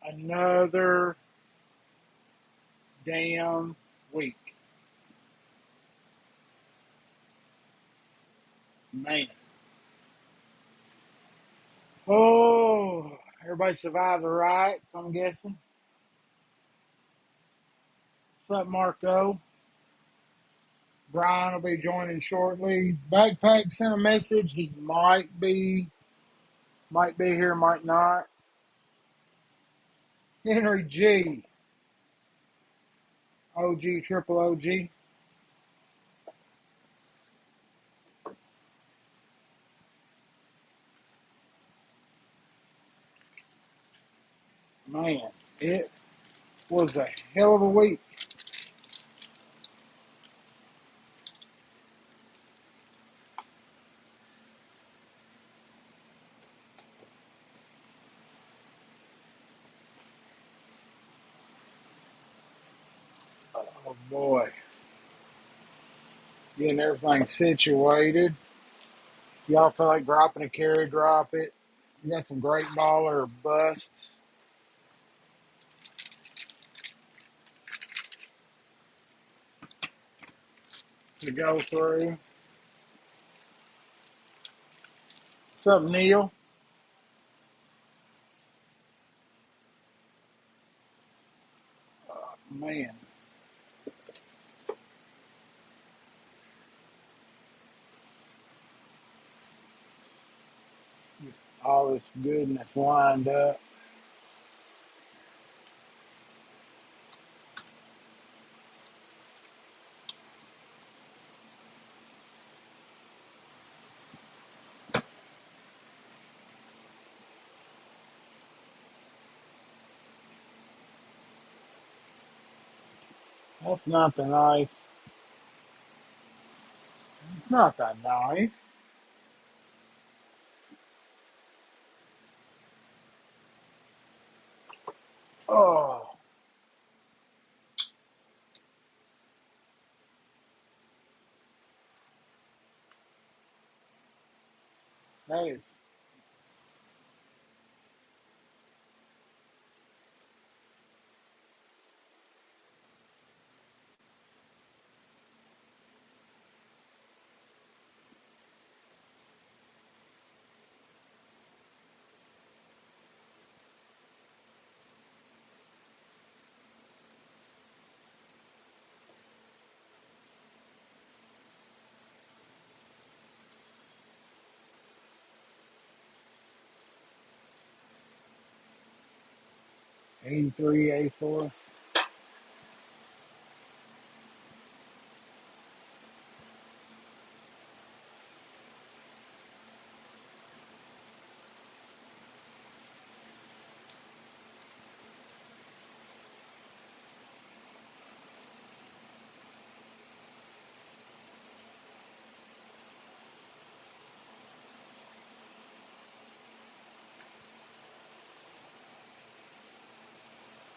another damn week. Man. Oh, everybody survived the riots, I'm guessing. What's up, Marco? Brian will be joining shortly. Bakpak sent a message. He might be here, might not. Henry G. OG, triple OG. Man, it was a hell of a week. Oh boy. Getting everything situated. Y'all feel like dropping a carry, drop it. You got some great baller or bust to go through. What's up, Neil? Man. All this goodness lined up. That's not the knife. It's not that knife. Oh, that is 83, 84.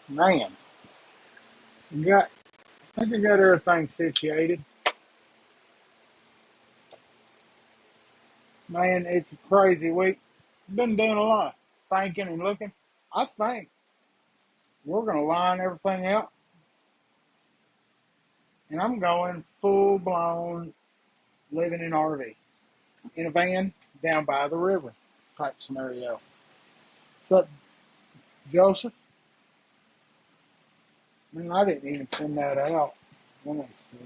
Man, I think I got everything situated. Man, it's a crazy week. Been doing a lot of thinking and looking. I think we're going to line everything out, and I'm going full blown living in RV in a van down by the river type scenario. What's up, Joseph? Man, I didn't even send that out. Let me see.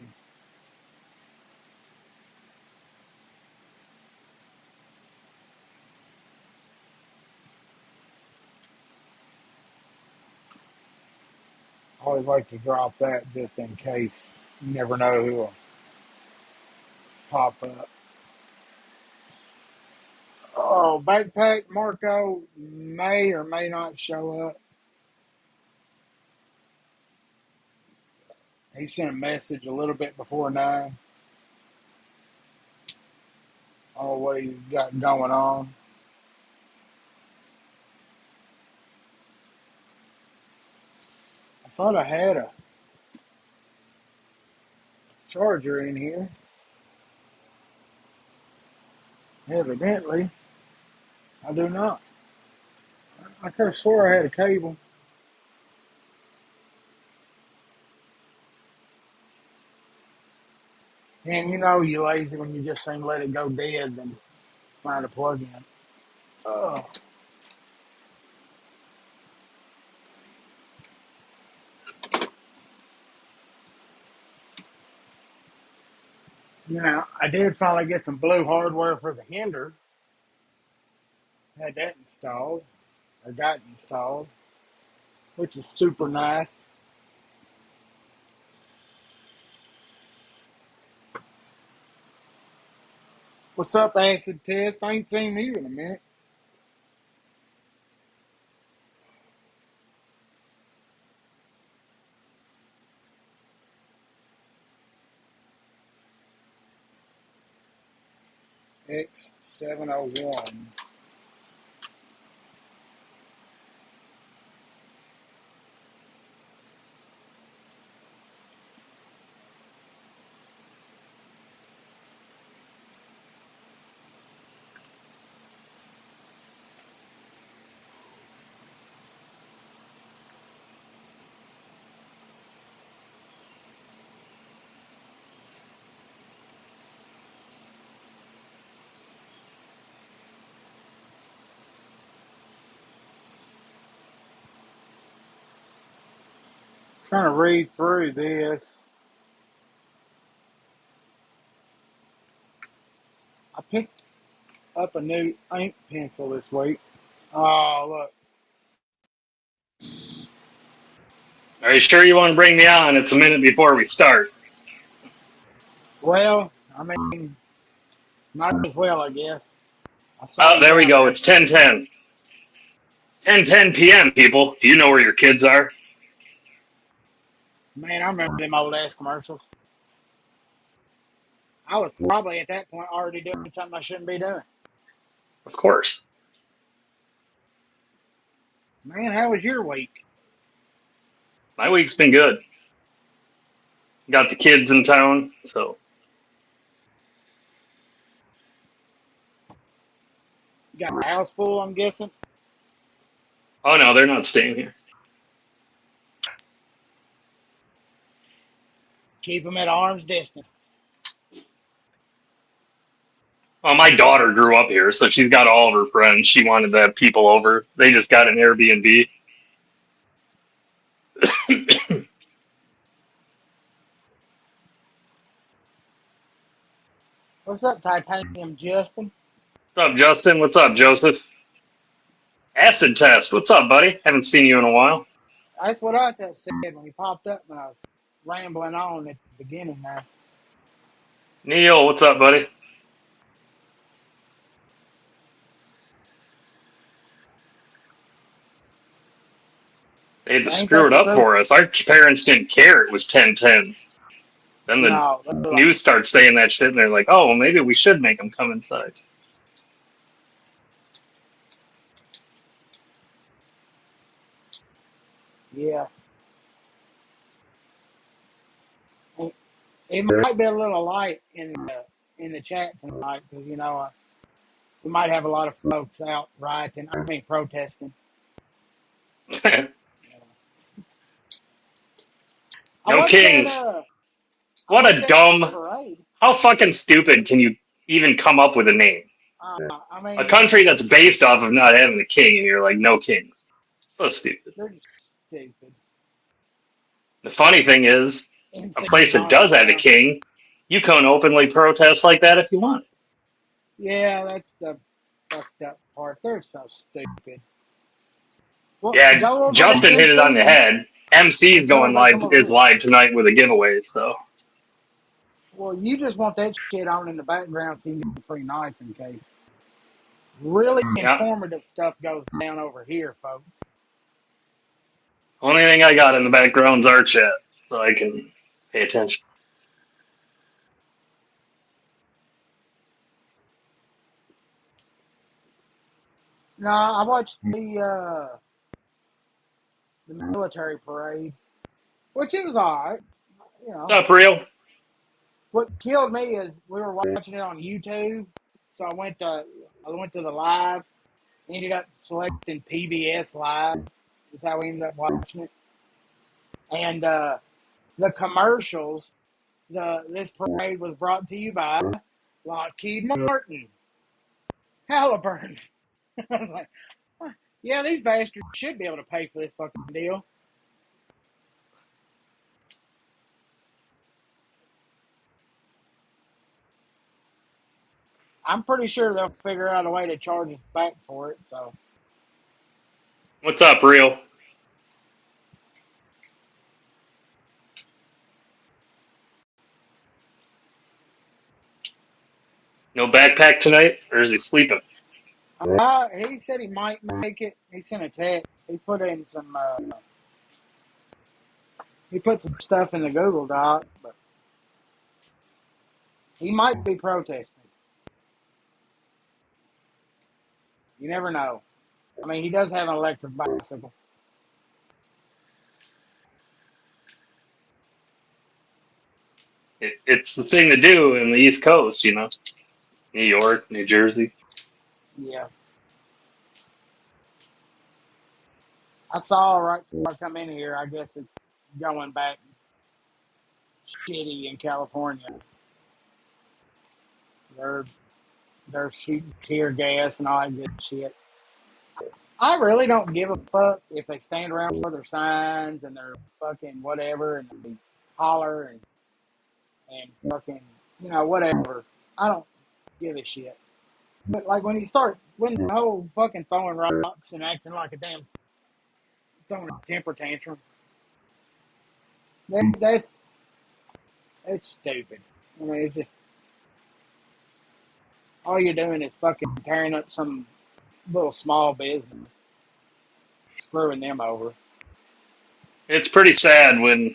I always like to drop that just in case. You never know who will pop up. Oh, Backpack Marco may or may not show up. He sent a message a little bit before 9. Oh, what he's got going on. I thought I had a charger in here. Evidently, I do not. I could have swore I had a cable. And you know you lazy when you just saying let it go dead than find a plug in. Oh. Now, I did finally get some blue hardware for the hinder. Had that installed, or got installed, which is super nice. What's up, acid test? I ain't seen you in a minute. X701. Trying to read through this. I picked up a new ink pencil this week. Oh, look. Are you sure you want to bring me on? It's a minute before we start. Well, I mean, might as well, I guess. I saw Oh, you there we down go. there. It's 10:10. 10:10 p.m. People. Do you know where your kids are? Man, I remember them old ass commercials. I was probably at that point already doing something I shouldn't be doing. Of course. Man, how was your week? My week's been good. Got the kids in town, so. You got the house full, I'm guessing? Oh no, they're not staying here. Keep them at arm's distance. Well, my daughter grew up here, so she's got all of her friends. She wanted to have people over. They just got an Airbnb. What's up, Titanium Justin? What's up, Justin? What's up, Joseph? Acid test. What's up, buddy? Haven't seen you in a while. That's what I thought said when he popped up when I was rambling on at the beginning there. Neil, what's up, buddy? They had to Ain't screw that it the up truth? for us. Our parents didn't care it was 10:10. Then the No, they're like, news starts saying that shit, and they're like, "Oh, well, maybe we should make them come inside." yeah. It might be a little light in the chat tonight because we might have a lot of folks out rioting. I mean protesting. I No watched that. kings. I What watched a that dumb. parade. How fucking stupid can you even come up with a name? I A mean, country that's based off of not having a king, and you're like, no kings. So stupid. they're just stupid. The funny thing is, a Insane place that does have a Johnstown. king, you can openly protest like that if you want. Yeah, that's the fucked up part. They're so stupid. Well, Yeah, go over to Justin hit it on the MC's head. MC's and tell going them to live come over is here. live tonight with a giveaway, so Well, you just want that shit on in the background so you can get a free knife in case. Really yeah. informative stuff goes down over here, folks. Only thing I got in the background's our chat, so I can pay attention. No, I watched the military parade, which it was alright. You know, What's up, real? what killed me is we were watching it on YouTube, so I went to the live, ended up selecting PBS Live. Is how we ended up watching it, and the commercials. This parade was brought to you by Lockheed Martin, Halliburton. I was like, yeah, these bastards should be able to pay for this fucking deal. I'm pretty sure they'll figure out a way to charge us back for it. So, What's up, Real? No backpack tonight, or is he sleeping? he said he might make it. He sent a text. He put in some. He put some stuff in the Google Doc, but he might be protesting. You never know. I mean, he does have an electric bicycle. It's the thing to do in the East Coast, you know, New York, New Jersey. Yeah. I saw right before I come in here, I guess it's going back shitty in California. They're they're shooting tear gas and all that good shit. I really don't give a fuck if they stand around with their signs and their fucking whatever and they holler and fucking whatever. I don't give a shit. But like when the whole fucking throwing rocks and acting like a damn throwing a temper tantrum, that's it's stupid. I mean, it's just all you're doing is fucking tearing up some little small business, screwing them over. It's pretty sad when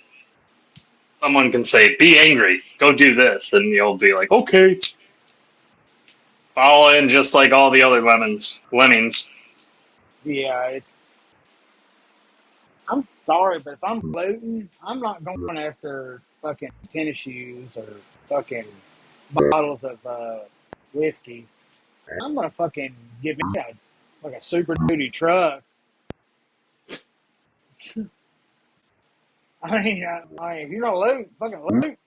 someone can say, "Be angry, go do this," and you'll be like, "Okay." Follow in just like all the other lemmings. Yeah, it's. I'm sorry, but if I'm looting, I'm not going after fucking tennis shoes or fucking bottles of whiskey. I'm gonna fucking give me like a super duty truck. If you're gonna loot, fucking loot.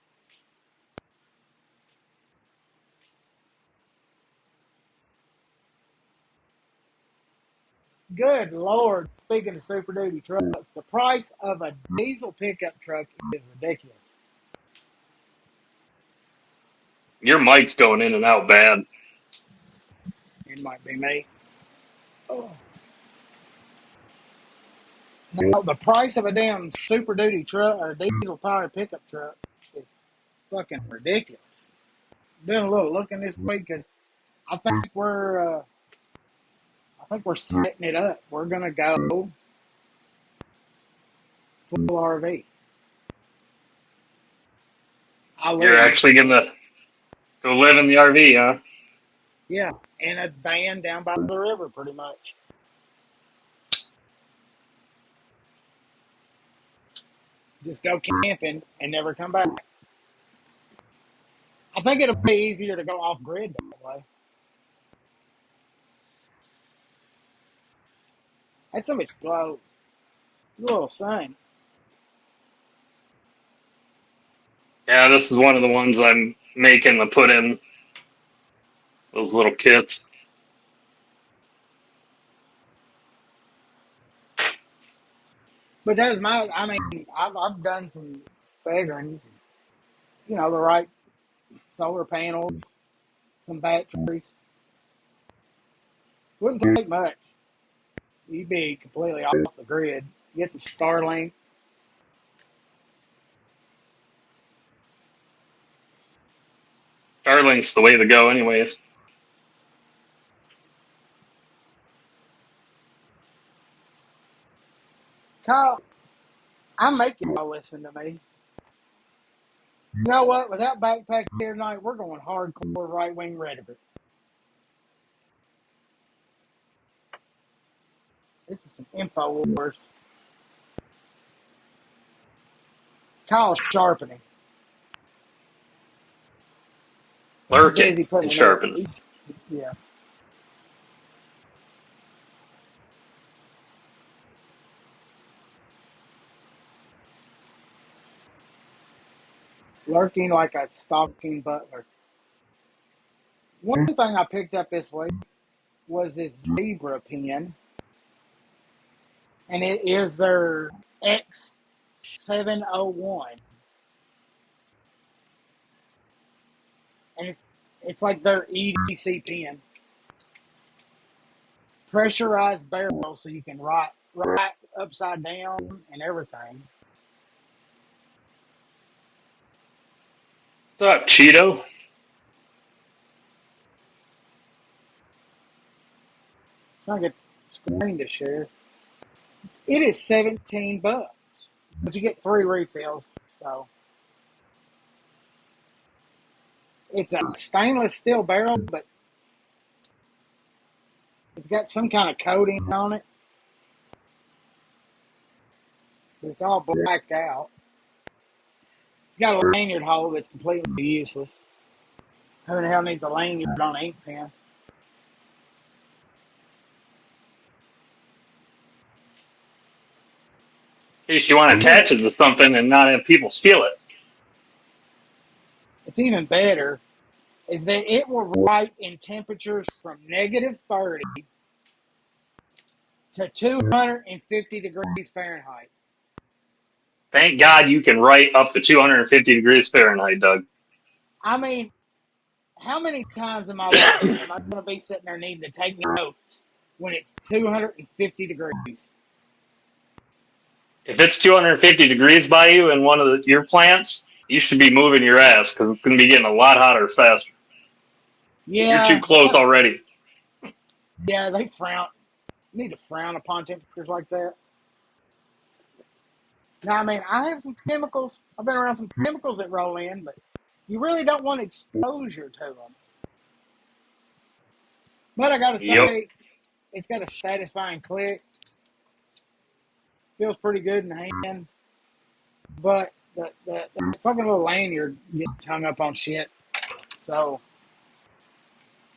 Good Lord, speaking of super duty trucks, the price of a diesel pickup truck is ridiculous. Your mic's going in and out bad. It might be me. Oh. Now, the price of a damn super duty truck or diesel powered pickup truck is fucking ridiculous. Doing a little looking this week because I think we're setting it up. We're gonna go full RV. I You're live, actually gonna go live in the RV, huh? yeah, in a van down by the river, pretty much. Just go camping and never come back. I think it'll be easier to go off grid that way. That's so much clothes. Little son. Yeah, this is one of the ones I'm making to put in those little kits. But that's I mean, I've done some figurines, the right solar panels, some batteries. Wouldn't take much. You'd be completely off the grid. Get some Starlink. Starlink's the way to go, anyways. Kyle, I make y'all listen to me. You know what? Without backpack here tonight, we're going hardcore right wing rhetoric. This is some info wars. Kyle's sharpening. He's Lurking busy and putting it up. sharpening. Yeah. lurking like a stalking butler. One thing I picked up this week was this zebra pen, and it is their X701, and it's like their EDC pen, pressurized barrel, so you can write upside down and everything. What's up, Cheeto? Trying to get the screen to share. It is $17, but you get 3 refills. So it's a stainless steel barrel, but it's got some kind of coating on it. It's all blacked out. It's got a lanyard hole that's completely useless. Who the hell needs a lanyard on an ink pen? In case you want to attach it to something and not have people steal it. It's even better is that it will write in temperatures from -30 to 250 degrees Fahrenheit. Thank God you can write up to 250 degrees Fahrenheit, Doug. I mean, how many times in my life am I going to be sitting there needing to take notes when it's 250 degrees? If it's 250 degrees by you in one of your plants, you should be moving your ass because it's going to be getting a lot hotter faster. You're too Yeah, close already. yeah, they frown. You need to frown upon temperatures like that. Now, I mean, I have some chemicals. I've been around some chemicals that roll in, but you really don't want exposure to them. But I gotta Yep. say, it's got a satisfying click. Feels pretty good in the hand. But the fucking little lanyard gets hung up on shit. So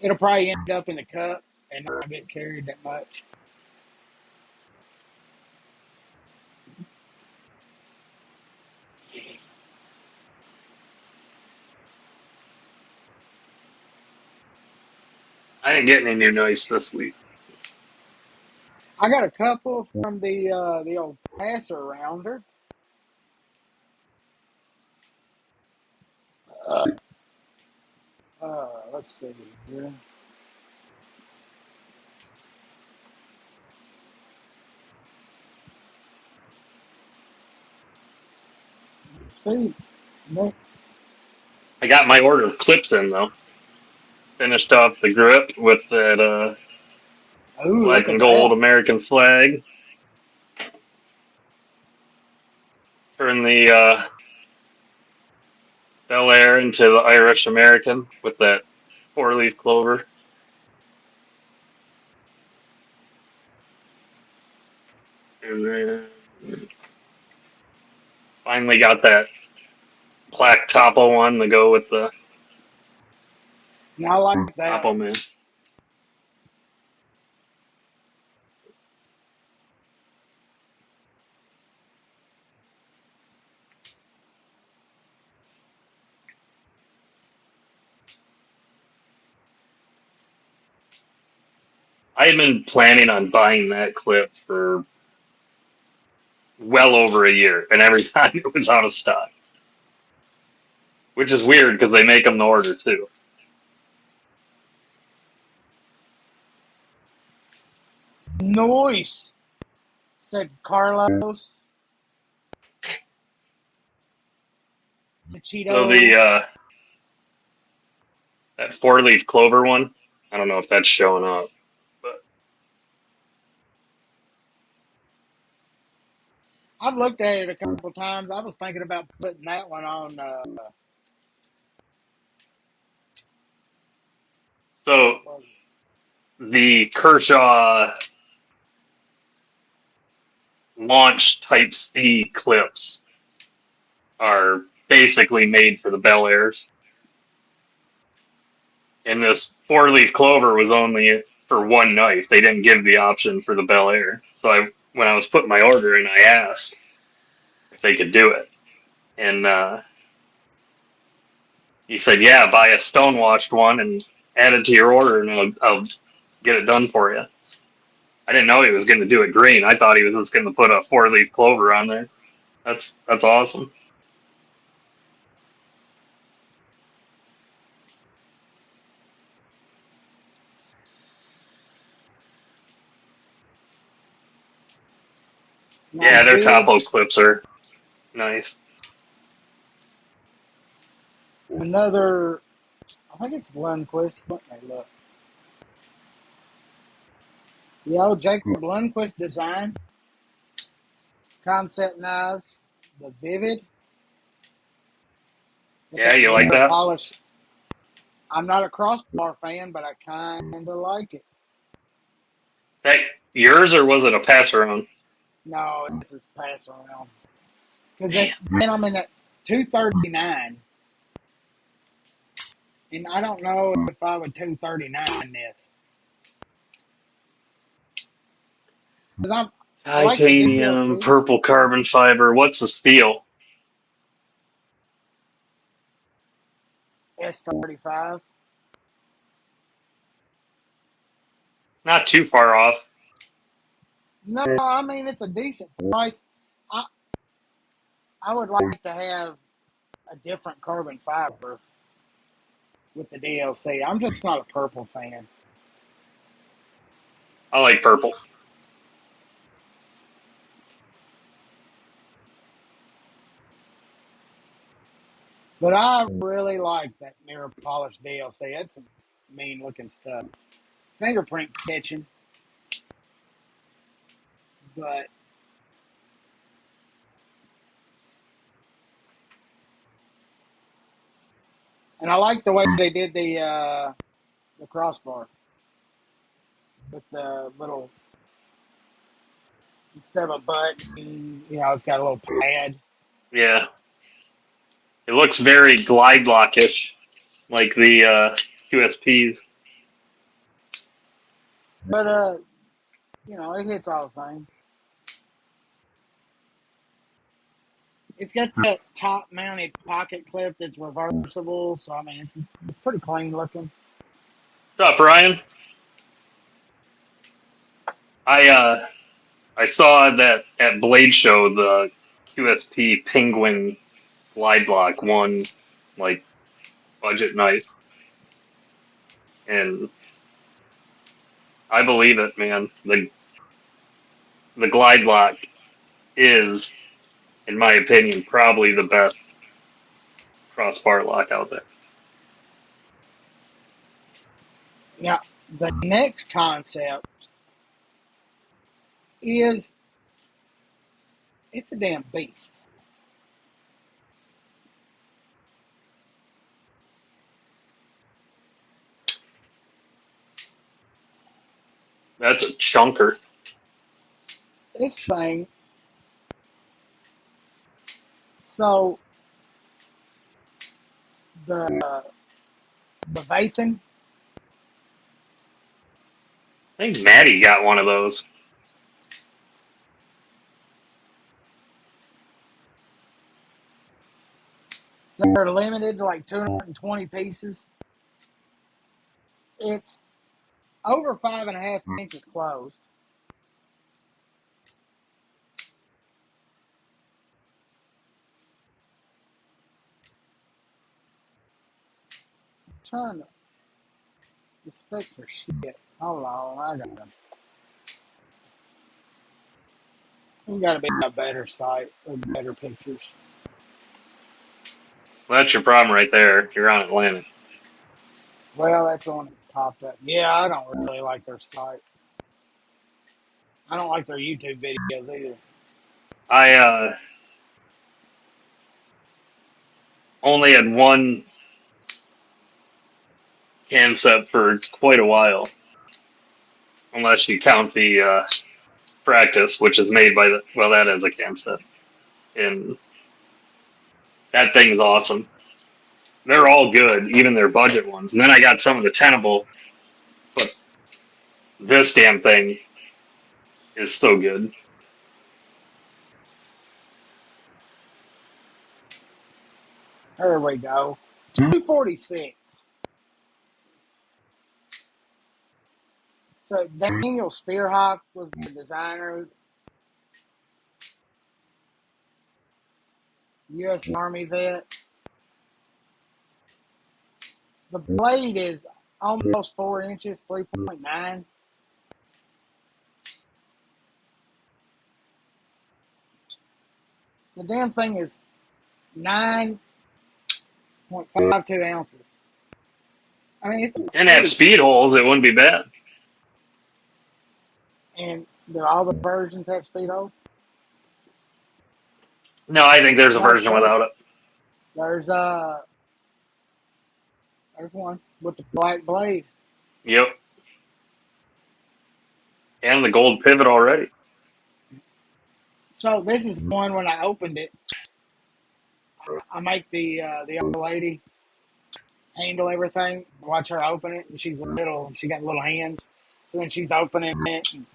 it'll probably end up in the cup and not get carried that much. I didn't get any new knives this week. I got a couple from the old passer rounder. Let's see here. See, I got my order of clips in, though. Finished off the grip with that ooh, black look and at gold that. American flag. Turn the Bel Air into the Irish American with that 4-leaf clover. And then finally got that black Topo one to go with the Now I like that. Topo man. I had been planning on buying that clip for well over a year, and every time it was out of stock. Which is weird because they make them to order too. Noise, said Carlos. The So Cheeto. the that 4-leaf clover one, I don't know if that's showing up, but I've looked at it a couple times. I was thinking about putting that one on. so the Kershaw launch Type C clips are basically made for the Bel Airs. And this 4-leaf clover was only for one knife. They didn't give the option for the Bel Air. So when I was putting my order in, I asked if they could do it. And He said, "Yeah, buy a stonewashed one and add it to your order, and I'll get it done for you." I didn't know he was going to do it green. I thought he was just going to put a 4-leaf clover on there. That's awesome. Yeah, their topo clips are nice. Another, I think it's Lundquist. Let me look. The old Jacob Lundquist design. Concept knives. The Vivid. Yeah, you like that? Polished. I'm not a crossbar fan, but I kind of like it. That yours, or was it a pass around? No, this is pass around. Because then I'm in at $239. And I don't know if I would $239 this. Because Titanium, like purple carbon fiber. What's the steel? S35. Not too far off. No, I mean it's a decent price. I would like to have a different carbon fiber with the DLC. I'm just not a purple fan. I like purple. But I really like that mirror polished DLC. That's some mean looking stuff. Fingerprint catching. But and I like the way they did the crossbar with the little, instead of a button, it's got a little pad. Yeah. It looks very glide lockish, like the QSPs. But it hits all the things. It's got that top mounted pocket clip that's reversible, so I mean it's pretty clean looking. What's up, Ryan? I saw that at Blade Show the QSP Penguin Glide Lock won like budget knife, and I believe it, man. The Glide Lock is, in my opinion, probably the best crossbar lock out there. Now, the next concept is it's a damn beast. That's a chunker. This thing, so the Vathan, I think Maddie got one of those. they're limited to like 220 pieces. It's over 5.5 inches closed. I'm trying to. The specs are shit. Hold on, I got them. We got to be a better site with better pictures. Well, that's your problem right there. You're on Atlantic. Well, that's the one that popped up. Yeah, I don't really like their site. I don't like their YouTube videos either. I only had one can set for quite a while, unless you count the practice, which is made by that is a can set, and that thing's awesome. They're all good, even their budget ones. And then I got some of the Tenable, but this damn thing is so good. There we go. $246. So Daniel Spearhawk was the designer. U.S. Army vet. The blade is almost 4 inches, 3.9. The damn thing is 9.52 ounces. I mean, it's And have speed holes, it wouldn't be bad. And do all the versions have speed holes? No, I think there's a No, version sir. without it. There's one with the black blade. Yep. And the gold pivot already. So this is one when I opened it. I make the old lady handle everything. Watch her open it, and she's little. She got little hands. So then she's opening it. And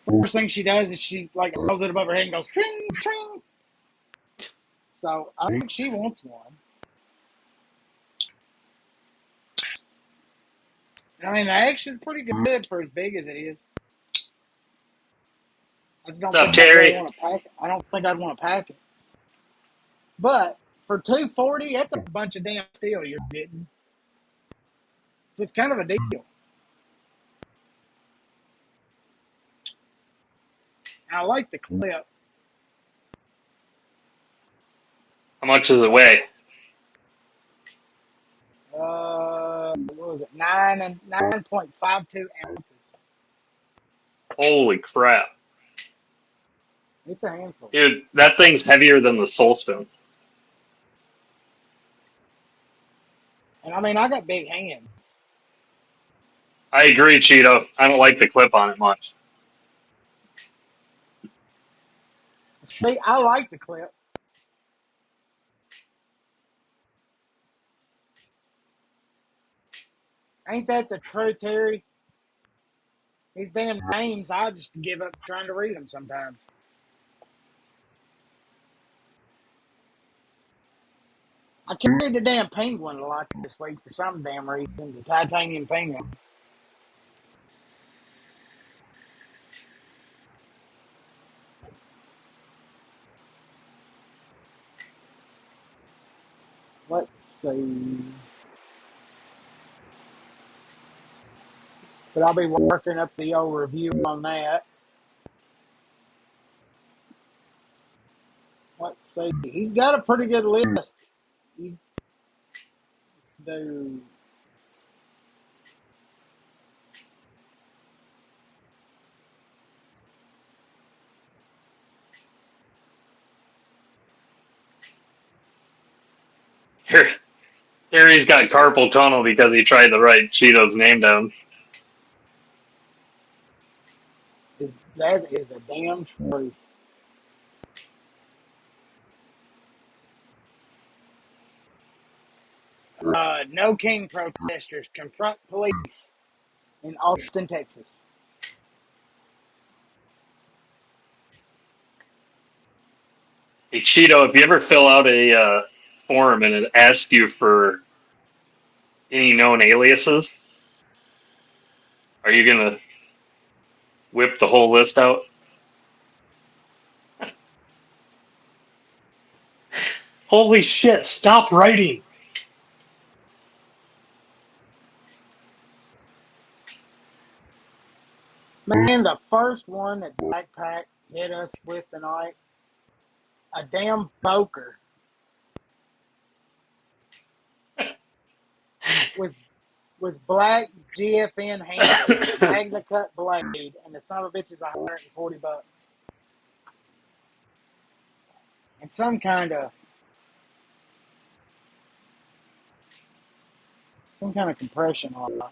first thing she does is she like holds it above her head and goes tring tring. So I think she wants one. I mean, the action's pretty good for as big as it is. I just don't What's up, think I'd really Terry? want to pack it. I don't think I'd want to pack it. But for $240, that's a bunch of damn steel you're getting. So it's kind of a deal. And I like the clip. How much does it weigh? What was it? 9.52 ounces. Holy crap. It's a handful. Dude, that thing's heavier than the Soul Spoon. And I mean, I got big hands. I agree, Cheeto. I don't like the clip on it much. See, I like the clip. Ain't that the truth, Terry? These damn names, I just give up trying to read them sometimes. I carried the damn penguin a lot this week for some damn reason. The titanium penguin. Let's see. But I'll be working up the old review on that. Let's see. He's got a pretty good list. You do. Here, Terry's got carpal tunnel because he tried to write Cheeto's name down. That is a damn truth. No King protesters confront police in Austin, Texas. Hey, Cheeto, if you ever fill out a form and it asks you for any known aliases, are you going to whip the whole list out? Holy shit, stop writing! Man, the first one that Backpack hit us with tonight, a damn poker with black GFN handle, Magna Cut blade, and the son of a bitch is $140. And some kind of compression on it.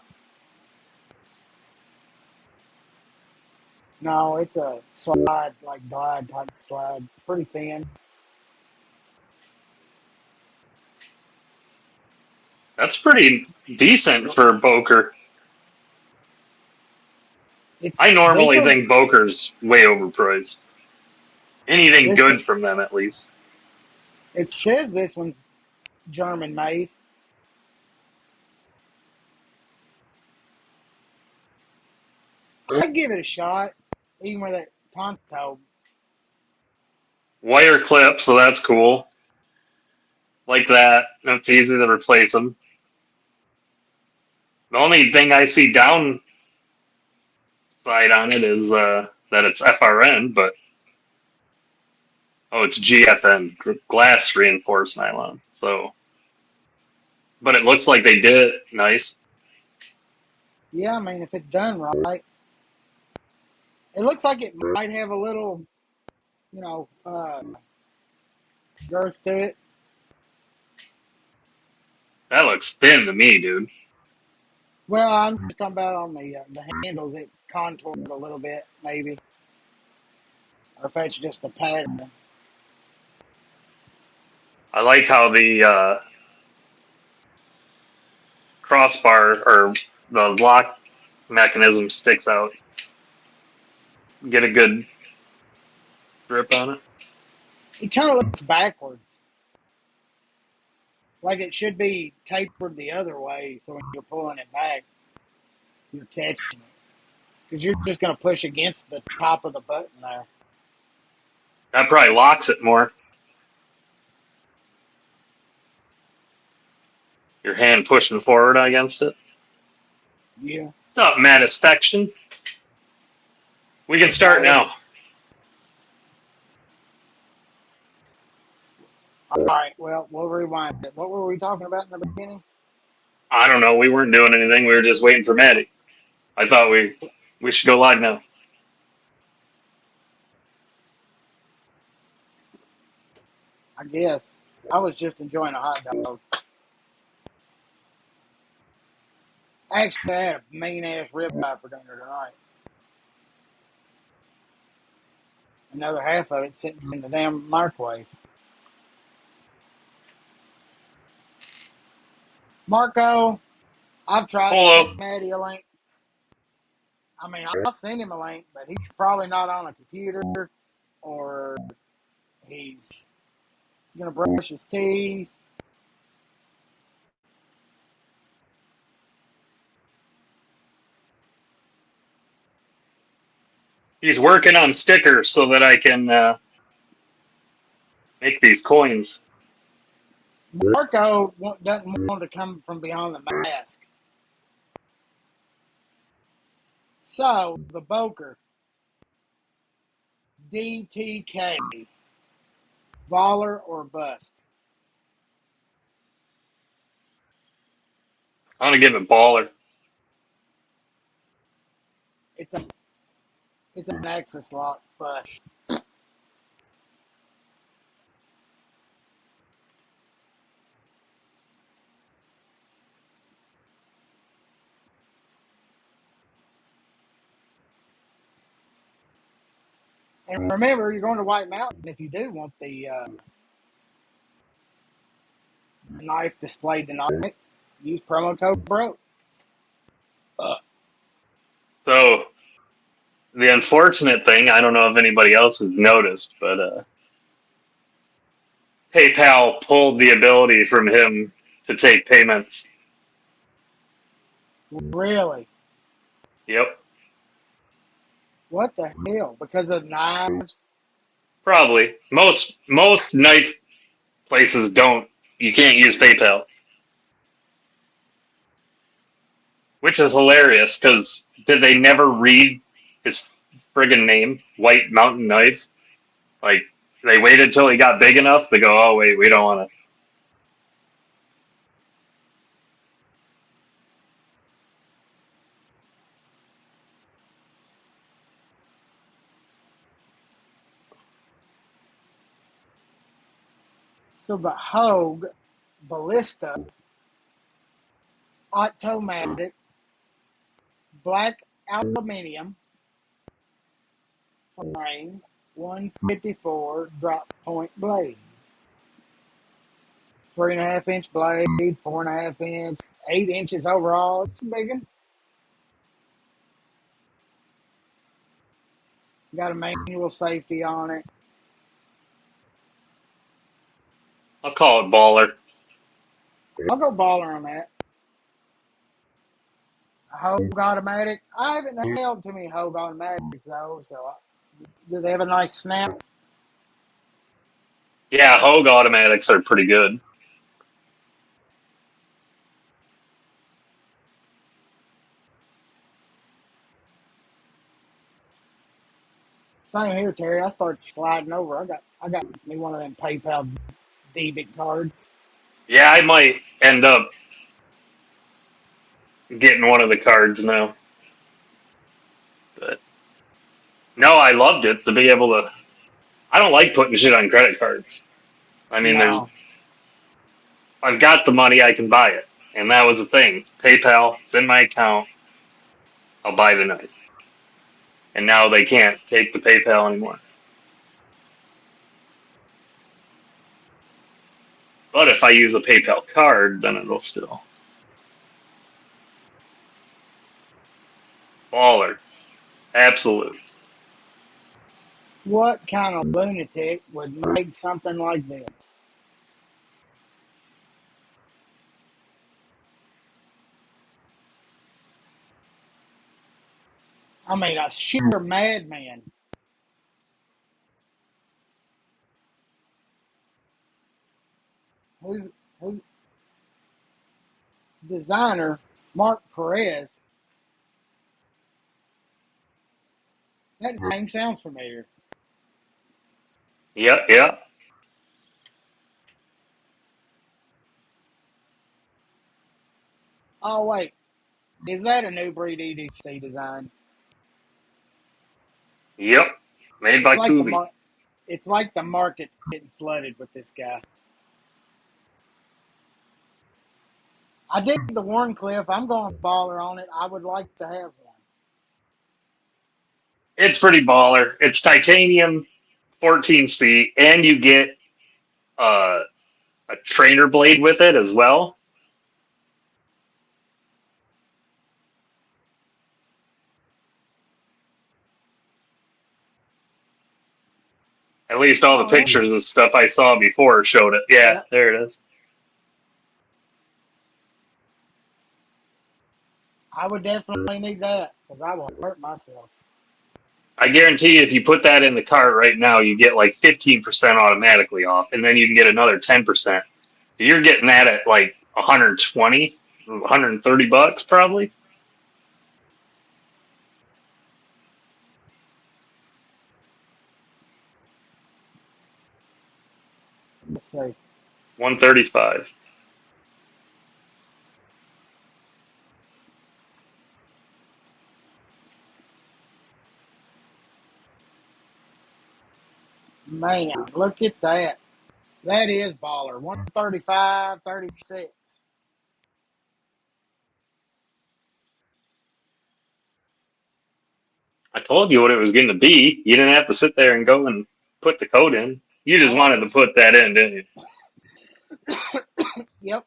No, it's a slide, like glide type slide, pretty thin. That's pretty decent for Boker. I normally think Boker's way overpriced. Anything good from them, at least. It says this one's German made. I'd give it a shot, even with that Tonto. Wire clip, so that's cool. Like that. It's easy to replace them. The only thing I see downside on it is that it's FRN, but oh, it's GFN, glass reinforced nylon. So, but it looks like they did it nice. Yeah, I mean, if it's done right, it looks like it might have a little, girth to it. That looks thin to me, dude. Well, I'm just talking about on the handles. It's contoured a little bit, maybe, or if it's just a pattern. I like how the crossbar or the lock mechanism sticks out. Get a good grip on it. It kind of looks backwards, like it should be tapered the other way. So when you're pulling it back, you're catching it because you're just going to push against the top of the button there. That probably locks it more. Your hand pushing forward against it. Yeah. What's up, Matisfaction? We can start now. All right. Well, we'll rewind it. What were we talking about in the beginning? I don't know. We weren't doing anything. We were just waiting for Maddie. I thought we should go live now. I guess I was just enjoying a hot dog. Actually, I had a mean ass ribeye for dinner tonight. Another half of it sitting in the damn microwave. Marco, I've tried to Hello. send Maddie a link. I mean, I'll send him a link, but he's probably not on a computer, or he's gonna brush his teeth. He's working on stickers so that I can make these coins. Marco doesn't want to come from behind the mask. So, the Boker, DTK, baller or bust? I'm gonna give it baller. It's an Axis lock bust. And remember, you're going to White Mountain if you do want the knife displayed tonight. Use promo code BROKE. So the unfortunate thing, I don't know if anybody else has noticed, but PayPal pulled the ability from him to take payments. Really? Yep. What the hell? Because of knives? Probably. Most knife places don't. You can't use PayPal. Which is hilarious because did they never read his friggin' name? White Mountain Knives? Like, they waited till he got big enough to go, oh, wait, we don't want to. So the Hogue Ballista Automatic Black Aluminium Frame 154 drop point blade. 3.5 inch blade, 4.5 inch, 8 inches overall. It's a big one. Got a manual safety on it. I'll call it baller. I'll go baller on that. A Hogue automatic. I haven't held too many Hogue automatics though. So, do they have a nice snap? Yeah, Hogue automatics are pretty good. Same here, Terry. I started sliding over. I got me one of them PayPal debit cards. Yeah, I might end up getting one of the cards now. But no, I loved it to be able to. I don't like putting shit on credit cards. I mean, No. I've got the money, I can buy it, and that was the thing. PayPal, it's in my account. I'll buy the knife. And now they can't take the PayPal anymore. But if I use a PayPal card, then it'll still. Baller. Absolute. What kind of lunatic would make something like this? I mean, a sheer madman. Who's designer Mark Perez? That name sounds familiar. Yeah, yeah. Oh wait, is that a new breed EDC design? Yep. Made It's by like the Kubi. it's like the market's getting flooded with this guy. I did the Warncliffe. I'm going baller on it. I would like to have one. It's pretty baller. It's titanium 14C, and you get uh, a trainer blade with it as well. At least all the Oh, there. pictures of stuff I saw before showed it. Yeah, Yeah, there it is. I would definitely need that because I will hurt myself. I guarantee you, if you put that in the cart right now, you get like 15% automatically off, and then you can get another 10%. So you're getting that at like 120, 130 bucks probably. Let's see. 135. Man, look at that. That is baller. 135, 36. I told you what it was going to be. You didn't have to sit there and go and put the code in. You just Oh, I wanted to just, put that in, didn't you? yep,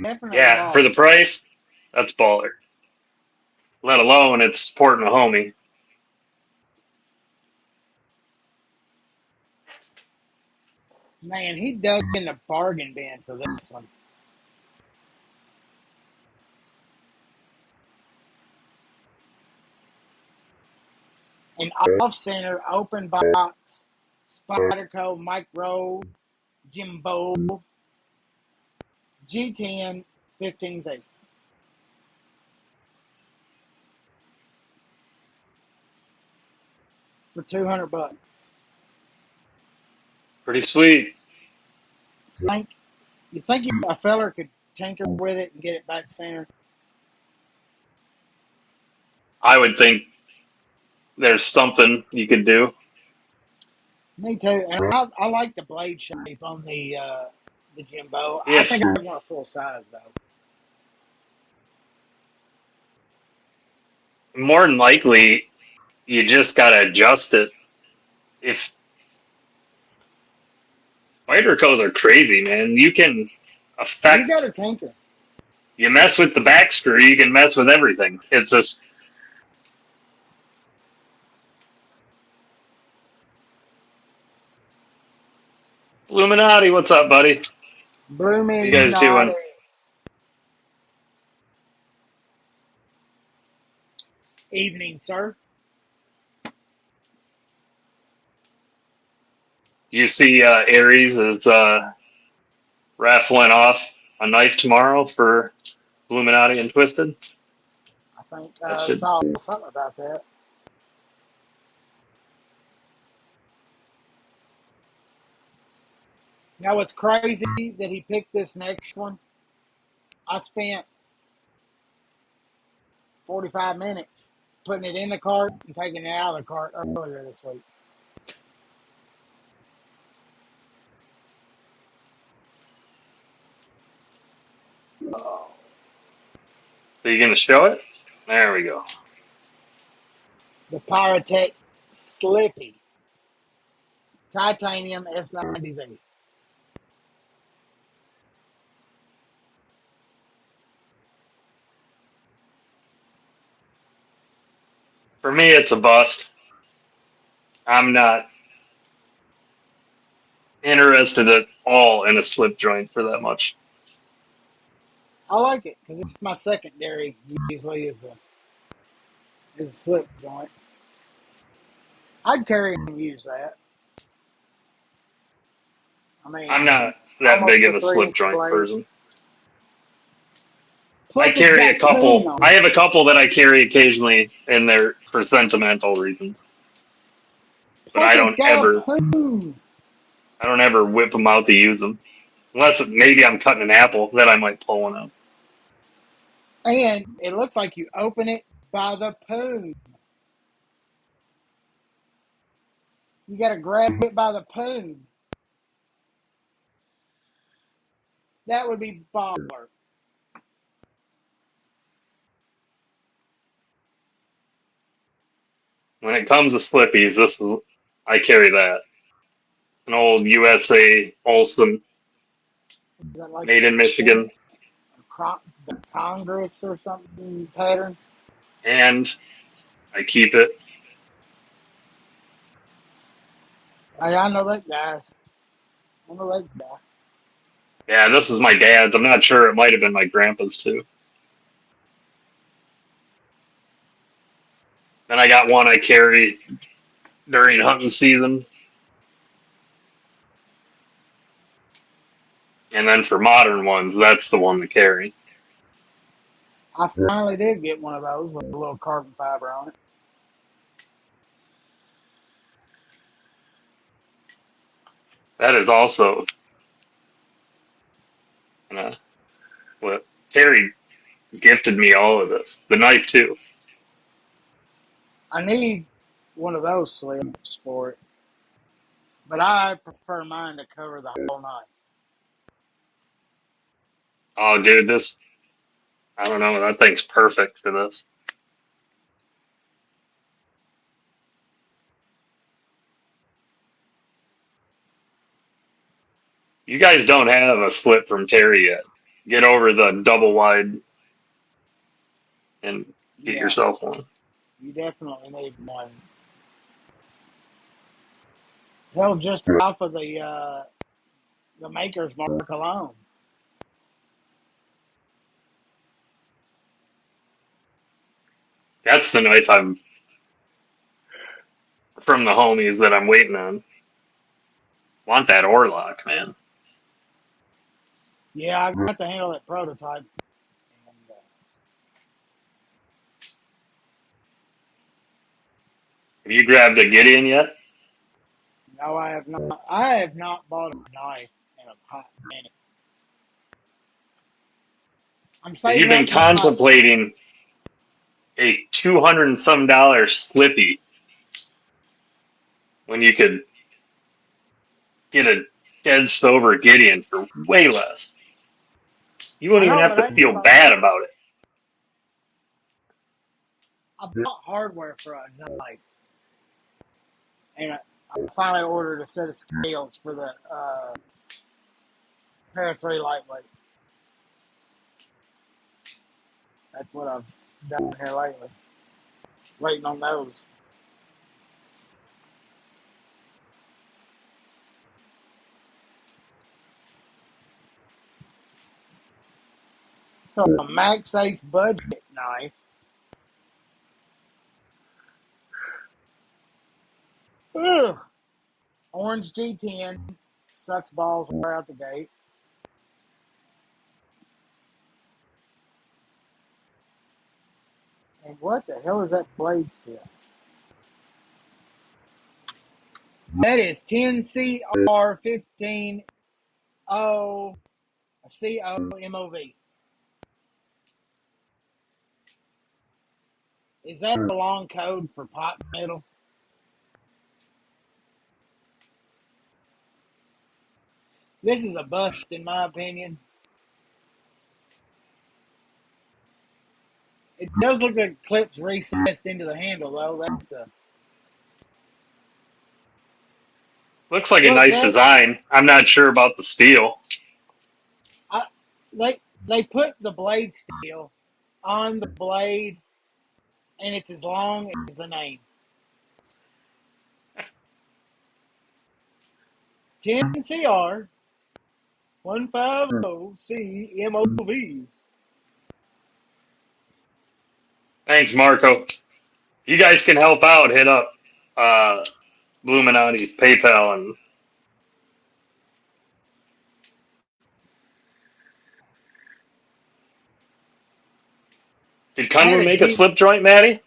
definitely Yeah, for baller. the price, that's baller. Let alone it's supporting a homie. Man, he dug in the bargain bin for this one. An off-center, open box, Spyderco, Mike Rowe, Jimbo, G10, 15 feet for 200 bucks. Pretty sweet. Think you think a feller could tinker with it and get it back center? I would think there's something you could do. Me too. And I like the blade shape on the Jimbo. I If think I want a full size though. more than likely, you just got to adjust it. If spider codes are crazy, man, you can You got affect. to tinker. You mess with the back screw, you can mess with everything. It's just Illuminati. What's up, buddy? Blue What you me guys naughty. doing? Evening, sir. You see, Aries is raffling off a knife tomorrow for Illuminati and Twisted. I think That I should. saw something about that. Now, what's crazy that he picked this next one? I spent 45 minutes putting it in the cart and taking it out of the cart earlier this week. Oh. So you gonna show it? There we go. The Pyrotech Slippy Titanium S90V. For me, it's a bust. I'm not interested at all in a slip joint for that much. I like it because it's my secondary. Usually is a slip joint. I'd carry and use that. I I'm mean, not that almost big a of a slip 3 inch joint blade. person. I Plus, it's carry a got poon couple. on I it. have a couple that I carry occasionally in there for sentimental reasons, but Plus, it's got a poon. I don't ever whip them out to use them. Unless maybe I'm cutting an apple, then I might pull one out. And it looks like you open it by the poon. You got to grab it by the poon. That would be baller. When it comes to slippies, I carry that. An old USA Olson, Is that like made in Michigan, the Congress or something pattern? and I keep it. Hey, I know that guy. I know that guy. Yeah, this is my dad's. I'm not sure. It might have been my grandpa's too. Then I got one I carry during hunting season. And then for modern ones, that's the one to carry. I finally did get one of those with a little carbon fiber on it. That is also what Terry gifted me all of this. The knife too. I need one of those slips for it, but I prefer mine to cover the whole knife. Oh, dude, I don't know. That thing's perfect for this. You guys don't have a slip from Terry yet. Get over the double wide and get Yeah, yourself one. you definitely need one. Hell, just off of the maker's mark alone. That's the knife I'm from the homies that I'm waiting on. Want that Orlock, man. Yeah, I got to handle that prototype. And, Have you grabbed a Gideon yet? no, I have not. I have not bought a knife in a hot minute. I'm So you've saving been up my. contemplating a $200 and some slippy when you could get a dead sober Gideon for way less. You I wouldn't even know, have but to I ain't feel about. bad about it. I bought hardware for a knife, and I finally ordered a set of scales for the Pair 3 lightweight. That's what I've done here lately. Waiting on those. So a Max Ace budget knife Ugh. Orange G10 sucks balls right out the gate. And what the hell is that blade steel? That is 10CR15O COMOV. Is that a long code for pot metal? This is a bust, in my opinion. It does look like clips recessed into the handle, though. That's a Looks like a look. nice design. I'm not sure about the steel. I, they put the blade steel on the blade, and it's as long as the name. 10CR 150CMOV. Thanks, Marco. You guys can help out. Hit up Illuminati's PayPal and did I had Kunru a make a slip joint, Maddie?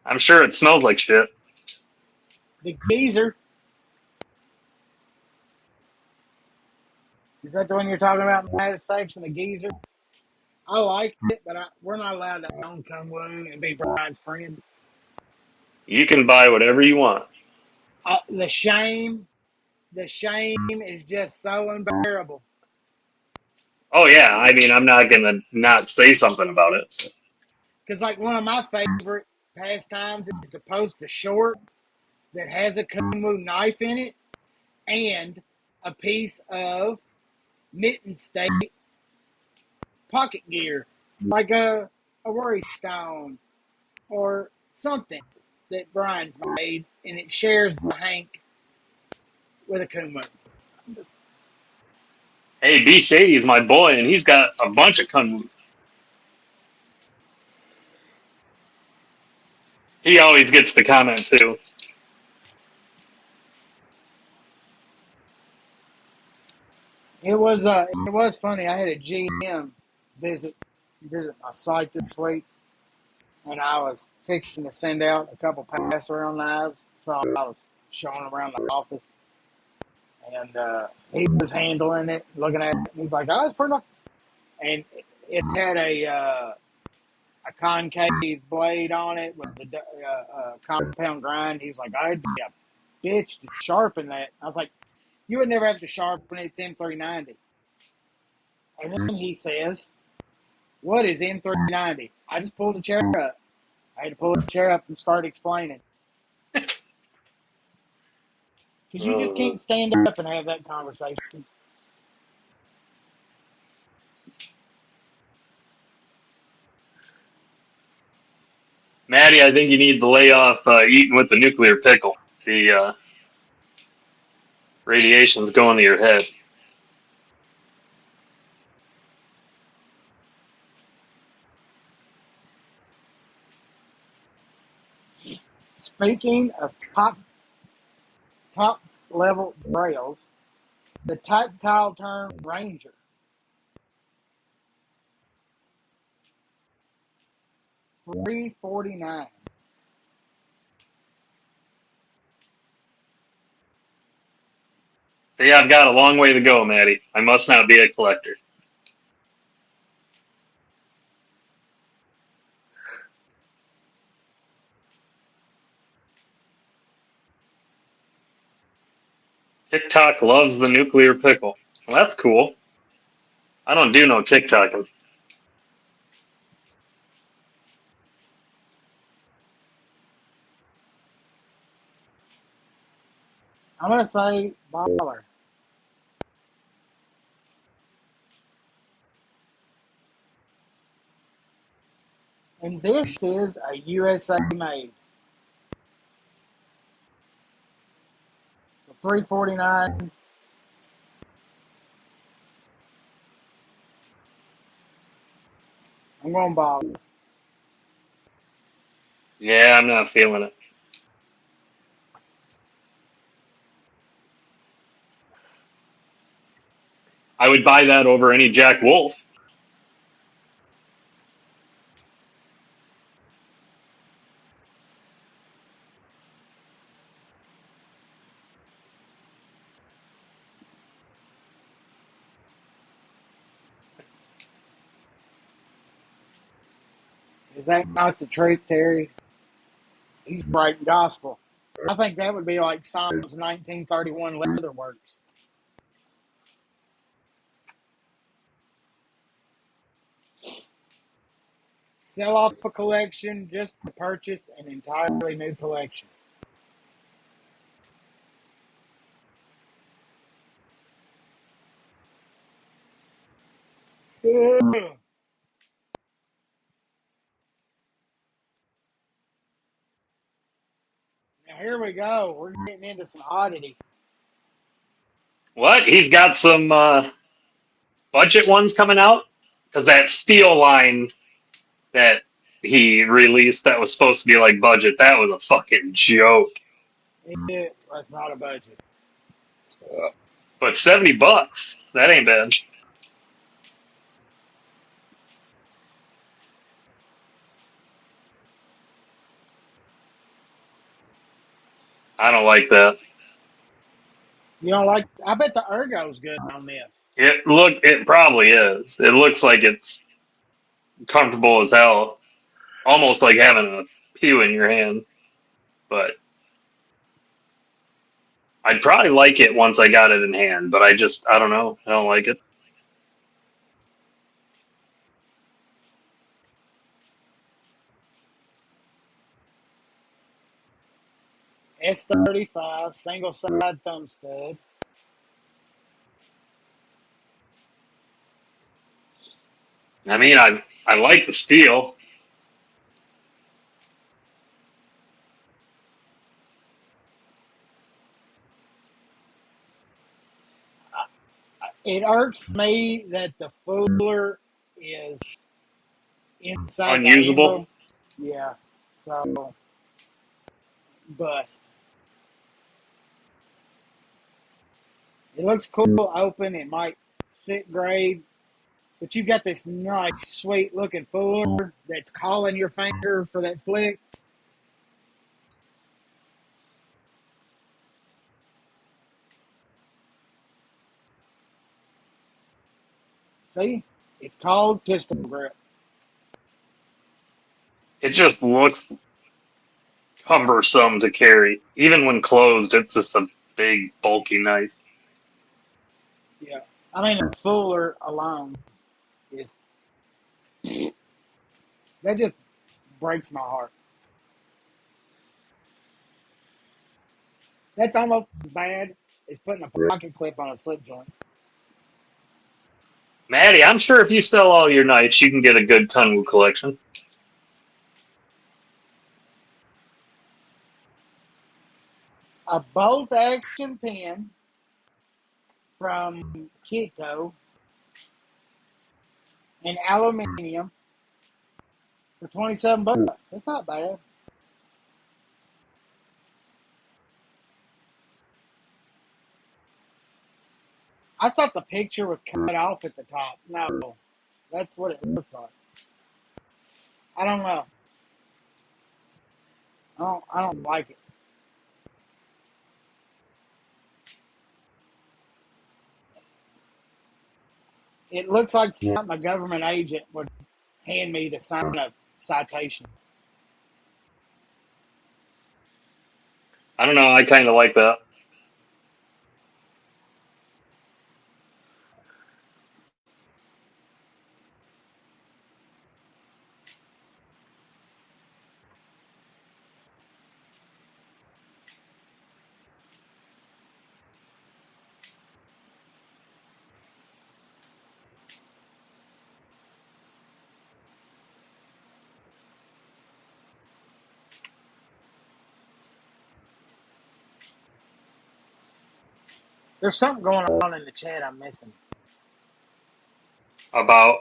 I'm sure it smells like shit. the geezer. Is that the one you're talking about, Satisfaction, the geezer? I like it, but we're not allowed to own Kunru and be Brian's friend. You can buy whatever you want. The shame is just so unbearable. Oh yeah, I mean I'm not gonna not say something about it. Because like one of my favorite pastimes is to post a short that has a Kunru knife in it and a piece of mitten state pocket gear, like a worry stone or something that Brian's made, and it shares the Hank with a Kunru. Hey, B Shady's my boy, and he's got a bunch of Kunru. He always gets the comment too. It was funny. I had a GM visit my site this week, and I was fixing to send out a couple pass around knives, so I was showing him around the office, and he was handling it, looking at it, and he's like, "Oh, it's pretty nice." And it had a concave blade on it with the compound grind. He was like, "I'd be a bitch to sharpen that." I was like, "You would never have to sharpen it. It's M390." And then he says, "What is M390?" I just pulled the chair up. I had to pull the chair up and start explaining. Because you just can't stand up and have that conversation. Maddie, I think you need to lay off eating with the nuclear pickle. The radiation's going to your head. Speaking of top level rails, the tactile term Ranger. $349. See, I've got a long way to go, Maddie. I must not be a collector. TikTok loves the nuclear pickle. Well, that's cool. I don't do no TikToking. I'm going to say baller. And this is a USA made. So $349. I'm going baller. Yeah, I'm not feeling it. I would buy that over any Jack Wolf. Is that not the truth, Terry? He's writing gospel. I think that would be like Psalms 1931 Leatherworks. Sell off a collection just to purchase an entirely new collection. Ugh. Now here we go. We're getting into some oddity. What? He's got some budget ones coming out? Because that steel line that he released that was supposed to be like budget, that was a fucking joke. That's not a budget. But $70, that ain't bad. I don't like that. You don't like? I bet the ergo's good on this. It probably is. It looks like it's comfortable as hell, almost like having a pew in your hand. But I'd probably like it once I got it in hand. But I don't know. I don't like it. S35 single side thumb stud. I mean, I like the steel. It irks me that the fooler is inside the Unusable. handle. Yeah, so bust. It looks cool open. It might sit grade, but you've got this nice, sweet looking fooler that's calling your finger for that flick. See, it's called pistol grip. It just looks cumbersome to carry. Even when closed, it's just a big, bulky knife. Yeah, I mean the fooler alone is that just breaks my heart. That's almost as bad as putting a pocket clip on a slip joint. Maddie, I'm sure if you sell all your knives, you can get a good Kunwu collection. A bolt action pen from Kito in aluminium for $27. That's not bad. I thought the picture was cut off at the top. No, that's what it looks like. I don't know. I don't like it. It looks like something a government agent would hand me to sign a citation. I don't know. I kind of like that. There's something going on in the chat I'm missing. About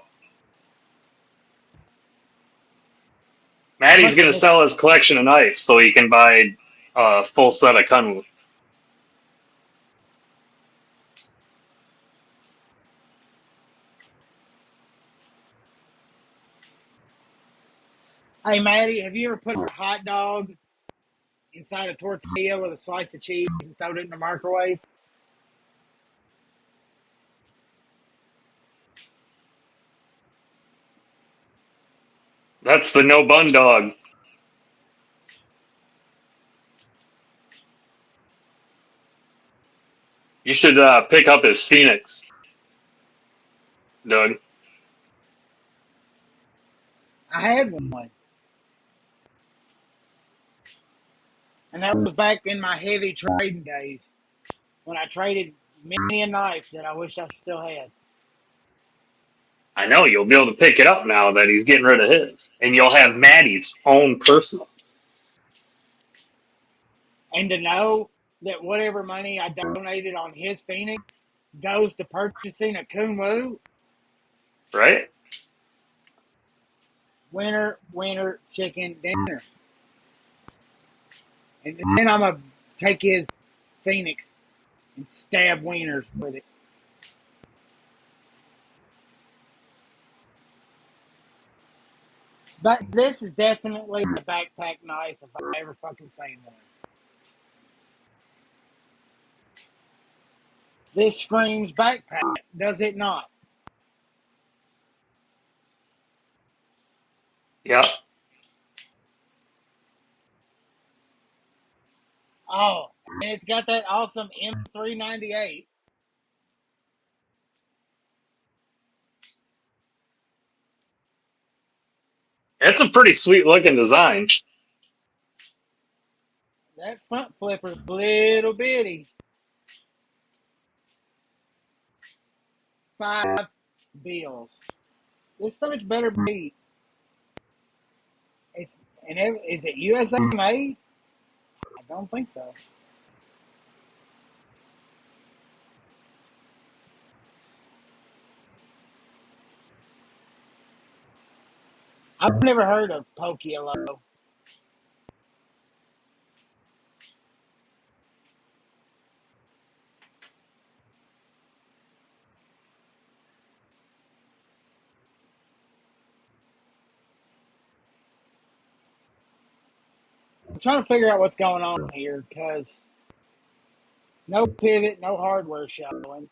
I Maddie's must have going to missed. sell his collection of knives so he can buy a full set of Kunwu. Hey, Maddie, have you ever put a hot dog inside a tortilla with a slice of cheese and thrown it in the microwave? That's the no bun dog. You should pick up his Phoenix, Doug. I had one, and that was back in my heavy trading days when I traded many a knife that I wish I still had. I know you'll be able to pick it up now that he's getting rid of his, and you'll have Maddie's own personal. And to know that whatever money I donated on his Phoenix goes to purchasing a Kunwu, Right? winner, winner, chicken dinner. And then I'm going to take his Phoenix and stab wieners with it. But this is definitely a backpack knife if I ever fucking seen one. This screams backpack, does it not? Yeah. Oh, and it's got that awesome M398. It's a pretty sweet looking design. That front flipper's little bitty. 5 bills. This so much better be. It's is it USA made? I don't think so. I've never heard of Pokey-Lo. I'm trying to figure out what's going on here because no pivot, no hardware showing.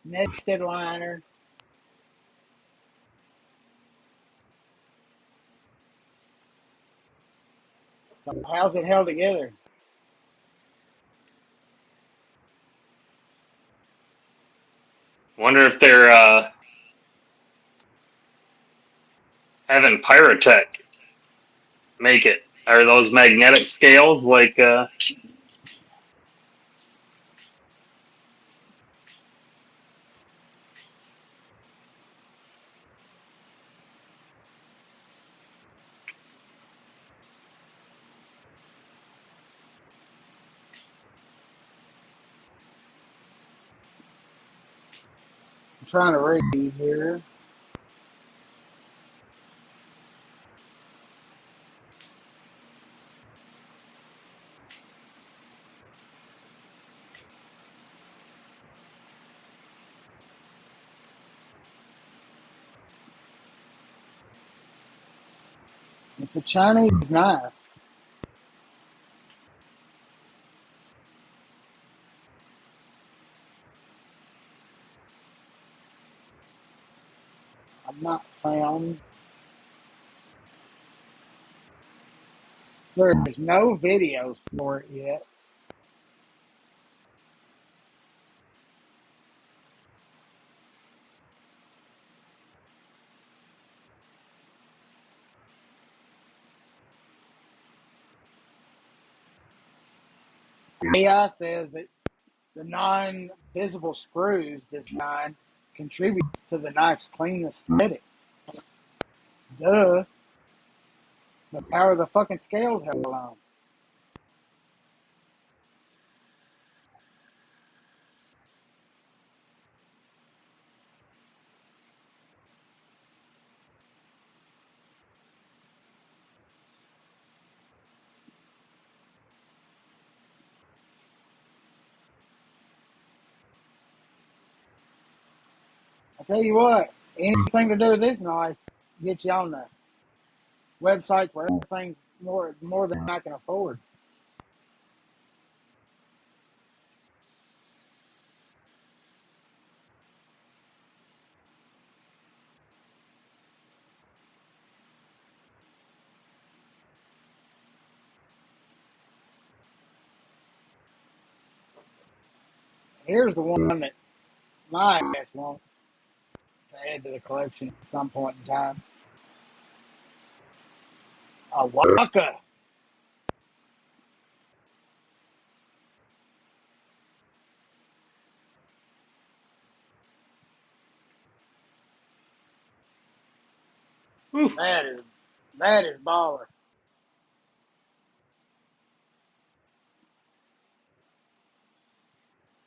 Nested liner. So how's it held together? Wonder if they're having Pyrotech make it. Are those magnetic scales like? I'm trying to read here. It's a Chinese knife. I've not found. There's no videos for it yet. AI says that the non-visible screws design contributes to the knife's clean aesthetics. Duh. But how are the fucking scales held on? I tell you what, anything to do with this knife, get you on the websites where everything's more than I can afford. Here's the one that my ass wants to add to the collection at some point in time. A Waka. Whew. That is baller.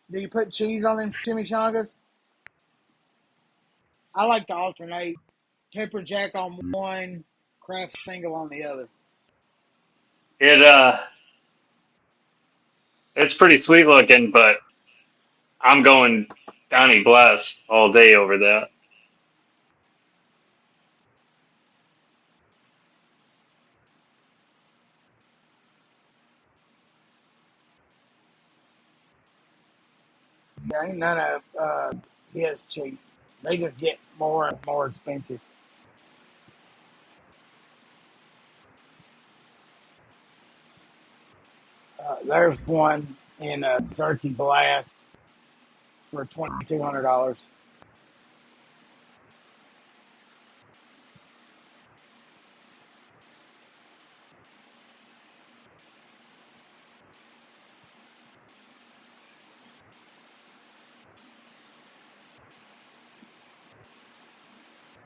Do you put cheese on them chimichangas? I like to alternate pepper jack on one, Kraft single on the other. It's pretty sweet looking, but I'm going Donny Bless all day over that. There ain't none of his cheap. They just get more and more expensive. There's one in Zerky Blast for $2,200.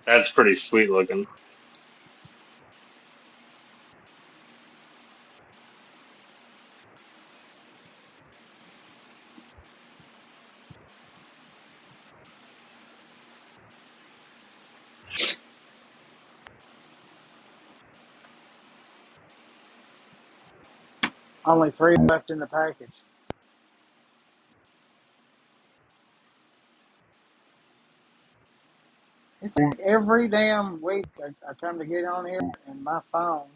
That's pretty sweet looking. Only 3 left in the package. It's like every damn week I come to get on here and my phone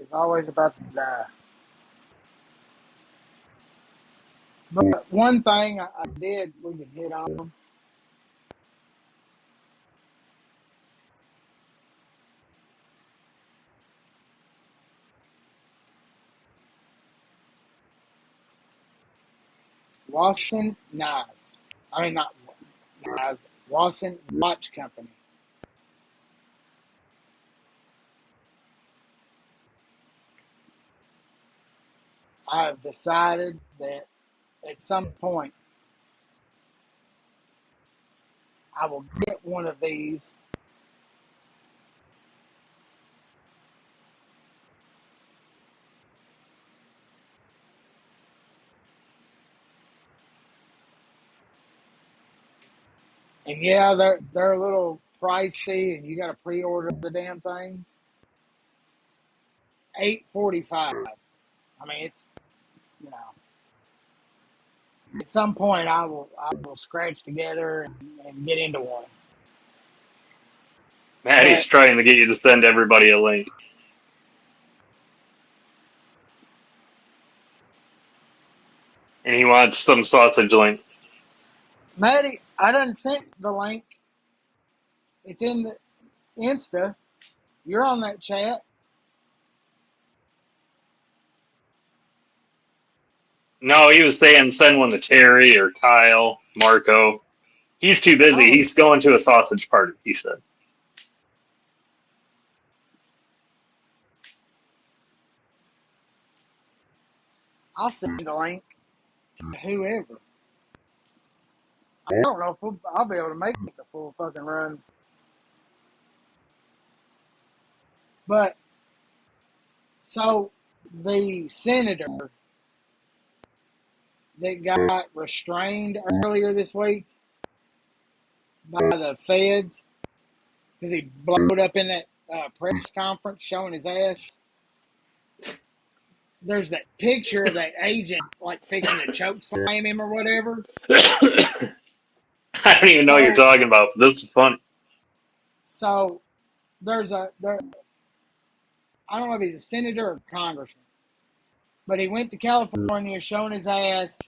is always about to die. But one thing I did we could hit on. Wasson Knives. I mean, not knives. Wasson Watch Company. I have decided that at some point I will get one of these. And yeah, they're a little pricey, and you got to pre-order the damn things. $8.45. I mean, it's you know. At some point, I will scratch together and get into one. Maddie's But trying to get you to send everybody a link, and he wants some sausage links. Maddie, I done sent the link. It's in the Insta. You're on that chat. No, he was saying send one to Terry or Kyle, Marco. He's too busy. Oh, He's going to a sausage party, he said. I'll send a link to whoever. I don't know if I'll be able to make the full fucking run. But so the senator that got restrained earlier this week by the feds because he blowed up in that press conference showing his ass. there's that picture of that agent like fixing to choke slam him or whatever. I don't even know what you're So, talking about. This is fun. so there's I don't know if he's a senator or congressman, but he went to California showing his ass,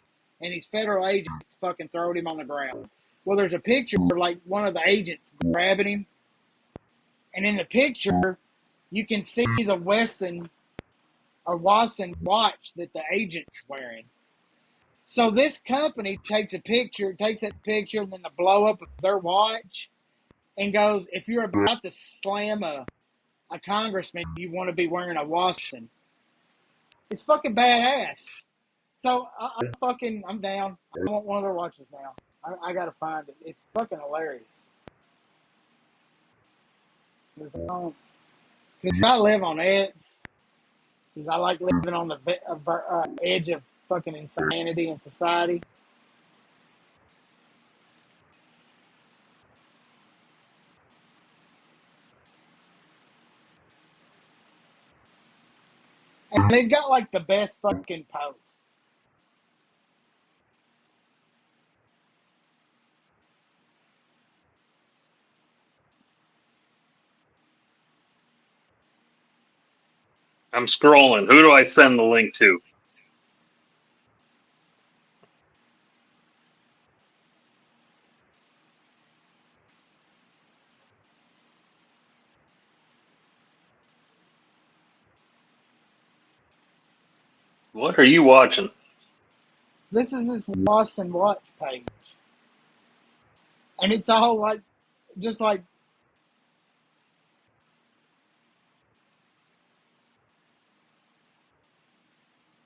and these federal agents fucking throwed him on the ground. Well, there's a picture of like one of the agents grabbing him, and in the picture, you can see the Wesson or Watson watch that the agent's wearing. So this company takes that picture, and then the blow up of their watch, and goes, if you're about to slam a congressman, you want to be wearing a Watson. It's fucking badass. So I'm down. I want one of their watches now. I gotta find it. It's fucking hilarious. Because I live on edge. Because I like living on the edge of fucking insanity in society. And they've got like the best fucking posts. I'm scrolling. Who do I send the link to? What are you watching? This is his Watson watch page. And it's all like, just like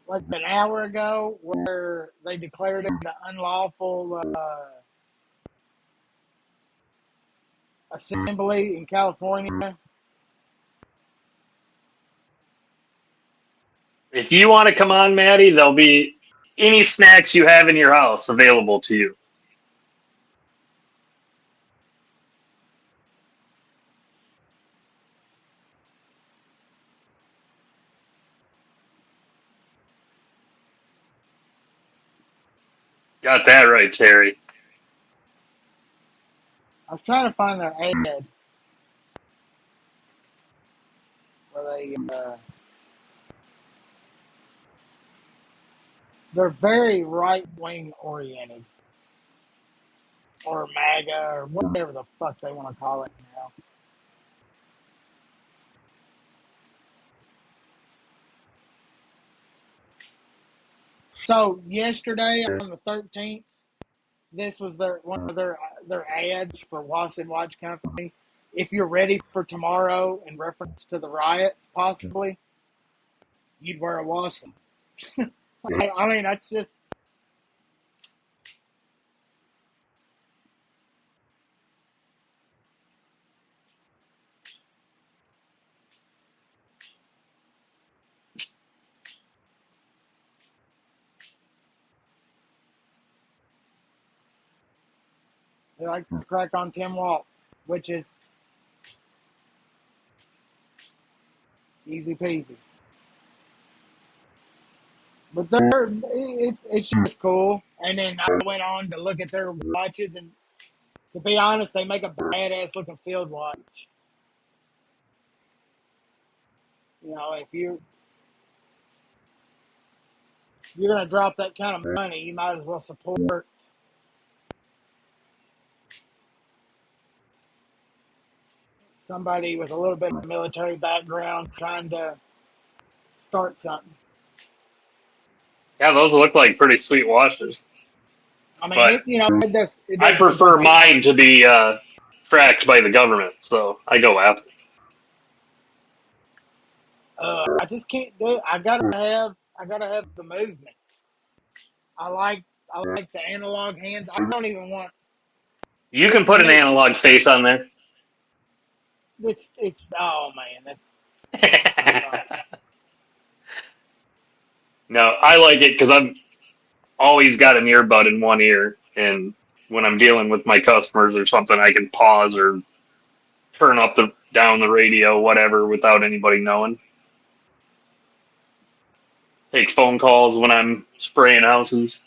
an hour ago where they declared it an unlawful assembly in California. If you want to come on, Maddie, there'll be any snacks you have in your house available to you. Got that right, Terry. I was trying to find their ad where they're very right wing oriented, or MAGA, or whatever the fuck they want to call it now. So yesterday on the 13th, this was one of their ads for Watson Watch Company. If you're ready for tomorrow, in reference to the riots, possibly, you'd wear a Watson. I mean, that's just. They like to crack on Tim Waltz, which is easy peasy. But it's just cool. And then I went on to look at their watches, and to be honest, they make a badass looking field watch. You know, if you're gonna drop that kind of money, you might as well support somebody with a little bit of military background trying to start something. Yeah, those look like pretty sweet watches. I mean, But it does. I prefer mine to be tracked by the government, so I go Apple. I just can't do it. I gotta have the movement. I like the analog hands. I don't even want. You can put an analog face on there. It's oh man, No, I like it because I've always got an earbud in one ear, and when I'm dealing with my customers or something, I can pause or turn up down the radio, whatever, without anybody knowing. take phone calls when I'm spraying houses.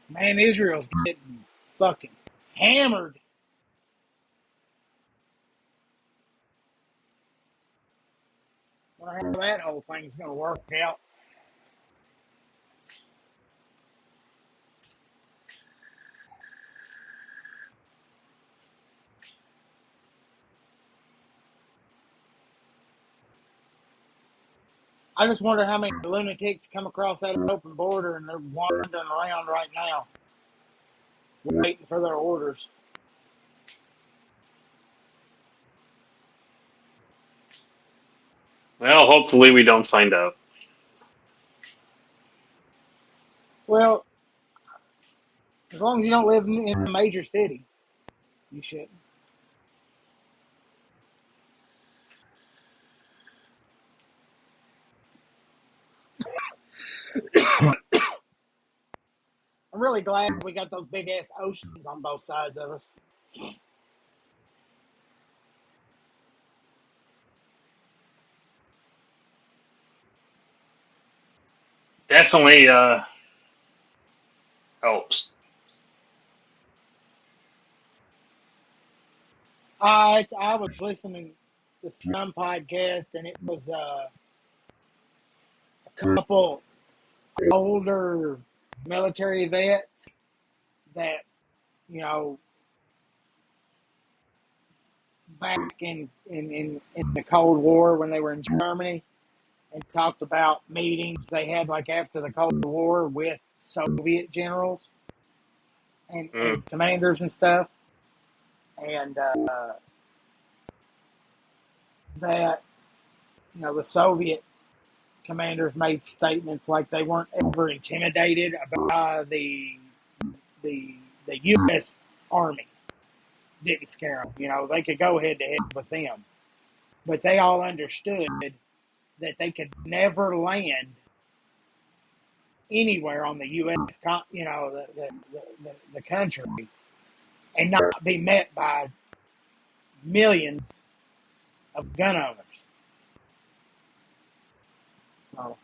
Man, Israel's getting fucking hammered. Wonder how that whole thing's gonna work out. I just wonder how many lunatics come across that open border and they're wandering around right now, waiting for their orders. Well, hopefully we don't find out. Well, as long as you don't live in a major city, you shouldn't. I'm really glad we got those big ass oceans on both sides of us. Definitely helps. I was listening to some podcast and it was a couple older military vets that, you know, back in the Cold War when they were in Germany and talked about meetings they had like after the Cold War with Soviet generals and commanders and stuff. And that, you know, the Soviet commanders made statements like they weren't ever intimidated by the U.S. Army. Didn't scare them. You know, they could go head to head with them, but they all understood that they could never land anywhere on the U.S. You know, the country, and not be met by millions of gun owners. So,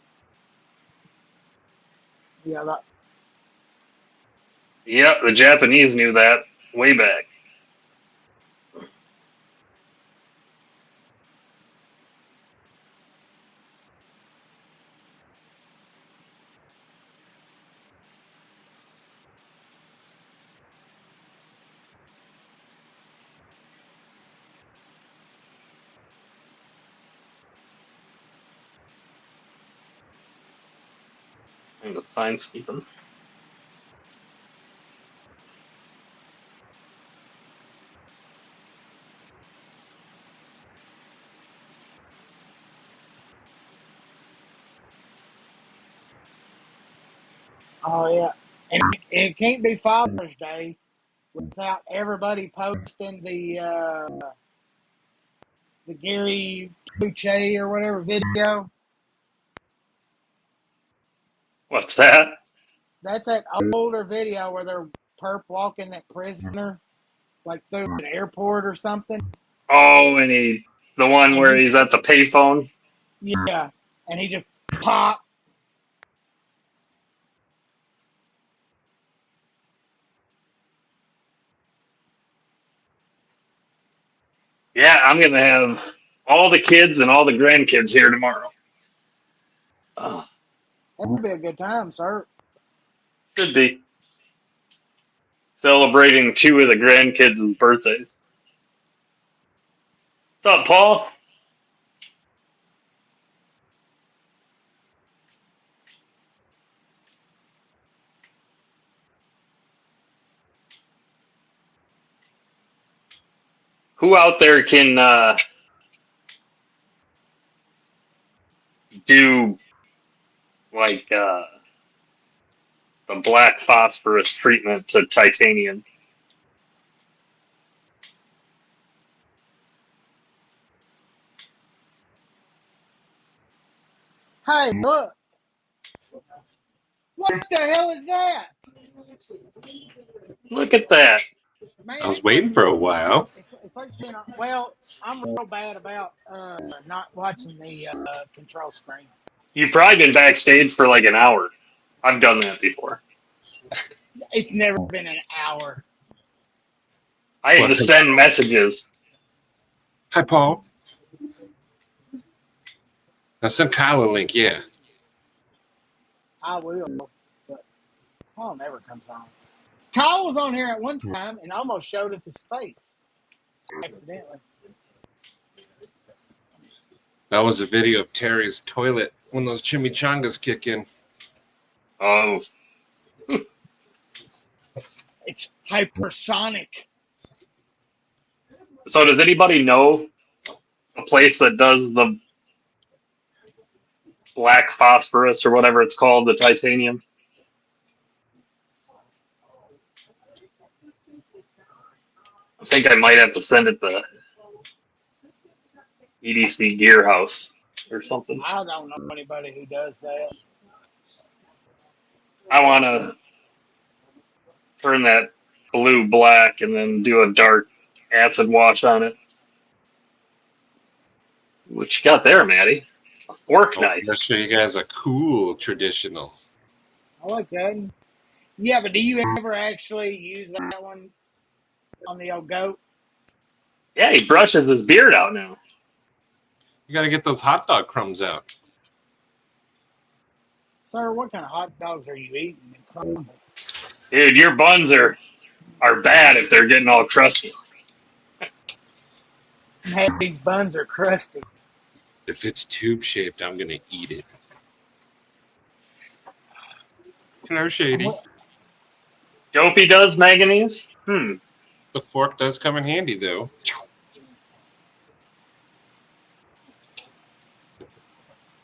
yeah, Yep, the Japanese knew that way back. I'm gonna find something. oh yeah, and it can't be Father's Day without everybody posting the Gary Puche or whatever video. What's that? That's that older video where they're perp walking that prisoner like through an airport or something, Oh, the one and where he's at the payphone. yeah, and he just pop. Yeah, I'm gonna have all the kids and all the grandkids here tomorrow. Oh, That'd be a good time, sir. should be celebrating two of the grandkids' birthdays. What's up, Paul? Who out there can do like the black phosphorus treatment to titanium? Hey, look, What the hell is that? Look at that. Man, I was waiting for a while. It's like being well, I'm real bad about not watching the control screen. You've probably been backstage for like an hour. I've done that before. It's never been an hour. I had to send messages. Hi, Paul. Now send Kyle a link, yeah. I will, but Paul never comes on. Kyle was on here at one time and almost showed us his face accidentally. That was a video of Terry's toilet when those chimichangas kick in. Oh, It's hypersonic. so does anybody know a place that does the black phosphorus or whatever it's called, the titanium? I think I might have to send it to EDC Gear House or something. I don't know anybody who does that. I want to turn that blue black and then do a dark acid wash on it. What you got there, Maddie? A fork knife. Let's show you guys a cool traditional. I like that. Yeah, but do you ever actually use that one on the old goat? Yeah, he brushes his beard out now. You got to get those hot dog crumbs out. Sir, what kind of hot dogs are you eating and crumble? Dude, your buns are bad if they're getting all crusty. Hey, these buns are crusty. If it's tube shaped, I'm going to eat it. Hello, Shady. Dopey does manganese? The fork does come in handy, though.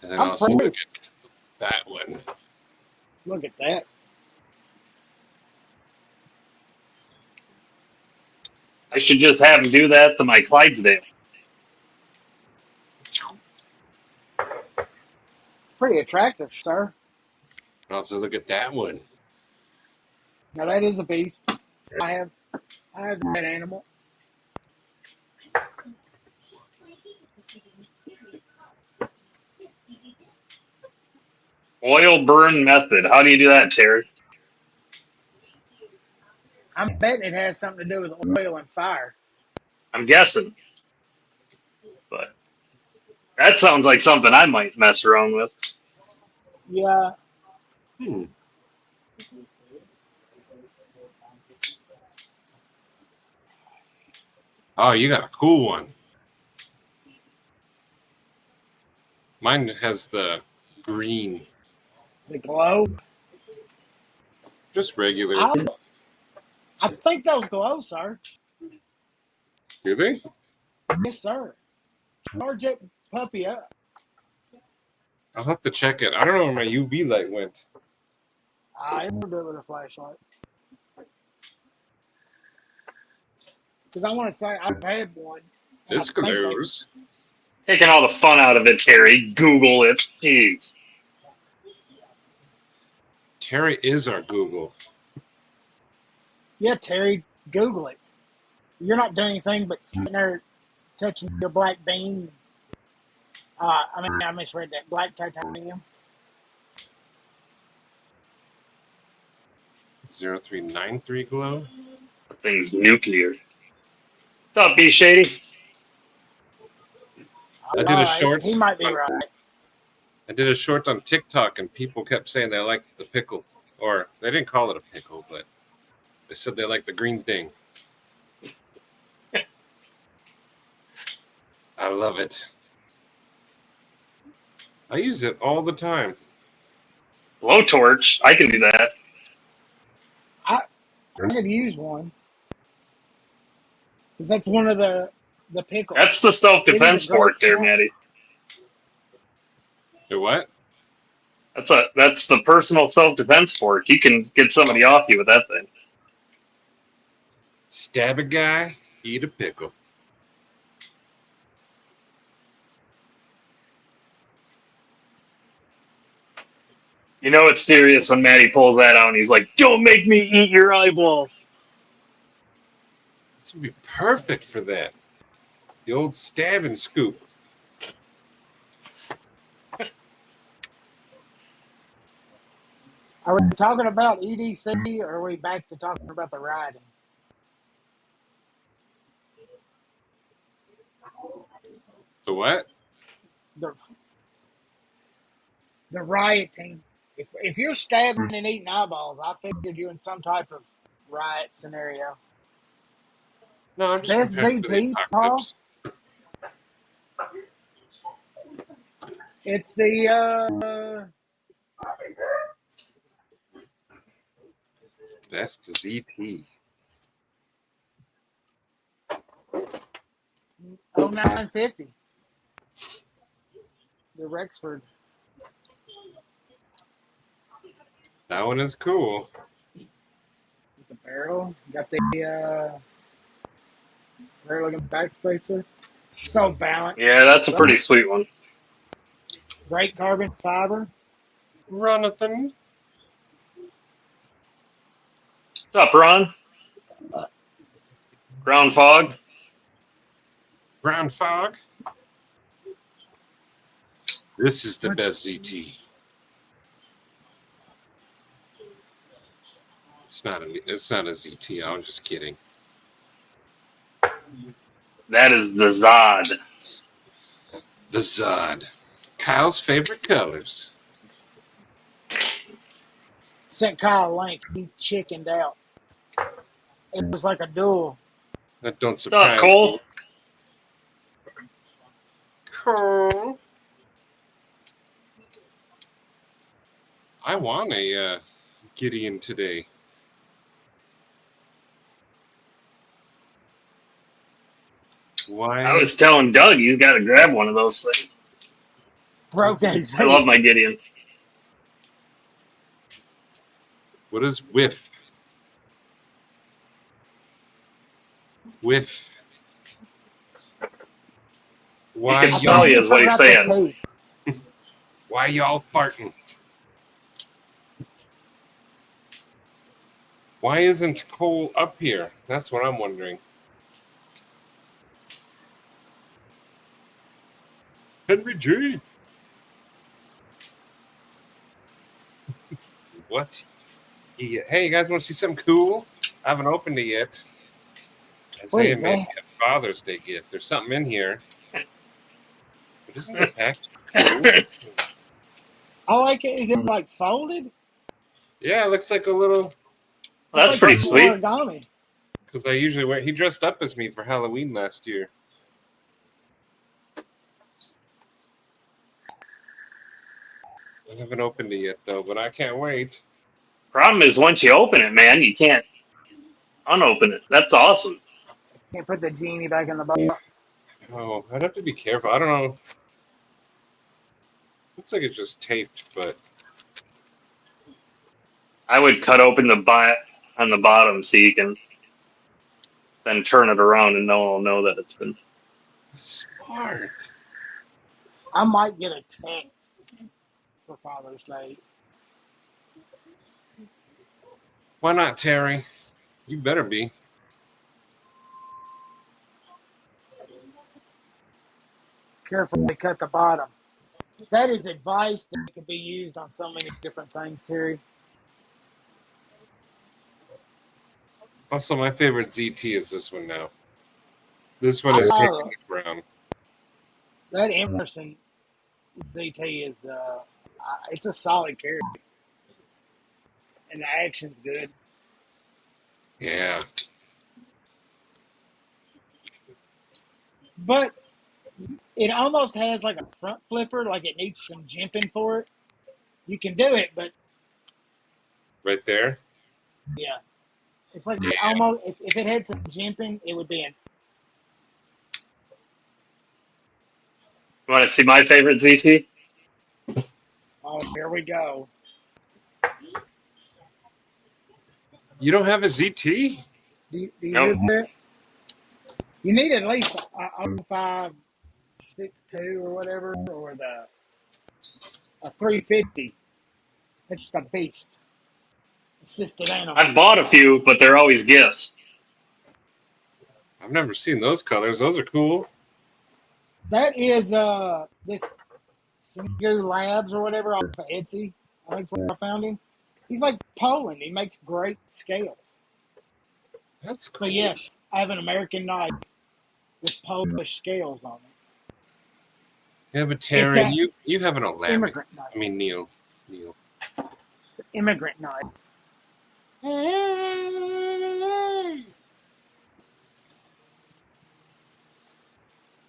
And then also look at that one. Look at that. I should just have him do that to my Clydesdale. Pretty attractive, sir. And also look at that one. Now that is a beast. I have that animal. Oil burn method. How do you do that, Terry? I'm betting it has something to do with oil and fire. I'm guessing. But that sounds like something I might mess around with. Yeah. Oh, you got a cool one. Mine has the green. The glow. Just regular. I think those glow, sir. Do they? Yes, sir. Charge that puppy up. I'll have to check it. I don't know where my UV light went. I will do it with a flashlight. Because I want to say I've had one. This glows. Taking all the fun out of it, Terry. Google it. Jeez. Terry is our Google. Yeah, Terry, Google it. You're not doing anything but sitting there touching your black bean. I misread that. Black titanium. 0393 glow. That thing's nuclear. What's up, B Shady? I did a short. He might be right. I did a short on TikTok, and people kept saying they liked the pickle, or they didn't call it a pickle, but they said they liked the green thing. I love it. I use it all the time. Blowtorch. I can do that. I could use one. Because that's one of the pickles. That's the self-defense fork there, Maddie. The what? That's the personal self-defense fork. You can get somebody off you with that thing. Stab a guy, eat a pickle. You know it's serious when Matty pulls that out and he's like, "Don't make me eat your eyeball." This would be perfect for that. The old stab and scoop. Are we talking about EDC or are we back to talking about the rioting? The what? The rioting. If you're stabbing and eating eyeballs, I figured you in some type of riot scenario. No, I'm just Best preparing for the ZT, Paul? apocalypse. It's the Best ZT. 0950. The Rexford. That one is cool. With the barrel. Got the rare looking backspacer. So balanced. Yeah, that's a pretty sweet one. Great carbon fiber. Ronathan. What's up, Ron? Ground fog. Ground fog. This is the best ZT. It's not a ZT. I was just kidding. That is the Zod. The Zod. Kyle's favorite colors. Sent Kyle a link. He chickened out. It was like a duel. That don't What's up, surprise Cole? me. Cole. I want a Gideon today. Why? I was telling Doug he's got to grab one of those things. Broke AZ. I love my Gideon. What is whiff? Whiff. Why can smell you is what he's saying. Why y'all farting? Why isn't Cole up here? That's what I'm wondering. Henry G. What? Yeah. Hey, you guys want to see something cool? I haven't opened it yet. Isaiah made me a Father's Day gift. There's something in here. But isn't it packed? I like it. Is it like folded? Yeah, it looks like a little. Well, that's pretty sweet. Origami. Because I usually wear. He dressed up as me for Halloween last year. I haven't opened it yet, though, but I can't wait. Problem is, once you open it, man, you can't unopen it. That's awesome. Can't put the genie back in the box. Oh, I'd have to be careful. I don't know. Looks like it's just taped, but I would cut open the butt on the bottom so you can then turn it around and no one will know that it's been. smart. I might get a text for Father's Day. Why not, Terry? You better be. Carefully cut the bottom. That is advice that can be used on so many different things, Terry. Also, my favorite ZT is this one now. This one is taking it brown. That Emerson ZT is it's a solid carry, and the action's good. Yeah. But it almost has like a front flipper, like it needs some jimping for it. You can do it, but Right there? yeah, it's like almost if it had some jimping, it would be an. You want to see my favorite ZT? Oh, here we go. You don't have a ZT? Do you Nope. do that? You need at least a 0562 or whatever, or a 350. It's a beast. Assisted animal. I've bought a few, but they're always gifts. I've never seen those colors. Those are cool. That is this Snag Labs or whatever off of Etsy. I think that's where I found him. He's like Poland. He makes great scales. That's cool. So yes, I have an American knife with Polish scales on it. Yeah, but Terry, you have an Olympic. Immigrant knife. I mean, Neil. It's an immigrant knife.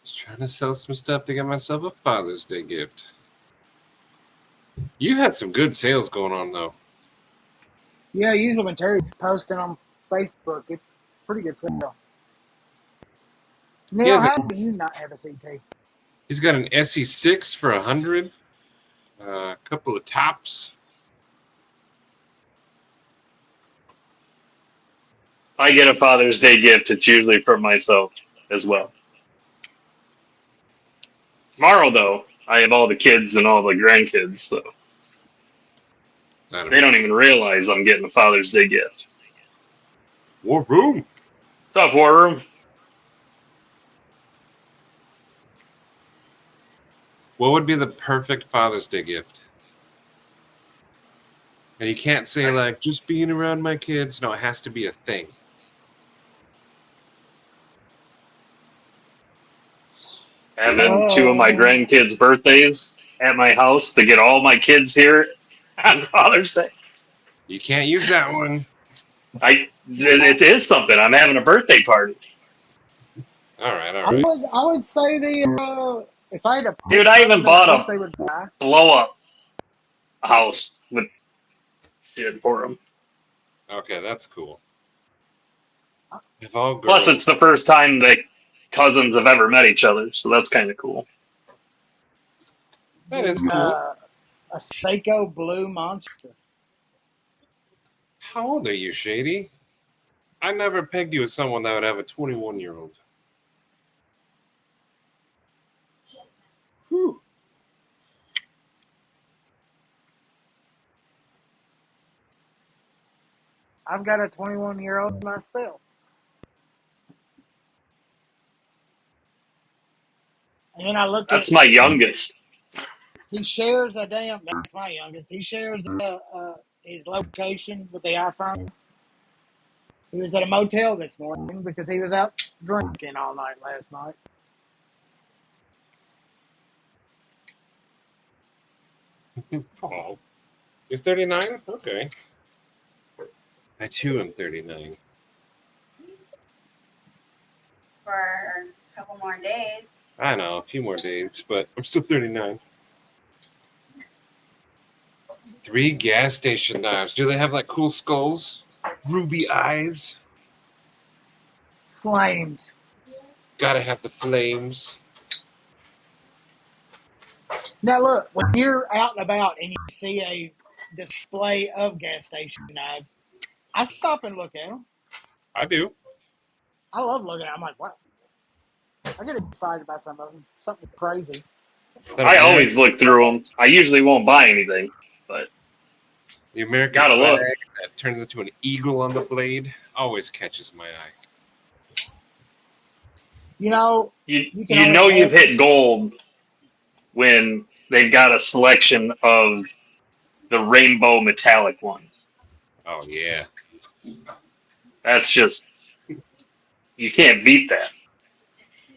Just trying to sell some stuff to get myself a Father's Day gift. You had some good sales going on, though. Yeah, usually when Terry's posting on Facebook, it's pretty good sale. Neil, how do you not have a CT? He's got an SE6 for 100. A couple of tops. If I get a Father's Day gift, it's usually for myself as well. Tomorrow, though, I have all the kids and all the grandkids, so they don't even realize I'm getting a Father's Day gift. War Room. What's up, War Room? What would be the perfect Father's Day gift? And you can't say, like, just being around my kids. No, it has to be a thing. Having two of my grandkids' birthdays at my house to get all my kids here on Father's Day. You can't use that one. It is something. I'm having a birthday party. All right. I would say the if I had a dude, I even bought a blow up house with shit for them. Okay, that's cool. Plus, it's the first time that cousins have ever met each other, so that's kind of cool. That is cool. A Seiko Blue Monster. How old are you, Shady? I never pegged you as someone that would have a 21-year-old. Whew. I've got a 21-year-old myself. And then I look That's my youngest. He shares that's my youngest. He shares his location with the iPhone. He was at a motel this morning because he was out drinking all night last night. Oh. You're 39? Okay. I too am 39. For a couple more days. I know, a few more days, but I'm still 39. 3 gas station knives. Do they have like cool skulls? Ruby eyes? Flames. Gotta have the flames. Now look, when you're out and about and you see a display of gas station knives, I stop and look at them. I do. I love looking at them. I'm like, wow. I get excited about some of them. Something crazy. I always look through them. I usually won't buy anything, but the American gotta flag look. that turns into an eagle on the blade always catches my eye. You know, you know you've hit gold when they've got a selection of the rainbow metallic ones. Oh yeah, that's just, you can't beat that.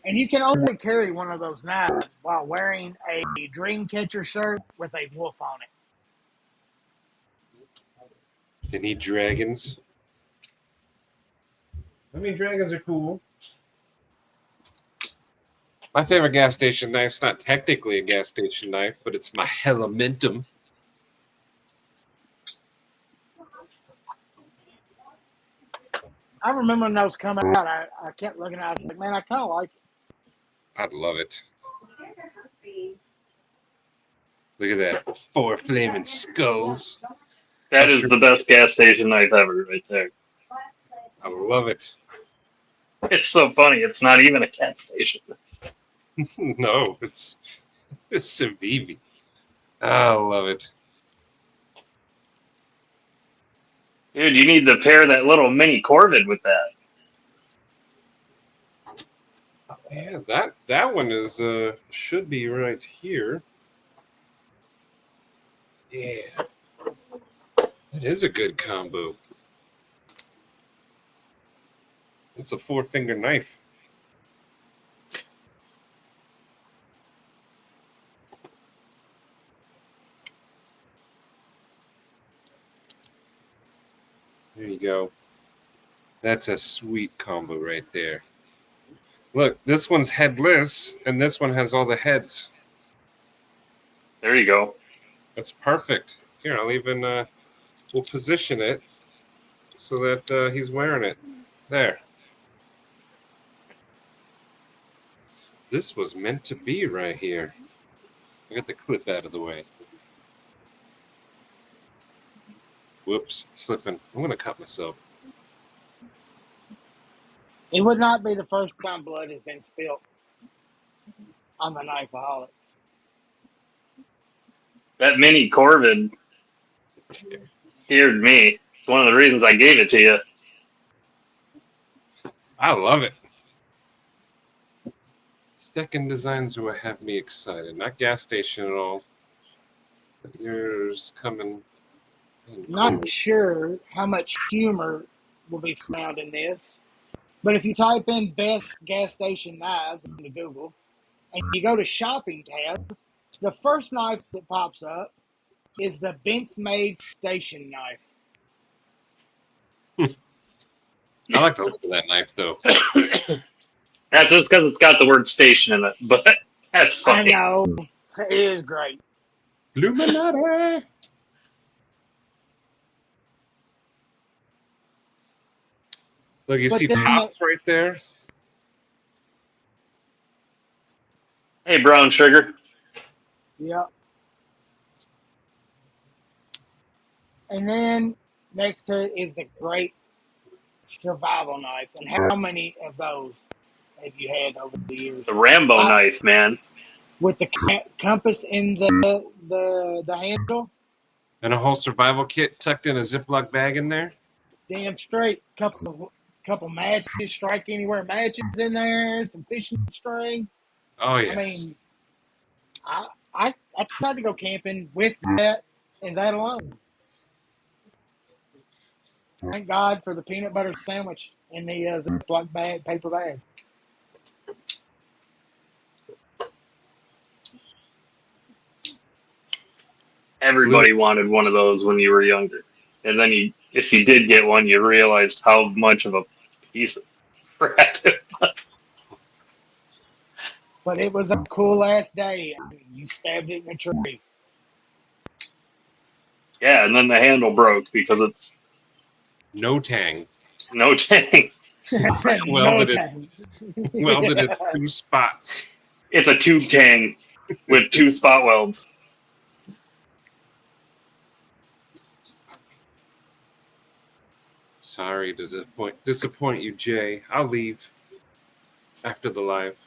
And you can only carry one of those knives while wearing a Dreamcatcher shirt with a wolf on it. They need dragons. I mean, dragons are cool. My favorite gas station knife's not technically a gas station knife, but it's my Elementum. I remember when those come out, I kept looking at it, I was like, man, I kind of like it. I'd love it. Look at that. 4 flaming skulls. That is the best gas station knife ever right there. I love it. It's so funny. It's not even a gas station. No, it's Civivi. I love it. Dude, you need to pair that little mini Corvid with that. Yeah, that one is should be right here. Yeah, that is a good combo. It's a 4-finger knife. There you go. That's a sweet combo right there. Look, this one's headless, and this one has all the heads. There you go. That's perfect. Here, I'll even we'll position it so that he's wearing it. There. This was meant to be right here. I got the clip out of the way. Whoops, slipping. I'm gonna cut myself. It would not be the first time blood has been spilled on the Knaf'O'Halcs. That mini Corvid scared me. It's one of the reasons I gave it to you. I love it. Second designs will have me excited. Not gas station at all. But yours coming. Not sure how much humor will be found in this, but if you type in best gas station knives into Google and you go to shopping tab, the first knife that pops up is the Bent's Made station knife. I like the look of that knife, though. That's just because it's got the word station in it, but that's funny. I know. It is great. Illuminati! Look, you But see then tops right there? Hey, Brown Sugar. Yep. And then next to it is the great survival knife. And how many of those have you had over the years? The Rambo knife, man. With the compass in the handle? And a whole survival kit tucked in a Ziploc bag in there? Damn straight. Couple matches, strike anywhere matches in there, some fishing string. Oh, yes. I mean, I tried to go camping with that and that alone. Thank God for the peanut butter sandwich in the Ziploc bag, paper bag. Everybody wanted one of those when you were younger. And then if you did get one, you realized how much of a piece of crap it was. But it was a cool ass day. I mean, you stabbed it in a tree. Yeah, and then the handle broke because it's No tang. no tang. Welded at 2 spots. It's a tube tang with 2 spot welds. Sorry to disappoint you, Jay. I'll leave after the live.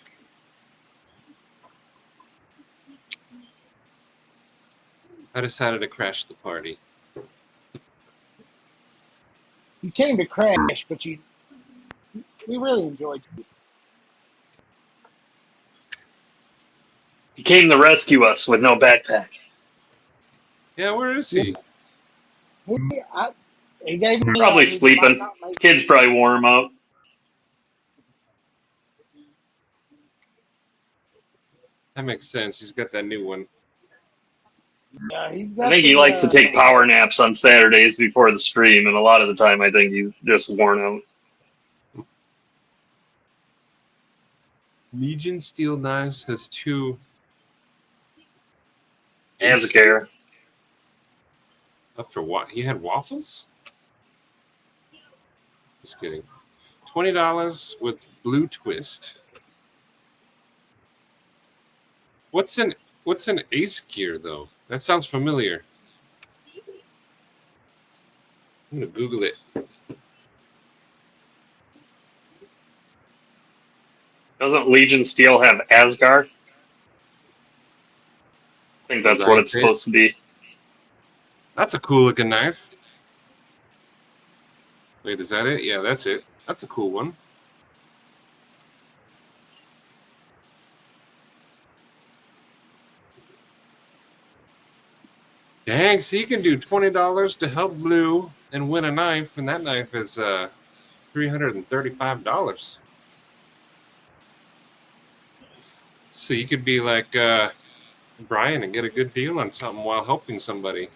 I decided to crash the party. You came to crash, but we really enjoyed you. He came to rescue us with no backpack. Yeah, where is he? He gave me Probably sleeping. Kids probably wore him out. That makes sense. He's got that new one. Yeah, he's got I think he likes to take power naps on Saturdays before the stream, and a lot of the time I think he's just worn out. Legion Steel Knives has 2. As a care. Up for what? He had waffles? Just kidding. $20 with blue twist. What's an ace gear though? That sounds familiar. I'm gonna Google it. Doesn't Legion Steel have Asgard? I think that's what it's supposed to be. That's a cool looking knife. Wait, is that it? Yeah, that's it. That's a cool one. Dang, so you can do $20 to help Blue and win a knife, and that knife is $335. So you could be like Brian and get a good deal on something while helping somebody.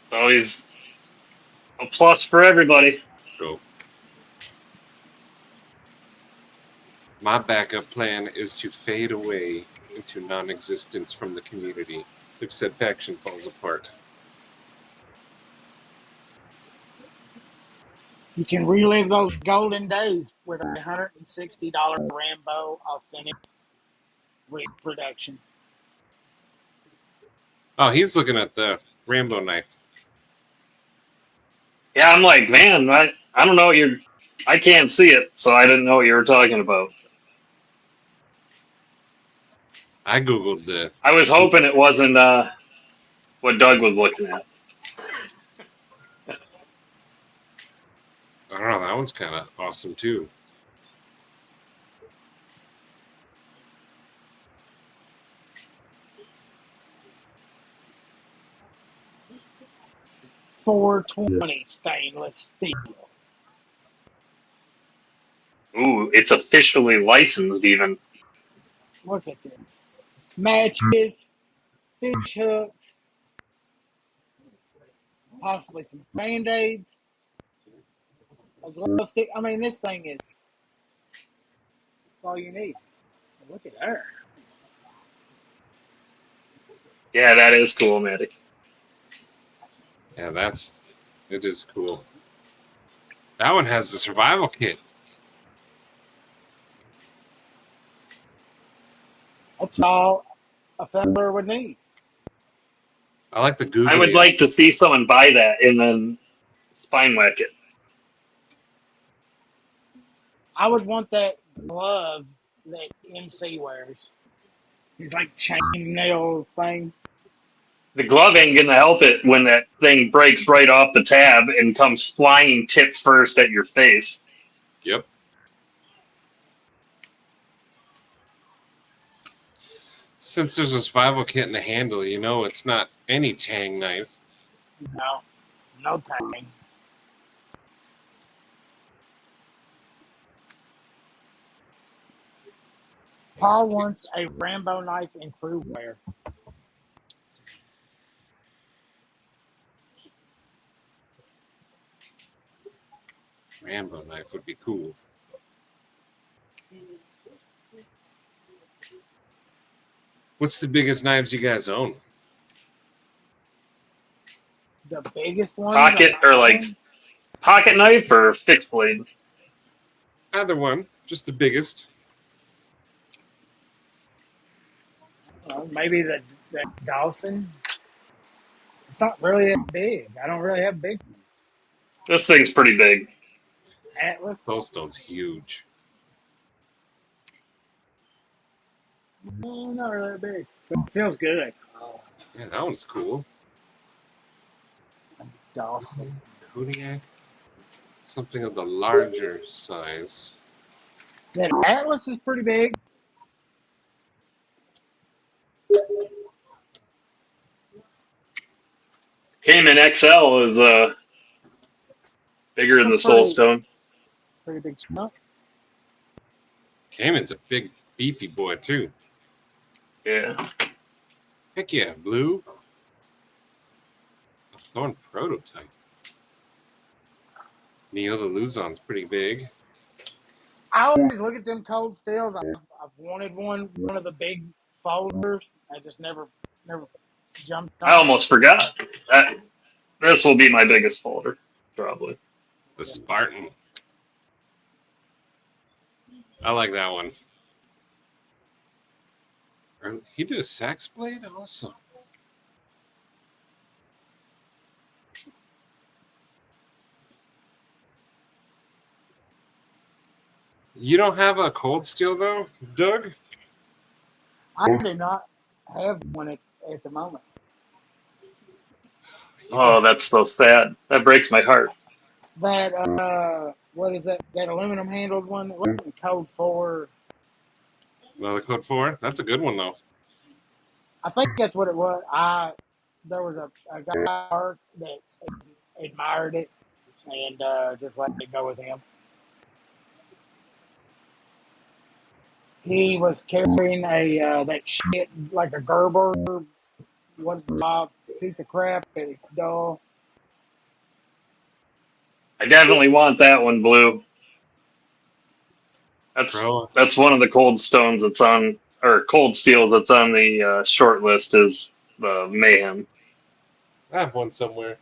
It's always a plus for everybody. Go. My backup plan is to fade away into non-existence from the community if said faction falls apart. You can relive those golden days with a $160 Rambo authentic reproduction. Oh, he's looking at the Rambo knife. Yeah, I'm like, man, I don't know what you're. I can't see it, so I didn't know what you were talking about. I googled the. I was hoping it wasn't what Doug was looking at. I don't know. That one's kind of awesome too. .420 stainless steel. Ooh, it's officially licensed even. Look at this. Matches, fish hooks, possibly some band-aids, a glow stick. I mean, this thing is all you need. Look at her. Yeah, that is cool, Maddie. Yeah, it is cool. That one has the survival kit. That's all a fella would need. I like the Google. I would like to see someone buy that and then spine whack it. I would want that glove that MC wears. He's like chainmail thing. The glove ain't gonna help it when that thing breaks right off the tab and comes flying tip first at your face. Yep. Since there's a survival kit in the handle, you know it's not any tang knife. No tang. Paul wants a Rambo knife and crew wear. Rambo knife would be cool. What's the biggest knives you guys own? The biggest one? Pocket or like pocket knife or fixed blade? Either one, just the biggest. Maybe the Dawson. It's not really that big. I don't really have big ones. This thing's pretty big. Atlas. Soulstone's huge. No, not really that big. But it feels good. Yeah, that one's cool. Dawson. Kodiak. Something of the larger size. That Atlas is pretty big. Cayman XL is bigger than the Soulstone. Pretty big chunk. Cayman's a big, beefy boy, too. Yeah. Heck yeah, Blue. A Thorn prototype. Neil the Luzon's pretty big. I always look at them cold steels. I've wanted one of the big folders. I just never jumped on. I almost forgot. This will be my biggest folder, probably. The Spartan. I like that one. He did a sax blade also. You don't have a cold steel though, Doug? I do not have one at the moment. Oh, that's so sad. That breaks my heart. That what is that? That aluminum handled one that wasn't code 4. Well, the code 4. That's a good one though. I think that's what it was. There was a guy that admired it and just let it go with him. He was carrying a that shit like a Gerber, what piece of crap, dull. I definitely want that one, Blue. Bro, That's one of the cold stones that's on, or cold steels that's on the short list is the Mayhem. I have one somewhere.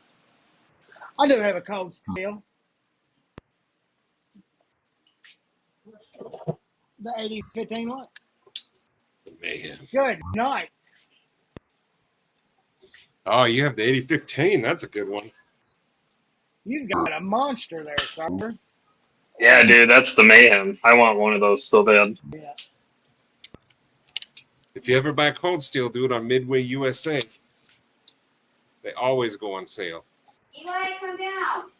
I do have a cold steel. The 8015 one. Mayhem. Good night. Oh, you have the 8015. That's a good one. You've got a monster there, sir. Yeah, dude, that's the Mayhem. I want one of those so bad. Yeah. If you ever buy cold steel, do it on Midway USA. They always go on sale. Eli, come down.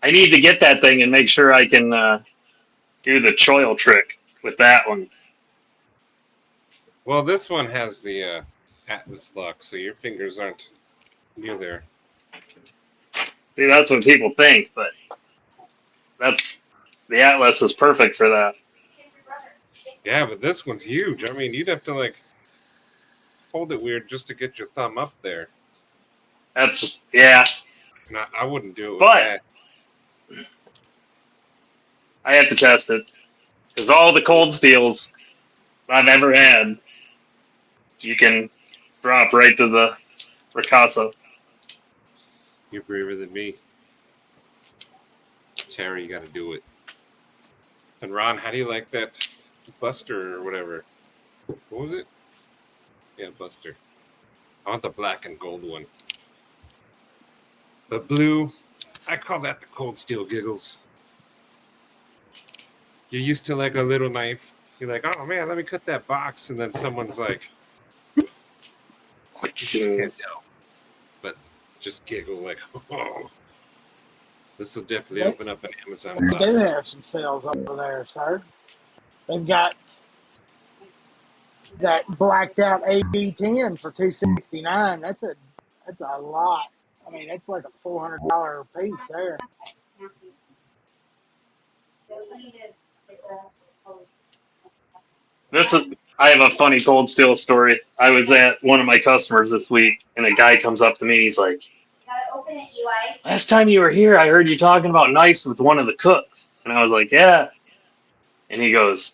I need to get that thing and make sure I can do the choil trick with that one. Well, this one has the Atlas lock, so your fingers aren't near there. See, that's what people think, but the Atlas is perfect for that. Yeah, but this one's huge. I mean, you'd have to like hold it weird just to get your thumb up there. Yeah. And I wouldn't do it with But that. I have to test it because all the cold steels I've ever had, you can drop right to the ricasso. You're braver than me. Terry, you got to do it. And Ron, how do you like that Buster or whatever? What was it? Yeah, Buster. I want the black and gold one. But Blue, I call that the cold steel giggles. You're used to like a little knife. You're like, oh man, let me cut that box. And then someone's like, you just can't tell. But just giggle like, oh. This will definitely open up an Amazon They box. do have some sales over there, sir. They've got that blacked out AB10 for $269. That's a lot. I mean, that's like a $400 piece there. I have a funny cold steel story. I was at one of my customers this week, and a guy comes up to me, and he's like, Gotta open it, Eli. last time you were here, I heard you talking about knives with one of the cooks. And I was like, yeah. And he goes,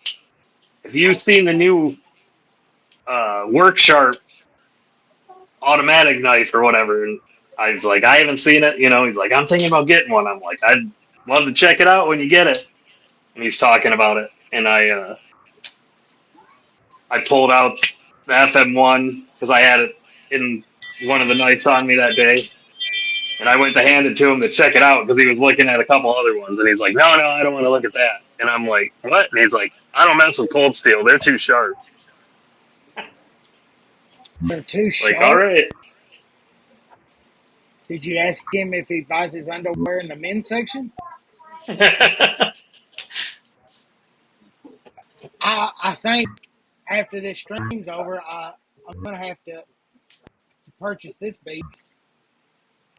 have you seen the new Work Sharp automatic knife or whatever? And I was like, I haven't seen it. He's like, I'm thinking about getting one. I'm like, I'd love to check it out when you get it. And he's talking about it. And I pulled out the FM1 because I had it in one of the nights on me that day. And I went to hand it to him to check it out because he was looking at a couple other ones. And he's like, no, I don't want to look at that. And I'm like, what? And he's like, I don't mess with cold steel. They're too sharp. They're too sharp. Like, all right. Did you ask him if he buys his underwear in the men's section? I think after this stream's over, I'm going to have to purchase this beast.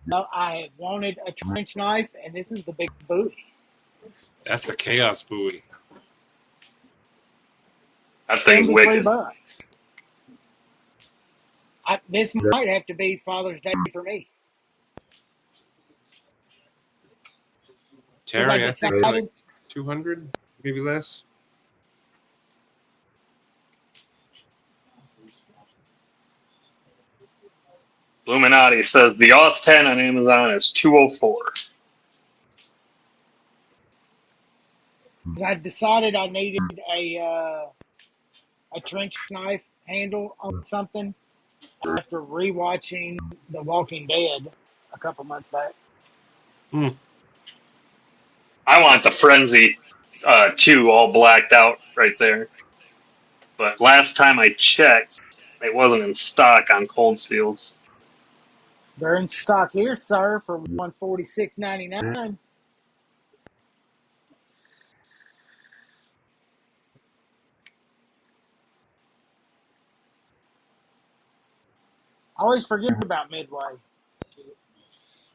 No, I have wanted a trench knife, and this is the big bowie. That's the Chaos Buoy. That thing's wicked. $73. This might have to be Father's Day for me. Terry, I think like 200, maybe less. Illuminati says the OS 10 on Amazon is $204. I decided I needed a trench knife handle on something after rewatching The Walking Dead a couple months back. I want the Frenzy 2 all blacked out right there. But last time I checked, it wasn't in stock on cold steels. They're in stock here, sir, for $146.99. I always forget about Midway.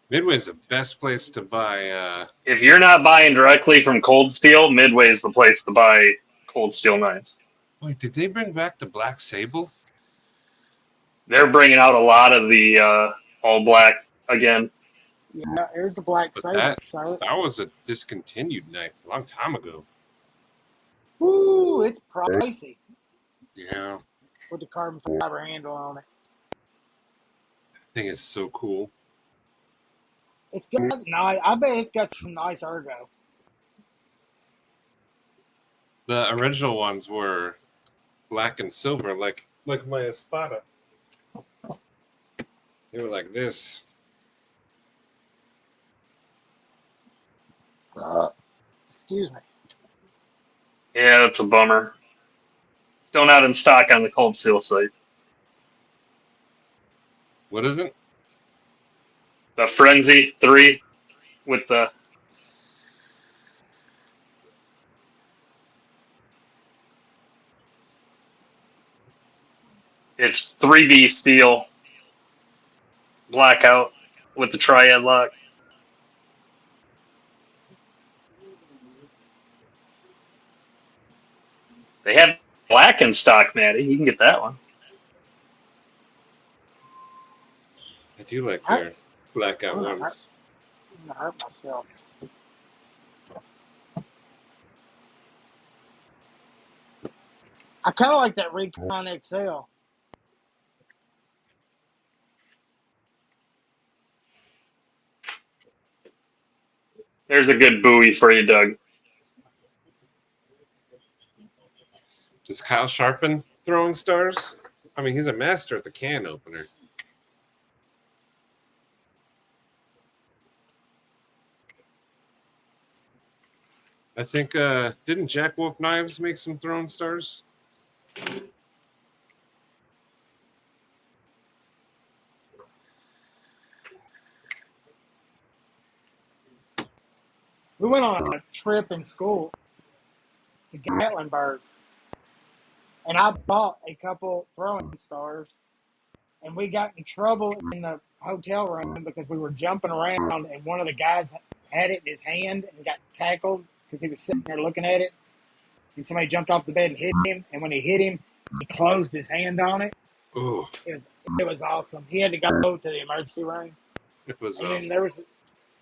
Midway's the best place to buy. If you're not buying directly from Cold Steel, Midway is the place to buy Cold Steel knives. Wait, did they bring back the Black Sable? They're bringing out a lot of the all black again. Yeah, here's the Black But Saber, sir. that was a discontinued knife a long time ago. Woo, it's pricey Yeah, with the carbon fiber handle on it. that thing is so cool. It's got nice. I bet it's got some nice ergo. The original ones were black and silver, like my Espada. They were like this. Excuse me. Yeah, that's a bummer. Still not in stock on the Cold Steel site. What is it? The Frenzy 3 with the... It's 3B steel blackout with the triad lock. They have black in stock, Maddie. You can get that one. I do like their blackout ones. I'm gonna hurt myself. I kind of like that Recon XL. There's a good buoy for you, Doug. Does Kyle sharpen throwing stars? I mean, he's a master at the can opener. I think, didn't Jack Wolf Knives make some throwing stars? We went on a trip in school to Gatlinburg, and I bought a couple throwing stars, and we got in trouble in the hotel room because we were jumping around, and one of the guys had it in his hand and got tackled because he was sitting there looking at it, and somebody jumped off the bed and hit him, and when he hit him, he closed his hand on it. Ooh, It was awesome. He had to go to the emergency room. it was And awesome. then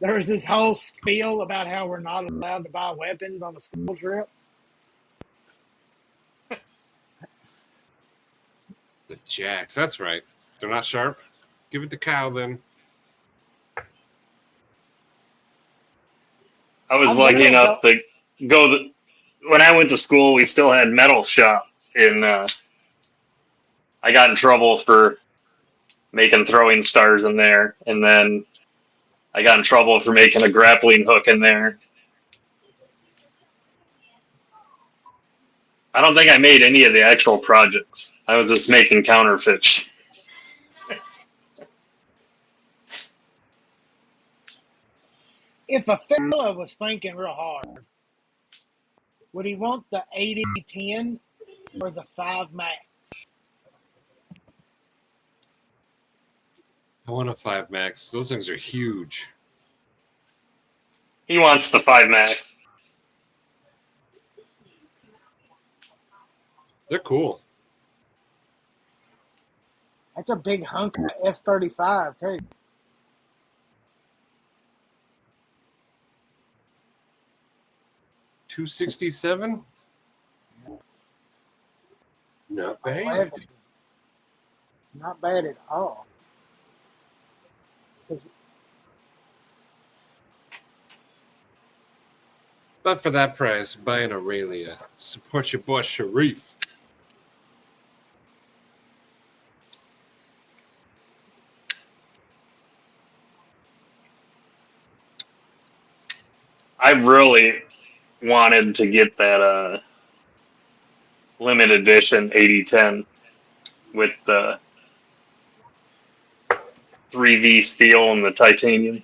there was this whole spiel about how we're not allowed to buy weapons on a school trip. The Jacks, that's right. They're not sharp. Give it to Kyle then. I was I'm lucky gonna enough to go... when I went to school, we still had metal shop in... I got in trouble for making throwing stars in there, and then I got in trouble for making a grappling hook in there. I don't think I made any of the actual projects. I was just making counterfeits. If a fella was thinking real hard, would he want the 80-10 or the 5 max? I want a 5 Max. Those things are huge. He wants the 5 max. They're cool. That's a big hunk of S35 too. $267? Not bad. 11. Not bad at all. But for that price, buy an Aurelia. Support your boy Sharif. I really wanted to get that limited edition 8010 with the 3V steel and the titanium.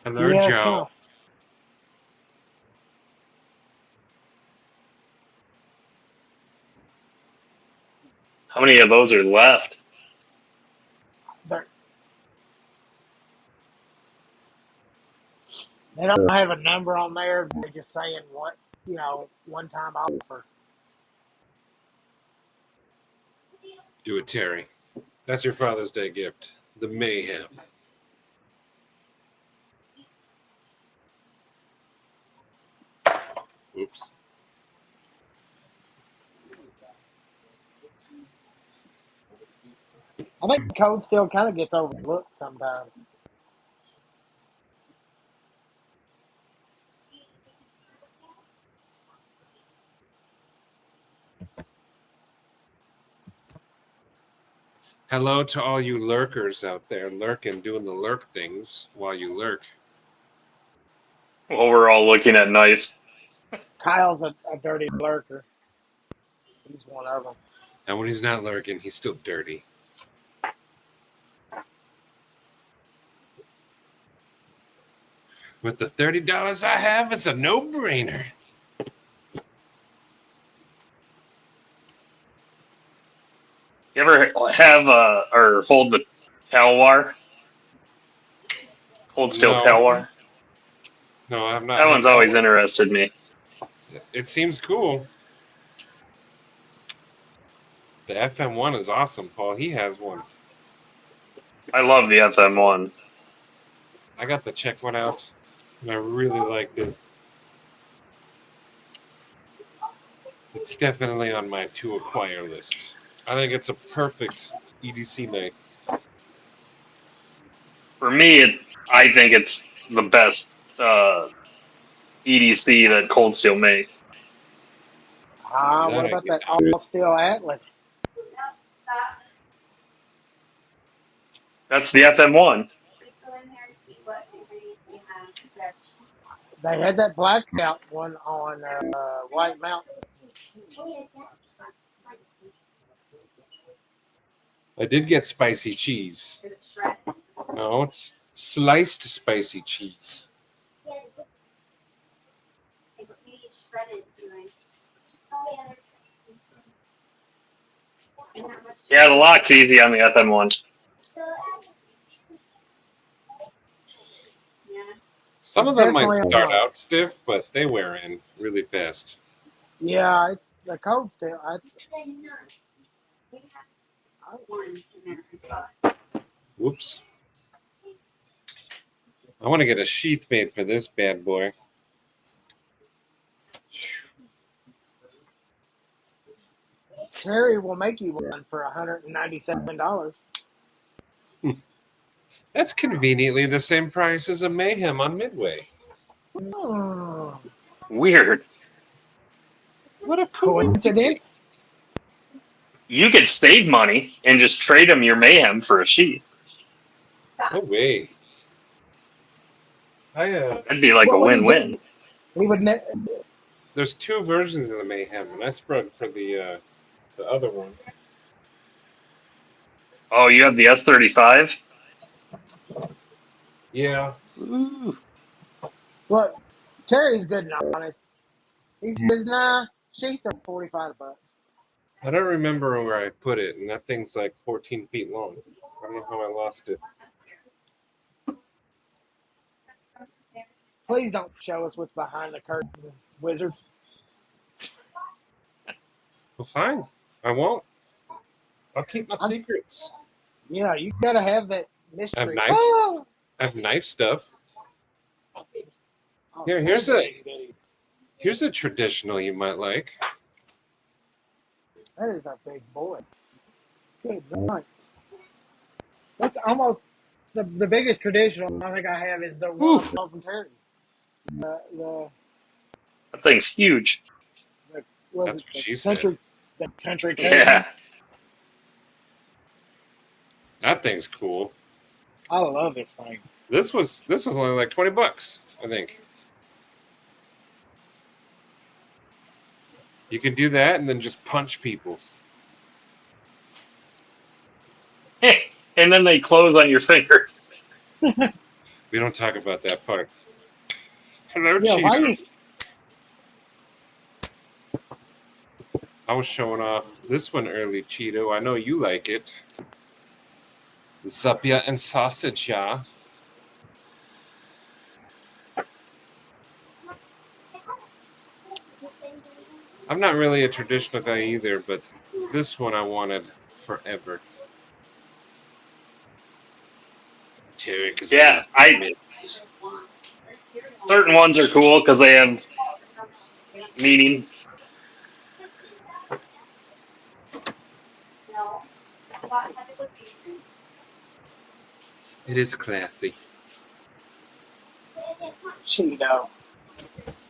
Hello, Yeah, it's Joe. kind of. How many of those are left? They don't have a number on there. They're just saying what, one time offer. Do it, Terry. That's your Father's Day gift. The mayhem. Oops. I think Cold Steel kind of gets overlooked sometimes. Hello to all you lurkers out there lurking, doing the lurk things while you lurk. Well, we're all looking at knives. Kyle's a dirty lurker. He's one of them. And when he's not lurking, he's still dirty. With the $30 I have, it's a no-brainer. You ever have or hold the Talwar? Cold steel No. Talwar? No, I'm not. That one's always interested me. It seems cool. The FM1 is awesome, Paul. He has one. I love the FM1. I got to check one out, and I really liked it. It's definitely on my to acquire list. I think it's a perfect EDC knife. For me, I think it's the best EDC that Cold Steel makes. What about that all steel Atlas? That's the FM1. They had that blackout one on White Mountain. I did get spicy cheese. No, it's sliced spicy cheese. Yeah, the lock's easy on the FM1. Some of them might start out stiff, but they wear in really fast. Yeah, it's the Cold Steel. Whoops. I want to get a sheath made for this bad boy. Terry will make you one for $197. That's conveniently the same price as a Mayhem on Midway. Weird. What a coincidence. You could save money and just trade them your Mayhem for a sheath. No way. That'd be like a win-win. There's two versions of the Mayhem, and I spread for the other one. Oh, you have the S35? Yeah. Ooh. Well, Terry's good and honest. He says, nah, she's $45. I don't remember where I put it, and that thing's like 14 feet long. I don't know how I lost it. Please don't show us what's behind the curtain, wizard. Well, fine. I won't. I'll keep my secrets. Yeah, you gotta have that mystery. I have knives. Oh! I have knife stuff. Here's a traditional you might like. That is a big boy. Good night. That's almost the biggest traditional I think I have is the one from Terry. That thing's huge. That's what she said. The country Yeah. That thing's cool. I love this thing. This was only like $20, I think. You can do that and then just punch people. And then they close on your fingers. We don't talk about that part. Hello, Yeah, why Cheeto. you? I was showing off this one early, Cheeto. I know you like it. Zupia and sausage, yeah. I'm not really a traditional guy either, but this one I wanted forever. Tarek is Yeah, certain ones are cool because they have meaning. It is classy. Cheeto.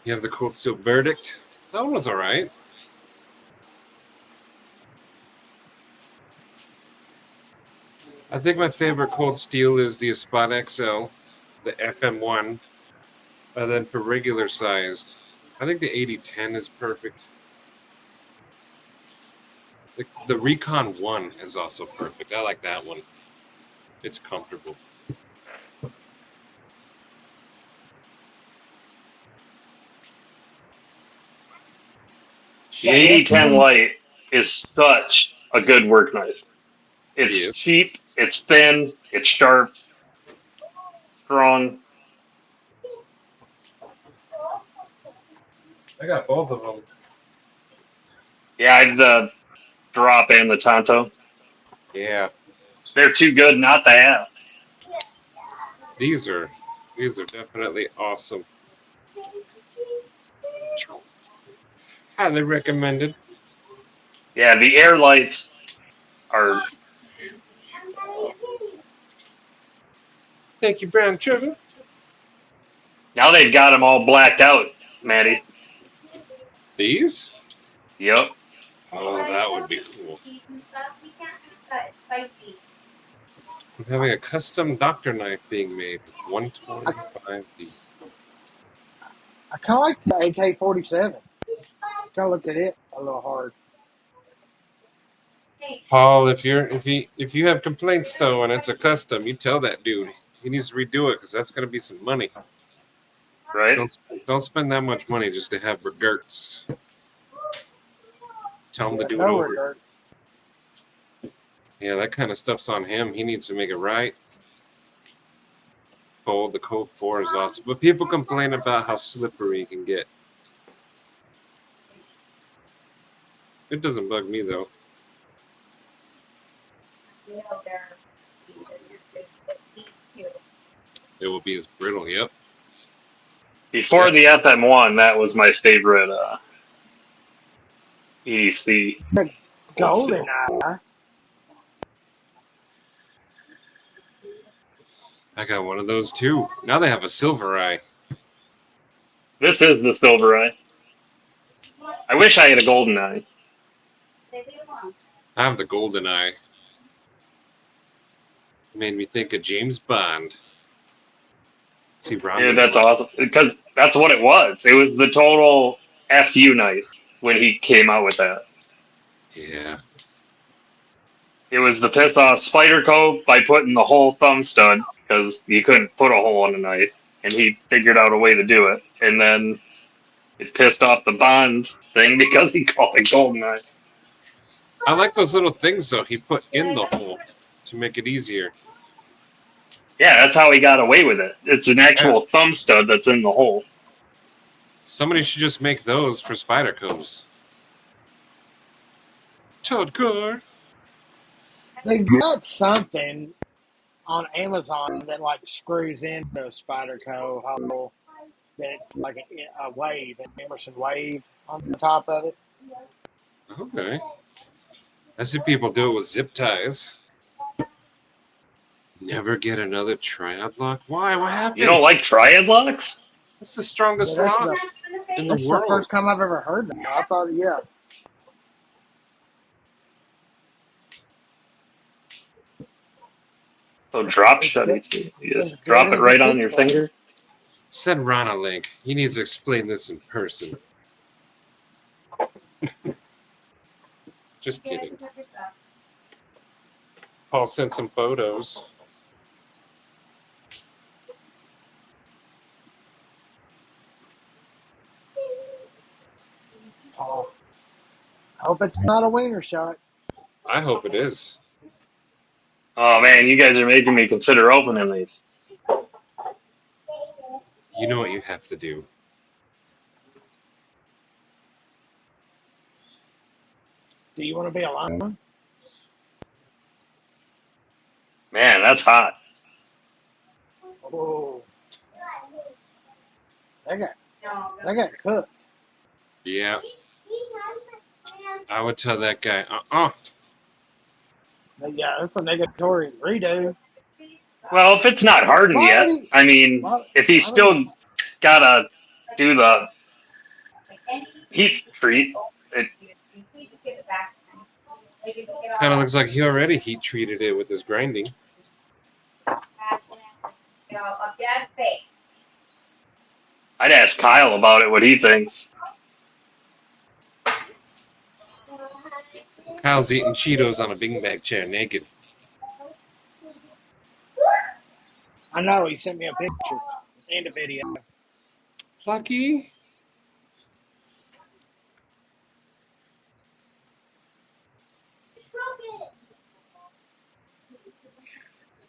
You have the Cold Steel Verdict. That one was all right. I think my favorite Cold Steel is the Spot XL, the FM1, and then for regular sized, I think the 8010 is perfect. The Recon 1 is also perfect. I like that one. It's comfortable. The 8010 Light is such a good work knife. It's Yes. cheap, it's thin, it's sharp, strong. I got both of them. Yeah, I have the drop and the Tonto. Yeah. They're too good not to have. These are definitely awesome. Highly recommended. Yeah, the air lights are. Thank you, Brown Trevor. Now they've got them all blacked out, Maddie. These? Yep. Oh, that would be cool. I'm having a custom doctor knife being made with 125D. I kind of like the AK-47. Kind of look at it a little hard. Paul, if you have complaints though and it's a custom, you tell that dude he needs to redo it because that's going to be some money. Right? Don't spend that much money just to have regrets. Tell him to do it No over. regrets. Yeah, that kind of stuff's on him. He needs to make it right. Oh, the Code 4 is awesome. But people complain about how slippery it can get. It doesn't bug me, though. It will be as brittle, yep. Before the FM1, that was my favorite EDC. Golden eye. I got one of those, too. Now they have a silver eye. This is the silver eye. I wish I had a golden eye. I have the golden eye. Made me think of James Bond. See, Ron Yeah, that's awesome. Because that's what it was. It was the total FU knife when he came out with that. Yeah. It was the piss off Spyderco by putting the whole thumb stud because you couldn't put a hole in a knife, and he figured out a way to do it. And then it pissed off the Bond thing because he called it Goldeneye. I like those little things, though, he put in the hole to make it easier. Yeah, that's how he got away with it. It's an actual thumb stud that's in the hole. Somebody should just make those for Spydercos. Toad Core. They've got something on Amazon that like screws into a Spyderco hole. That's like a wave, an Emerson wave on the top of it. Okay. I see people do it with zip ties. Never get another triad lock? Why? What happened? You don't like triad locks? What's the strongest Yeah, that's lock in the That's the world? first time I've ever heard that. I thought, yeah. So drop It's shutting. good. You As just good drop it as right it on gets your for you. finger. Send Ron a link. He needs to explain this in person. Just kidding. Paul sent some photos. Oh, I hope it's not a wiener shot. I hope it is. Oh man, you guys are making me consider opening these. You know what you have to do. Do you want to be alone? Man, that's hot. Oh, they got cooked. Yeah, I would tell that guy, Yeah, that's a negatory redo. Well, if it's not hardened Why would yet, he? I mean, if he's Why would he? still gotta do the heat treat, it, Kind of looks like he already heat treated it with his grinding. I'd ask Kyle about it, what he thinks. Kyle's eating Cheetos on a beanbag chair naked. I know he sent me a picture and a video. Lucky.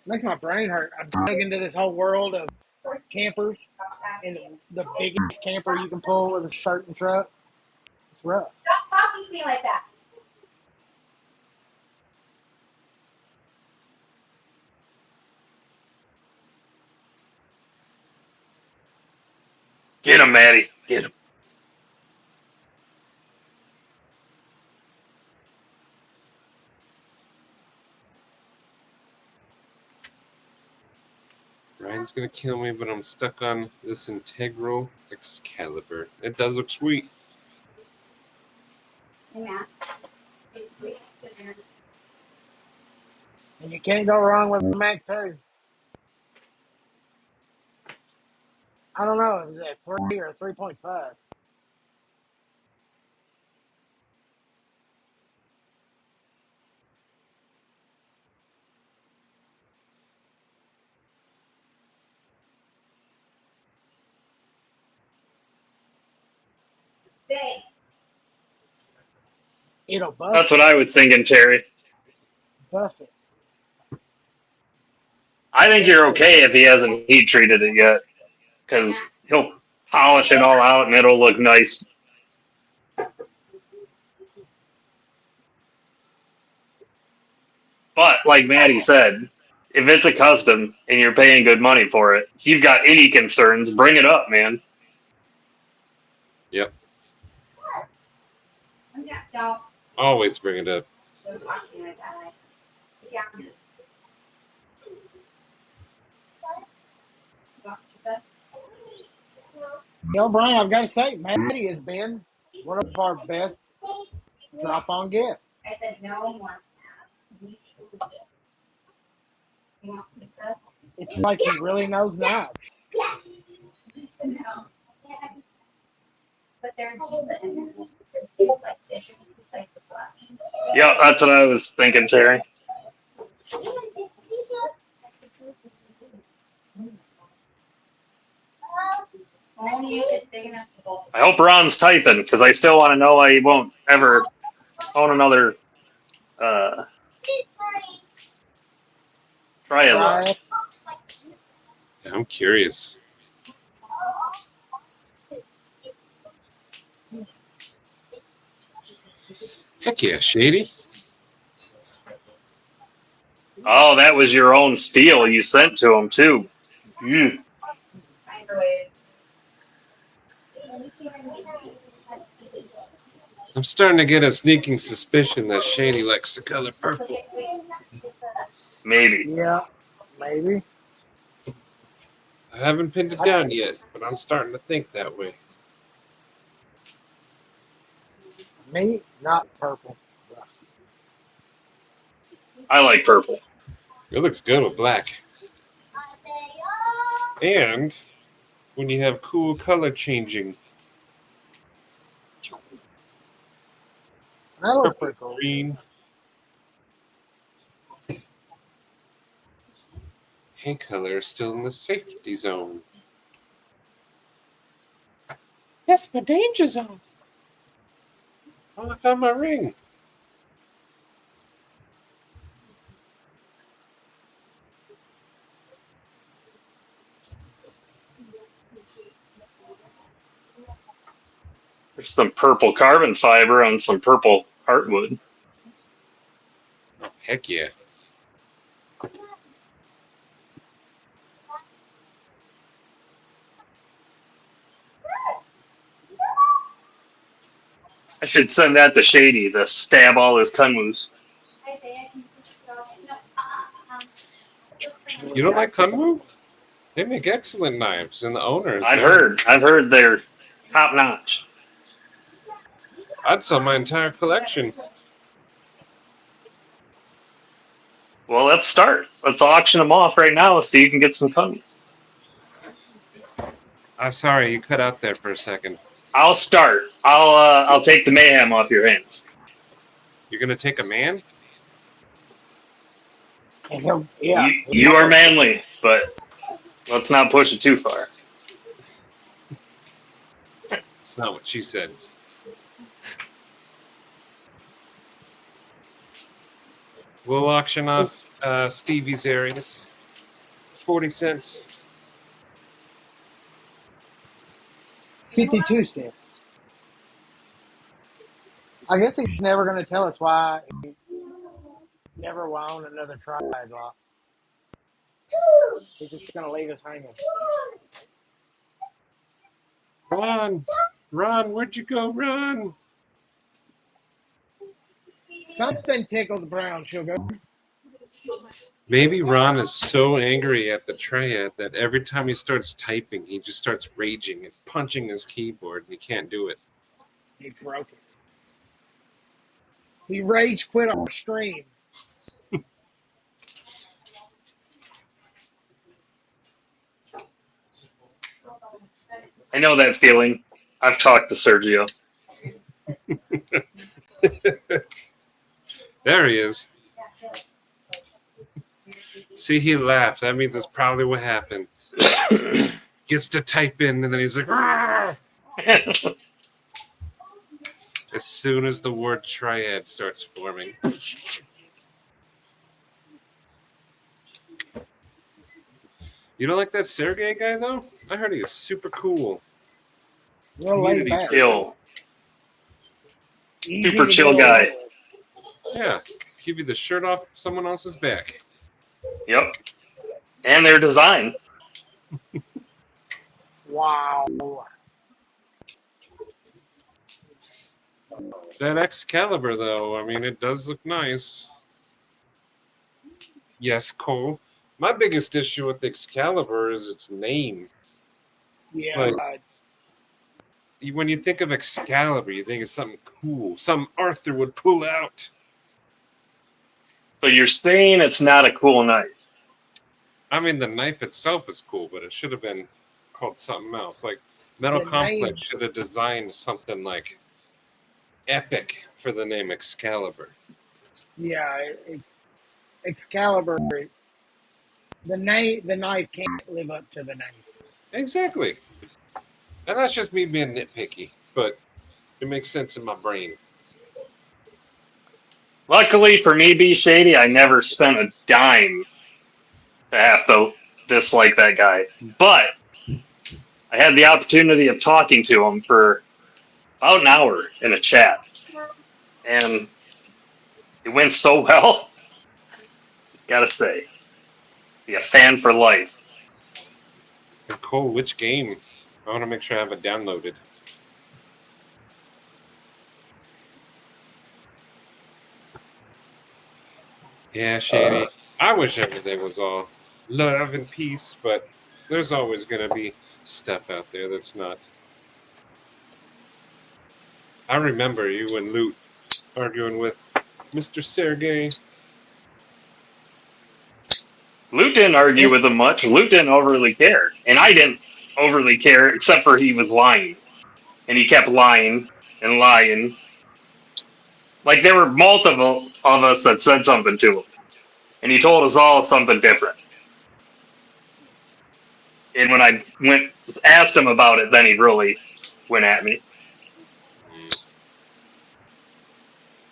Makes my brain hurt. I've dug into this whole world of campers, and the biggest camper you can pull with a certain truck. It's rough. Stop talking to me like that. Get him, Maddie. Get him. Ryan's gonna kill me, but I'm stuck on this integral Excalibur. It does look sweet. Hey, Matt. And you can't go wrong with the Mac 2. I don't know, is it 3 or 3.5? Say, It'll That's what I was thinking, Terry. buff it. I think you're okay if he hasn't heat treated it yet, because he'll polish it all out and it'll look nice. But like Maddie said, if it's a custom and you're paying good money for it, if you've got any concerns, bring it up, man. Yep. don't Always bring it up. talk to me like that. Yeah. Yo, Brian, I've got to say, Maddie has been one of our best drop-on guests. I said no more snaps. You want pizza? It's like he really knows knives. No. But there's pizza in there. There's like fish and like the slap. Yeah, that's what I was thinking, Terry. Only if it's big enough for both. I hope Ron's typing, because I still want to know why he won't ever own another triathlon. Right? Yeah, I'm curious. Heck yeah, Shady. Oh, that was your own steel you sent to him, too. Mm. Microwave. I'm starting to get a sneaking suspicion that Shady likes the color purple. Maybe. Yeah, maybe. I haven't pinned it down yet, but I'm starting to think that way. Me, not purple. I like purple. It looks good with black. And when you have cool color changing, That looks purple, pretty cool. green. Paint color is still in the safety zone. That's my danger zone. Oh, I found my ring. There's some purple carbon fiber on some purple heartwood. Heck yeah. I should send that to Shady to stab all his kunmus. You don't like Kunwu? They make excellent knives, and the owners. I've heard they're top notch. I'd sell my entire collection. Well, let's start. Let's auction them off right now so you can get some kunmus. I'm sorry, you cut out there for a second. I'll start. I'll take the mayhem off your hands. You're gonna take a man? And yeah. You are manly, but let's not push it too far. That's not what she said. We'll auction off Stevie's Aries. 40 cents. 52 cents. I guess he's never going to tell us why he never will own another triad lock. He's just going to leave us hanging. Ron, where'd you go, Ron? Something tickled Brown sugar. Maybe Ron is so angry at the triad that every time he starts typing, he just starts raging and punching his keyboard, and he can't do it. He broke it. He rage quit our stream. I know that feeling. I've talked to Sergio. There he is. See, he laughs. That means it's probably what happened. Gets to type in, and then he's like, "Argh!" As soon as the word triad starts forming. You don't like that Sergey guy, though? I heard he is super cool. Real laid Community back. Chill. Easy Super to chill go guy. with. Yeah, give you the shirt off someone else's back. Yep. And their design. Wow. That Excalibur, though, I mean, it does look nice. Yes, Cole. My biggest issue with the Excalibur is its name. Yeah, Like- right. When you think of Excalibur, you think of something cool, something Arthur would pull out. So you're saying it's not a cool knife. I mean, the knife itself is cool, but it should have been called something else. Like Metal The Complex name- should have designed something like epic for the name Excalibur. Yeah, it's Excalibur. The knife can't live up to the name. Exactly. And that's just me being nitpicky, but it makes sense in my brain. Luckily for me, B Shady, I never spent a dime to have to dislike that guy. But I had the opportunity of talking to him for about an hour in a chat. And it went so well. Gotta say. Be a fan for life. And Cole, which game? I want to make sure I have it downloaded. Yeah, Shady. I wish everything was all love and peace, but there's always going to be stuff out there that's not. I remember you and Loot arguing with Mr. Sergey. Luke didn't argue with him much. Luke didn't overly care, and I didn't overly care, except for he was lying, and he kept lying and lying. Like there were multiple of us that said something to him, and he told us all something different. And when I went asked him about it, then he really went at me.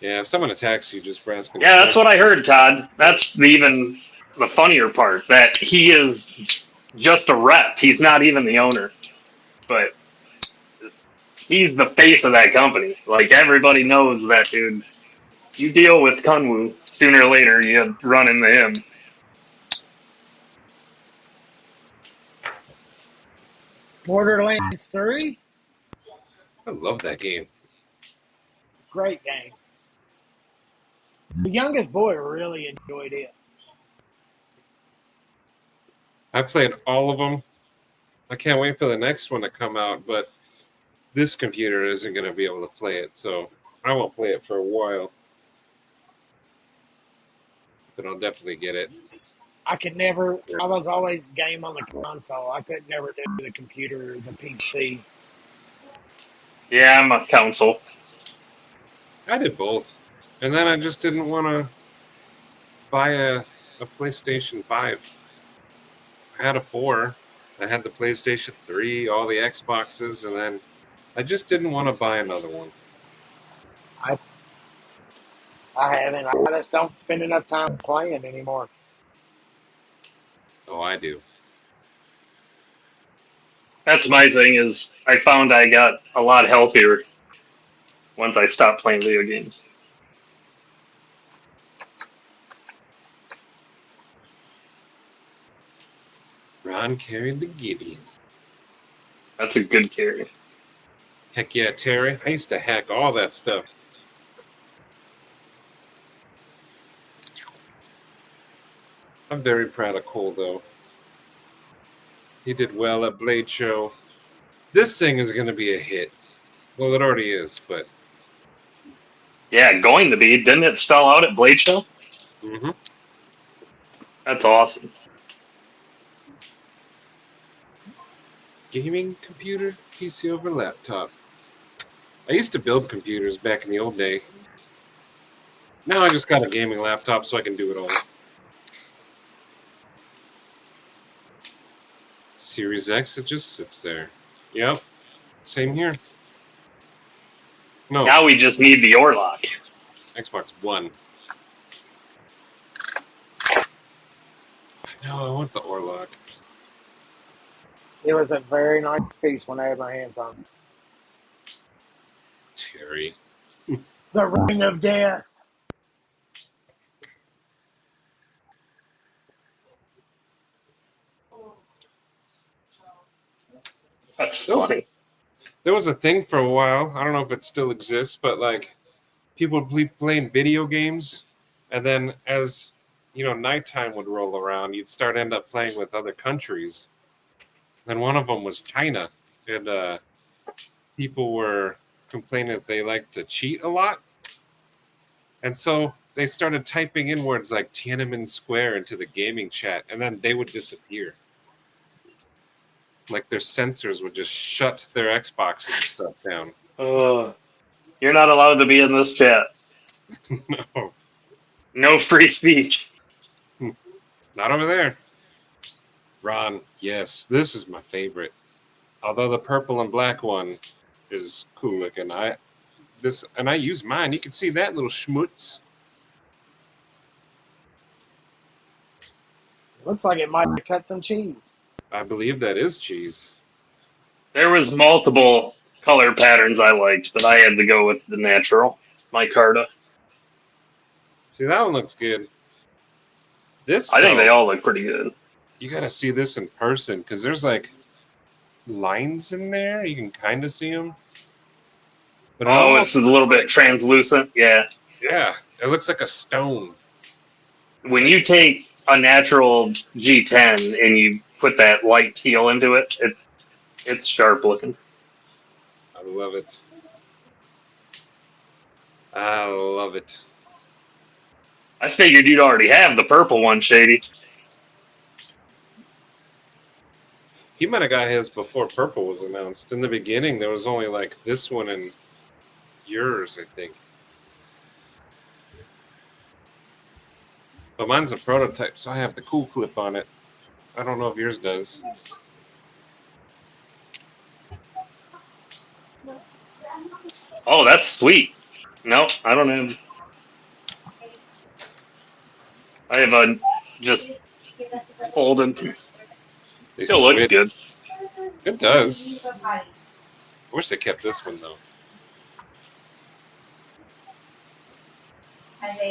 Yeah, if someone attacks you, just ask him. Yeah, that's what I heard, Todd. That's even the funnier part, that he is just a rep. He's not even the owner, but he's the face of that company. Like everybody knows that dude. You deal with Kunwu, sooner or later you run into him. Borderlands 3, I love that game. great game. The youngest boy really enjoyed it. I played all of them. I can't wait for the next one to come out, but this computer isn't going to be able to play it, so I won't play it for a while. But I'll definitely get it. I was always game on the console. I could never do the computer or the PC. Yeah, I'm a counsel. I did both. And then I just didn't want to buy a PlayStation 5. I had a 4. I had the PlayStation 3, all the Xboxes, and then I just didn't want to buy another one. I haven't. I just don't spend enough time playing anymore. Oh, I do. That's my thing, is I found I got a lot healthier once I stopped playing video games. Ron carried the Gideon. That's a good carry. Heck yeah, Terry. I used to hack all that stuff. I'm very proud of Cole, though. He did well at Blade Show. This thing is going to be a hit. Well, it already is, but... Yeah, going to be. Didn't it sell out at Blade Show? Mm-hmm. That's awesome. Gaming computer, PC over laptop. I used to build computers back in the old day. Now I just got a gaming laptop so I can do it all. Series X, it just sits there. Yep. Same here. No. Now we just need the Orlock. Xbox One. No, I want the Orlock. It was a very nice piece when I had my hands on it. Terry. The Ring of Death. That's funny. There was a thing for a while. I don't know if it still exists, but like people would be playing video games, and then as you know, nighttime would roll around, you'd end up playing with other countries. And one of them was China, and people were complaining that they like to cheat a lot, and so they started typing in words like Tiananmen Square into the gaming chat, and then they would disappear. Like their sensors would just shut their Xbox and stuff down. You're not allowed to be in this chat. No. No free speech. Not over there. Ron, yes, this is my favorite. Although the purple and black one is cool looking. I use mine. You can see that little schmutz. Looks like it might have cut some cheese. I believe that is cheese. There was multiple color patterns I liked, but I had to go with the natural micarta. See, that one looks good. This I think they all look pretty good. You got to see this in person because there's like lines in there. You can kind of see them. But it's a little bit translucent. Yeah. Yeah, it looks like a stone. When you take a natural G10 and you put that light teal into it, it's sharp looking. I love it. I love it. I figured you'd already have the purple one, Shady. He might have got his before purple was announced. In the beginning, there was only like this one and yours, I think. But mine's a prototype, so I have the cool clip on it. I don't know if yours does. Oh, that's sweet. No, I don't have. I have a just folded. They Still looks switch. good. It does. I wish they kept this one, though.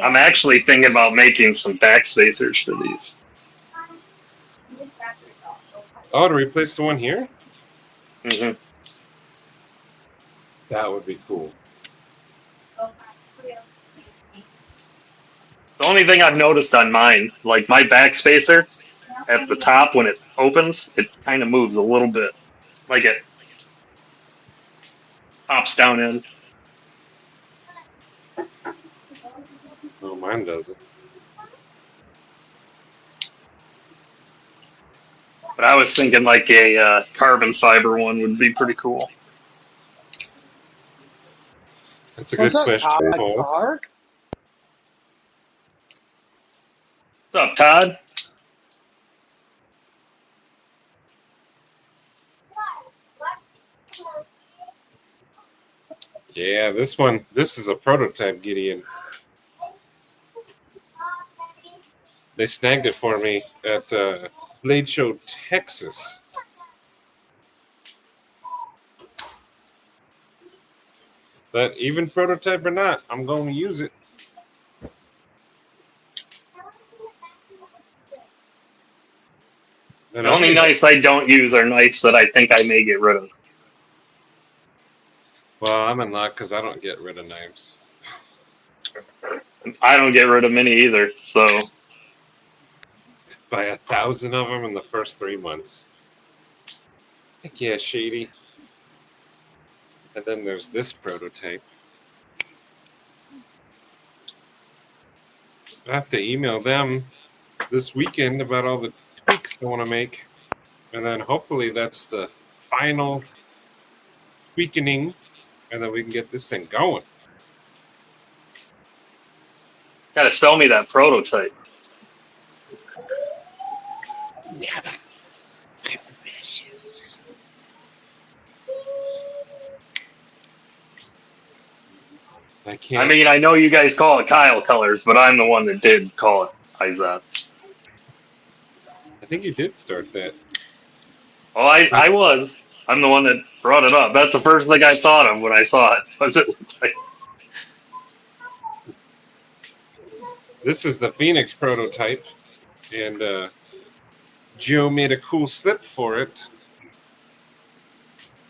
I'm actually thinking about making some backspacers for these. Oh, to replace the one here? hmm That would be cool. The only thing I've noticed on mine, like my backspacer at the top when it opens, it kind of moves a little bit. Like it pops down in. Oh, mine doesn't. But I was thinking like a carbon fiber one would be pretty cool. That's a What's good up, question, Todd Paul. Clark? What's up, Todd? Yeah, this is a prototype, Gideon. They snagged it for me at Blade Show, Texas. But even prototype or not, I'm going to use it. And The only knives I don't use are knives that I think I may get rid of. Well, I'm in luck because I don't get rid of knives. I don't get rid of many either, so Buy 1,000 of them in the first 3 months. Heck yeah, Shady. And then there's this prototype. I have to email them this weekend about all the tweaks I want to make. And then hopefully that's the final tweaking, and then we can get this thing going. gotta sell me that prototype. Yeah, I'm precious. I can't. I mean, I know you guys call it Kyle colors, but I'm the one that did call it Izat. I think you did start that. Well, I was. I'm the one that brought it up. That's the first thing I thought of when I saw it. Was it like, This is the Phoenix prototype, and Joe made a cool slip for it.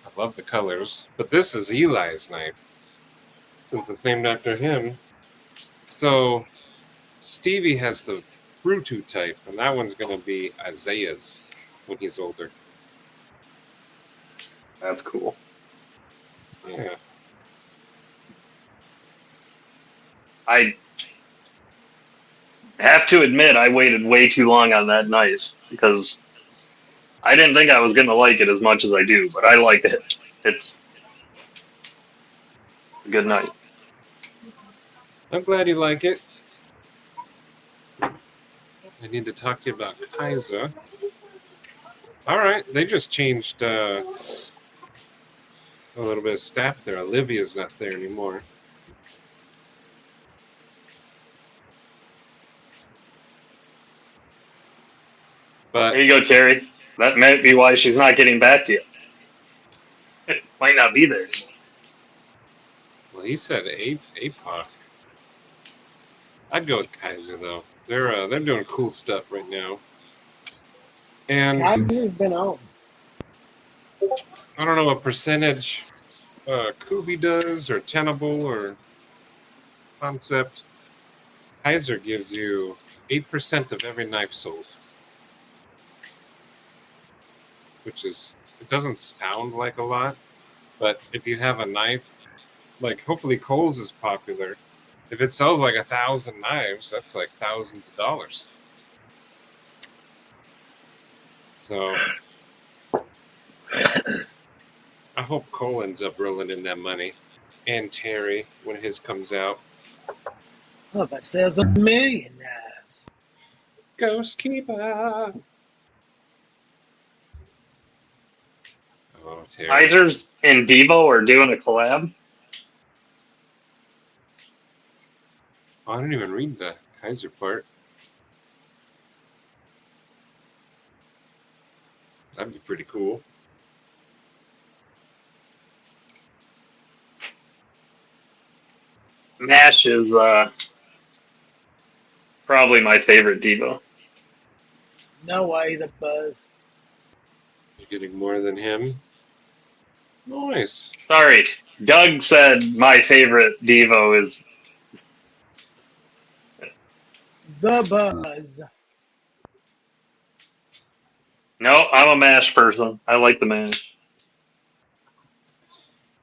I love the colors, but this is Eli's knife, since it's named after him. So Stevie has the Brutu type, and that one's going to be Isaiah's when he's older. that's cool. Yeah. I have to admit, I waited way too long on that knife because I didn't think I was going to like it as much as I do, but I like it. It's a good knife. I'm glad you like it. I need to talk to you about Kaiser. All right, they just changed a little bit of staff there. Olivia's not there anymore. But There you go, Terry. That might be why she's not getting back to you. It might not be there anymore. well, he said APOC. I'd go with Kaiser though. They're doing cool stuff right now. And Kaiser's been on. I don't know what percentage Kubi does, or Tenable, or Concept. Kaiser gives you 8% of every knife sold, which is, it doesn't sound like a lot, but if you have a knife, like hopefully Kohl's is popular. If it sells like 1,000 knives, that's like thousands of dollars. So I hope Cole ends up rolling in that money. And Terry, when his comes out. Oh, if it sells $1 million. Ghost Keeper. Oh, Terry. Kaiser's and Devo are doing a collab. Oh, I didn't even read the Kaiser part. That'd be pretty cool. Mash is probably my favorite Devo. No way, the buzz. You're getting more than him. Nice. Sorry, Doug said my favorite Devo is. The buzz. No, I'm a mash person. I like the mash.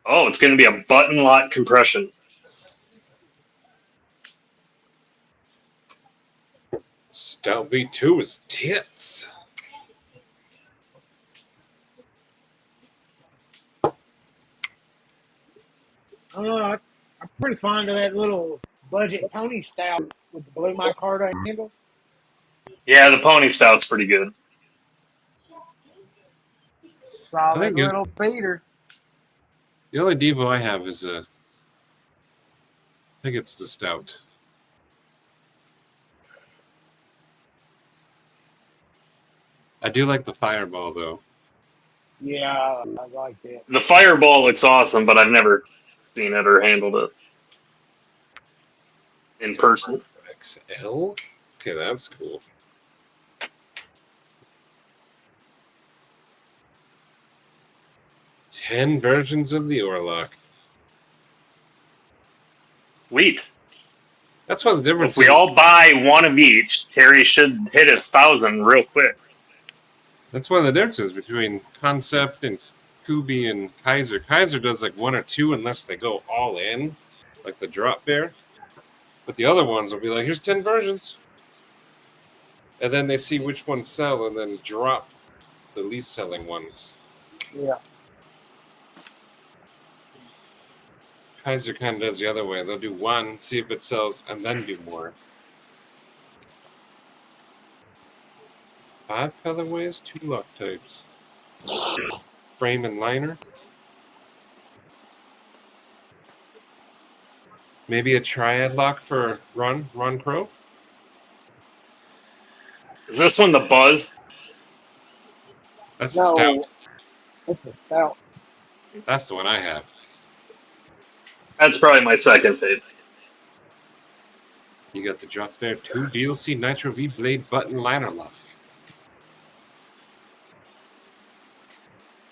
Oh, it's going to be a button lock compression. Stout V2 is tits. I don't know. I'm pretty fond of that little budget pony stout with the blue micarta handles. Yeah, the Pony Stout's pretty good. Solid think it- little beater. The only Devo I have is I think it's the Stout. I do like the Fireball, though. Yeah, I like that. The Fireball looks awesome, but I've never seen it or handled it in person. XL? Okay, that's cool. Ten versions of the Orlock. Sweet. That's one of the If differences. we all buy one of each, Terry should hit his 1,000 real quick. That's one of the differences between Concept and Kubi and Kaiser. Kaiser does like one or two unless they go all in, like the drop bear. But the other ones will be like, here's 10 versions. And then they see which ones sell and then drop the least selling ones. Yeah. Kaiser kind of does the other way. They'll do one, see if it sells, and then do more. 5 colorways, 2 lock types. Frame and liner. Maybe a triad lock for Ron Crow. Is this one the Buzz? That's the No, Stout. it's the stout. That's the one I have. That's probably my second favorite. You got the drop there. 2 DLC Nitro V Blade button liner lock.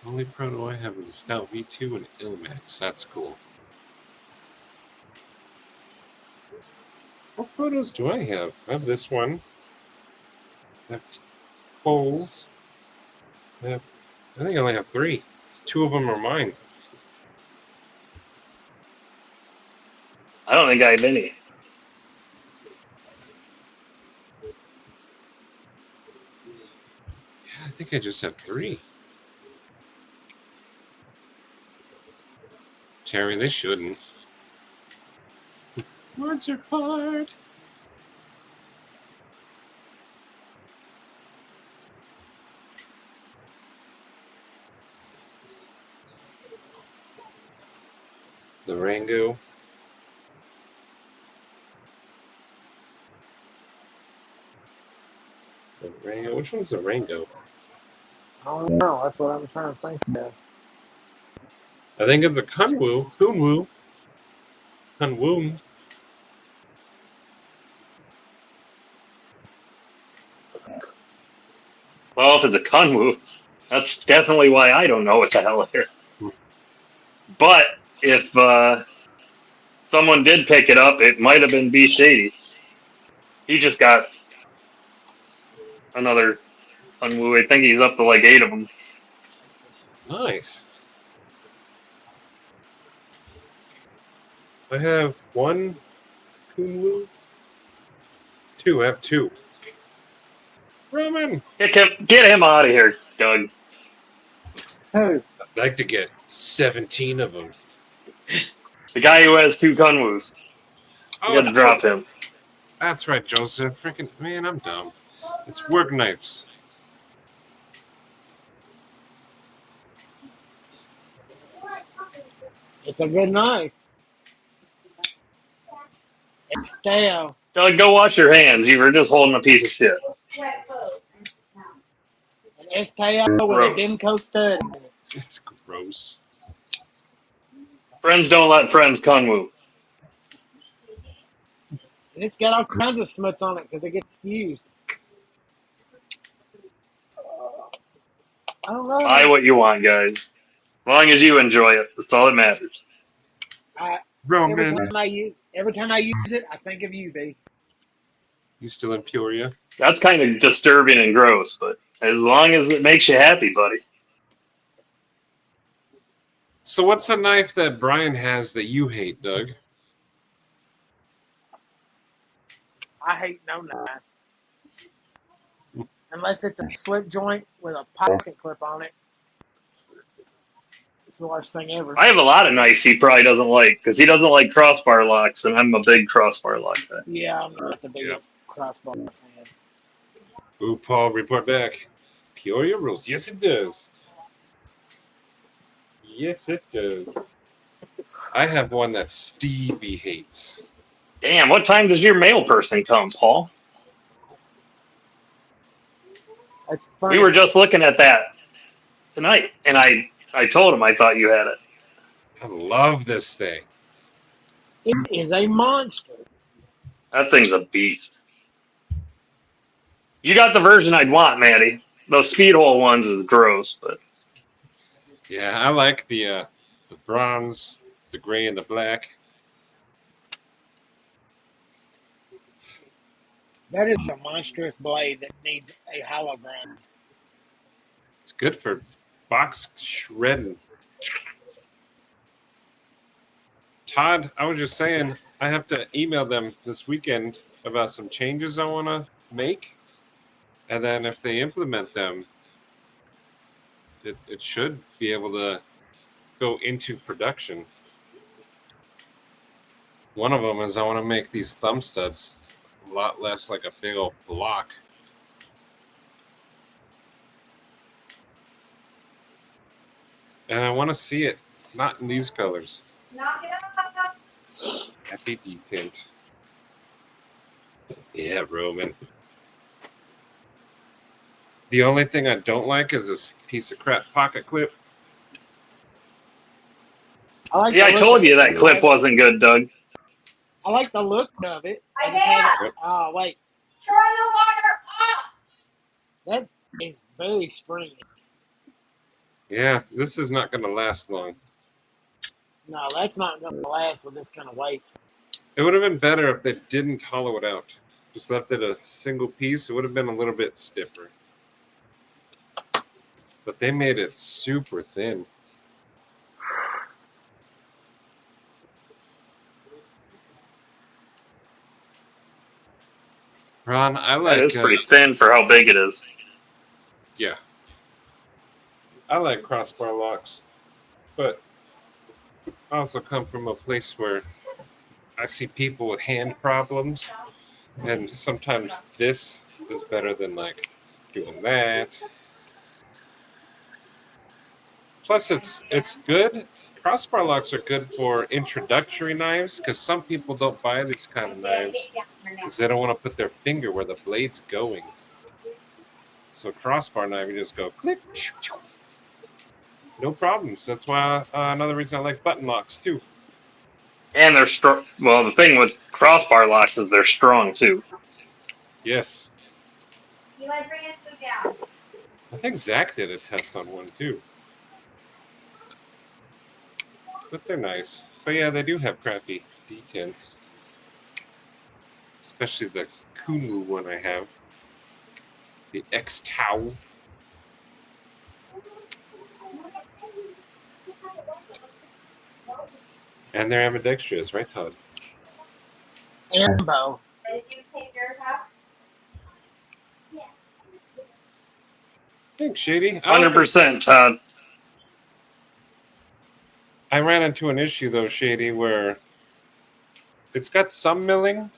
Only proto I have is a Stout V2 and Ilmax. That's cool. What protos do I have? I have this one. I have Coles. I think I only have 3. 2 of them are mine. I don't think I have any. Yeah, I think I just have 3. Terry, they shouldn't. Words are hard. The Rango. The Rango. Which one's the Rango? I don't know. That's what I'm trying to think of. I think it's a Kunwu. Kunwu. Kunwu. Well, if it's a Kunwu, that's definitely why I don't know what the hell it is. But if someone did pick it up, it might have been B Shady. He just got another Kunwu. I think he's up to like 8 of them. Nice. I have 1 Kunwu. 2. I have 2. Roman. Get him out of here, Doug. Who? I'd like to get 17 of them. The guy who has 2 Kunwus. You got to it's drop him. That's right, Joseph. Freaking man, I'm dumb. It's work knives. It's a good knife. It's stale. Doug, go wash your hands. You were just holding a piece of shit. An Esteo with a Gross. Demco stud in it. It's gross. Friends don't let friends Kunwu. And it's got all kinds of smuts on it because it gets used. I don't know. Buy what you want, guys. As long as you enjoy it, that's all that matters. Roman, Every time I use it, I think of you, B. you still in Peoria? That's kind of disturbing and gross, but as long as it makes you happy, buddy. So what's the knife that Brian has that you hate, Doug? I hate no knife. Unless it's a slip joint with a pocket clip on it. It's the worst thing ever. I have a lot of knives he probably doesn't like because he doesn't like crossbar locks, and I'm a big crossbar lock fan. Yeah, I'm not the biggest crossbar fan. Ooh, Paul, report back. Peoria rules. Yes, it does. Yes, it does. I have one that Stevie hates. Damn, what time does your mail person come, Paul? That's funny. We were just looking at that tonight, and I told him I thought you had it. I love this thing. It is a monster. That thing's a beast. You got the version I'd want, Maddie. Those speed hole ones is gross, but Yeah, I like the bronze, the gray, and the black. That is a monstrous blade that needs a hologram. It's good for box shredding. Todd, I was just saying, I have to email them this weekend about some changes I want to make. And then if they implement them, it should be able to go into production. One of them is I want to make these thumb studs a lot less like a big old block. And I want to see it not in these colors. Knock it up. FED tint. Yeah, Roman. The only thing I don't like is this piece of crap pocket clip. I told you that clip wasn't good, Doug. I like the look of it. Isaiah! Oh, wait. Turn the water off! That is very springy. Yeah, this is not going to last long. No, that's not going to last with this kind of weight. It would have been better if they didn't hollow it out. Just left it a single piece. It would have been a little bit stiffer. But they made it super thin. Ron, I like... That is pretty thin for how big it is. Yeah. I like crossbar locks. But I also come from a place where I see people with hand problems. And sometimes this is better than, like, doing that. Plus, it's good. Crossbar locks are good for introductory knives because some people don't buy these kind of knives because they don't want to put their finger where the blade's going. So crossbar knife, you just go click, no problems. That's why another reason I like button locks too. And they're strong. Well, the thing with crossbar locks is they're strong too. Yes. You like bring his food down. I think Zach did a test on one too. But they're nice. But yeah, they do have crappy detents. Especially the Kumu one I have. The X-Tau. And they're ambidextrous, right, Todd? Ambo. Did you take your cup? Yeah. Thanks, Shady. 100%, Todd. I ran into an issue though, Shady, where it's got some milling,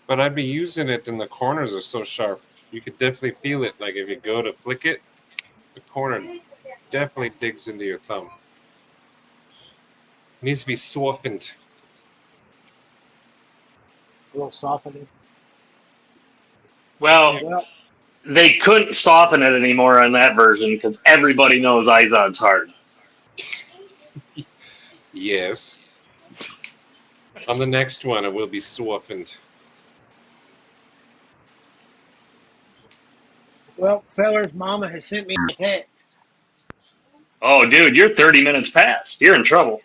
but I'd be using it and the corners are so sharp. You could definitely feel it. Like if you go to flick it, the corner definitely digs into your thumb. It needs to be softened. A little softening. Well, Well, they couldn't soften it anymore on that version because everybody knows Izod's hard. Yes. On the next one, it will be softened. well, fellas, Mama has sent me a text. Oh, dude, you're 30 minutes past. You're in trouble.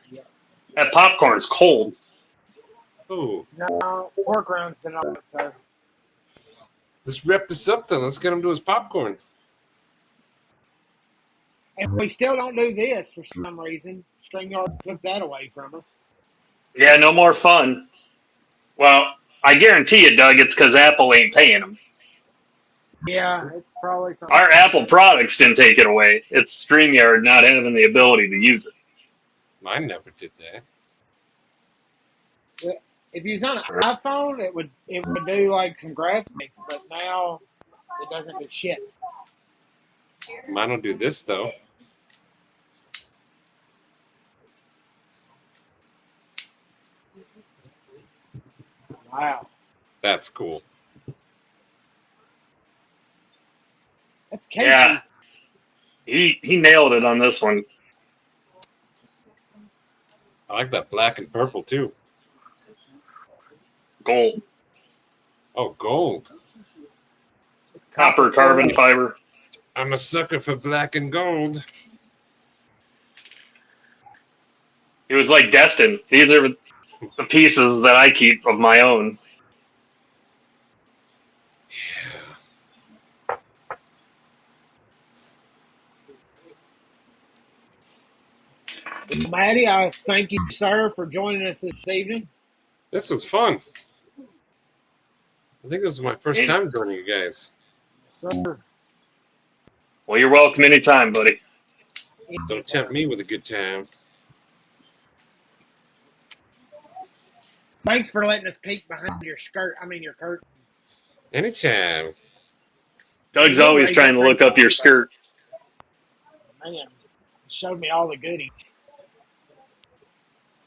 That popcorn's cold. Oh, No, pork rinds tonight, sir. let's wrap this up then. Let's get him to his popcorn. And we still don't do this for some reason. StreamYard took that away from us. Yeah, no more fun. Well, I guarantee you, Doug, it's because Apple ain't paying them. Yeah, it's probably something. Our Apple products didn't take it away. It's StreamYard not having the ability to use it. Mine never did that. If you was on an iPhone, it would do like some graphics, but now it doesn't do shit. Mine will do this though. Wow, That's cool. that's Casey. Yeah. He nailed it on this one. I like that black and purple too. Gold. Oh, gold. Copper, carbon fiber. I'm a sucker for black and gold. He was like destined. These are the pieces that I keep of my own. Maddie, I thank you, sir, for joining us this evening. This was fun. I think this is my first time joining you guys. Yes, sir. Well, you're welcome anytime, buddy. Don't tempt me with a good time. Thanks for letting us peek behind your your curtain. Anytime. Doug's always trying to look up your skirt. Man, showed me all the goodies.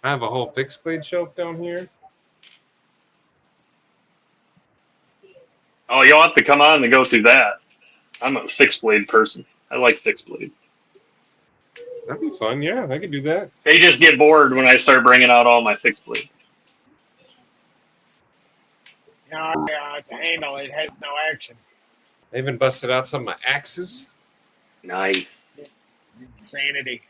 I have a whole fixed blade shelf down here. Oh, you'll have to come on to go through that. I'm a fixed blade person. I like fixed blades. That'd be fun. Yeah, I could do that. They just get bored when I start bringing out all my fixed blades. Yeah, it's a handle. It has no action. I even busted out some of my axes. Nice. Insanity.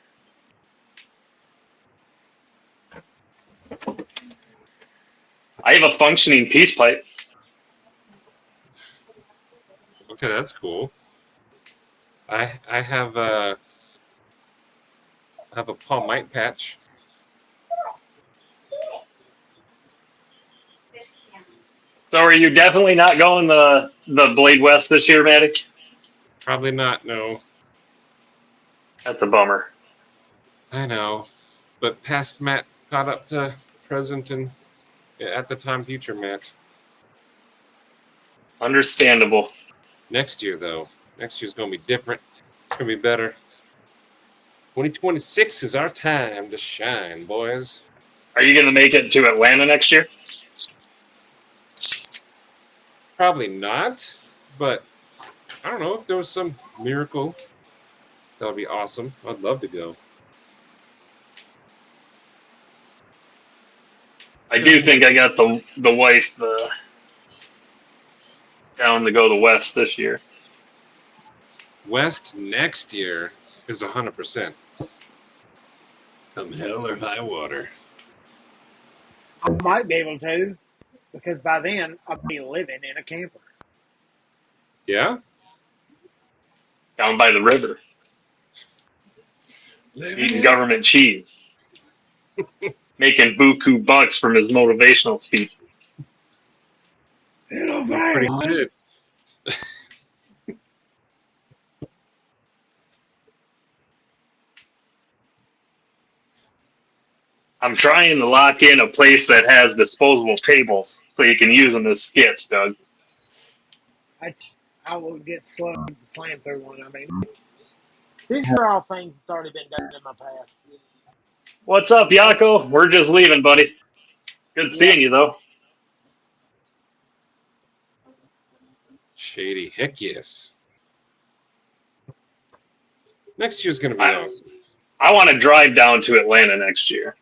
I have a functioning peace pipe. Okay, that's cool. I have a palmite patch. So are you definitely not going the Blade West this year, Maddie? Probably not, no. That's a bummer. I know. But past Matt caught up to present and at the time future Matt. Understandable. Next year, though. Next year's going to be different. It's going to be better. 2026 is our time to shine, boys. Are you going to make it to Atlanta next year? Probably not, but I don't know if there was some miracle. That would be awesome. I'd love to go. I do think I got the wife down to go to West this year. West next year is 100%. Come hell or high water. I might be able to, because by then I'll be living in a camper. Yeah? Down by the river. Eating government cheese. Making buku bucks from his motivational speech. Pretty good. I'm trying to lock in a place that has disposable tables so you can use them as skits, Doug. I will get slammed through one. I mean, these are all things that's already been done in my past. What's up, Yako? We're just leaving, buddy. Good seeing you, though. Shady. Heck yes. Next year's going to be awesome. I want to drive down to Atlanta next year.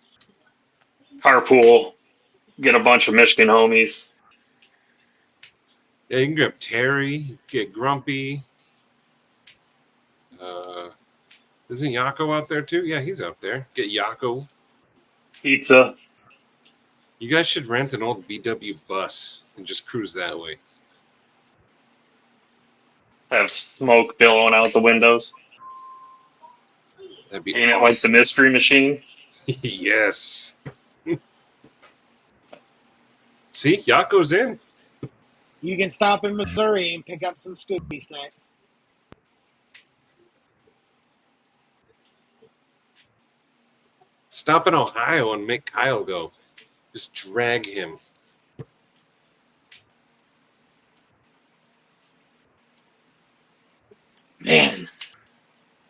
Carpool, get a bunch of Michigan homies. Yeah, you can grab Terry, get Grumpy. Isn't Yako out there too? Yeah, he's out there. Get Yako. Pizza. You guys should rent an old VW bus and just cruise that way. Have smoke billowing out the windows. That'd be Ain't awesome. it like the Mystery Machine? Yes. See, Yako's in. You can stop in Missouri and pick up some Scooby snacks. Stop in Ohio and make Kyle go. Just drag him. Man.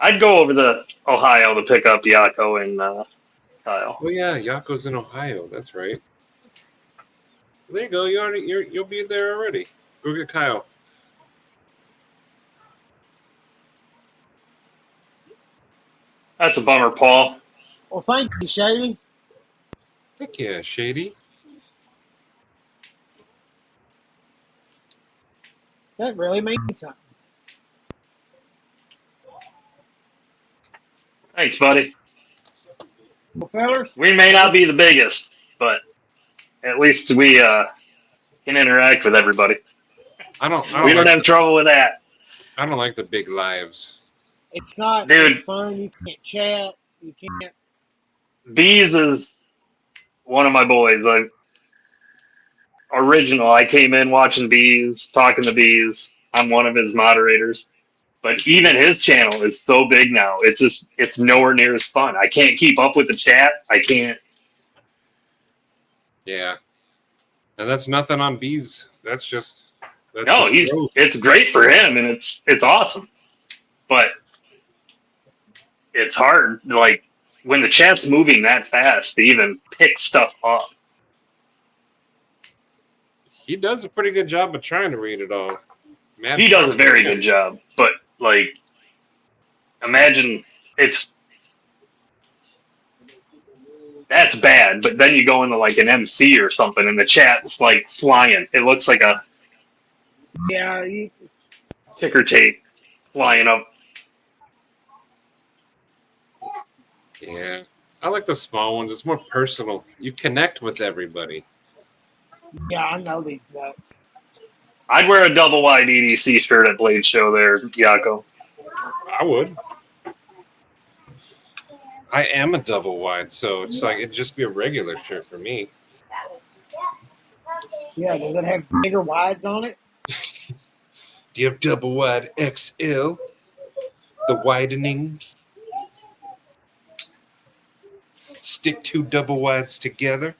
I'd go over to Ohio to pick up Yako and Kyle. Oh yeah, Yako's in Ohio. That's right. There you go. You'll be there already. Go get Kyle. That's a bummer, Paul. Well, thank you, Shady. Heck yeah, Shady. That really means something. Thanks, buddy. Well, fellas, We may not be the biggest, but at least we can interact with everybody. I don't We don't have trouble with that. I don't like the big lives. it's not Dude. it's fun. You can't chat. You can't. Bees is one of my boys. I came in watching Bees, talking to Bees. I'm one of his moderators. But even his channel is so big now. It's nowhere near as fun. I can't keep up with the chat. I can't. Yeah. And that's nothing on Bees. That's just growth. It's great for him and it's awesome. But it's hard, like when the chat's moving that fast to even pick stuff up. He does a pretty good job of trying to read it all. Man, He does a very good job, but like, imagine that's bad. But then you go into like an MC or something, and the chat's like flying. It looks like a Yeah, ticker tape flying up. Yeah. I like the small ones. It's more personal. You connect with everybody. yeah, I know these nuts. I'd wear a double wide EDC shirt at Blade Show there, Yako. I would. I am a double wide, so it's like it'd just be a regular shirt for me. Yeah, does it have bigger wides on it? Do you have double wide XL? The widening? Stick two double wides together?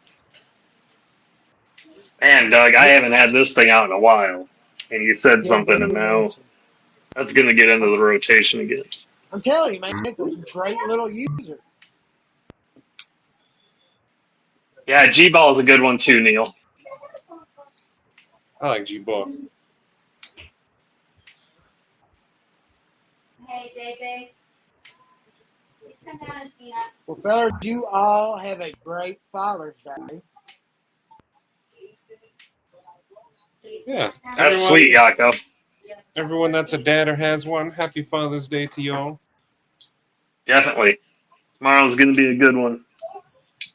Man, Doug, I haven't had this thing out in a while, and you said something, and now that's gonna get into the rotation again. I'm telling you, man, it's a great little user. Yeah, G-Ball is a good one too, Neil. I like G-Ball. Hey, Day. Please come down and see us. Well, fellas, you all have a great Father's Day. Yeah. That's sweet, Yako. Everyone that's a dad or has one, happy Father's Day to y'all. Definitely. Tomorrow's gonna be a good one.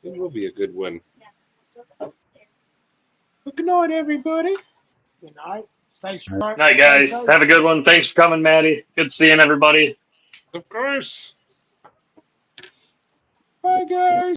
It will be a good one. Good night, everybody. Good night. Stay sharp. Night, guys. Have a good one. Thanks for coming, Maddie. Good seeing everybody. Of course. Bye, guys.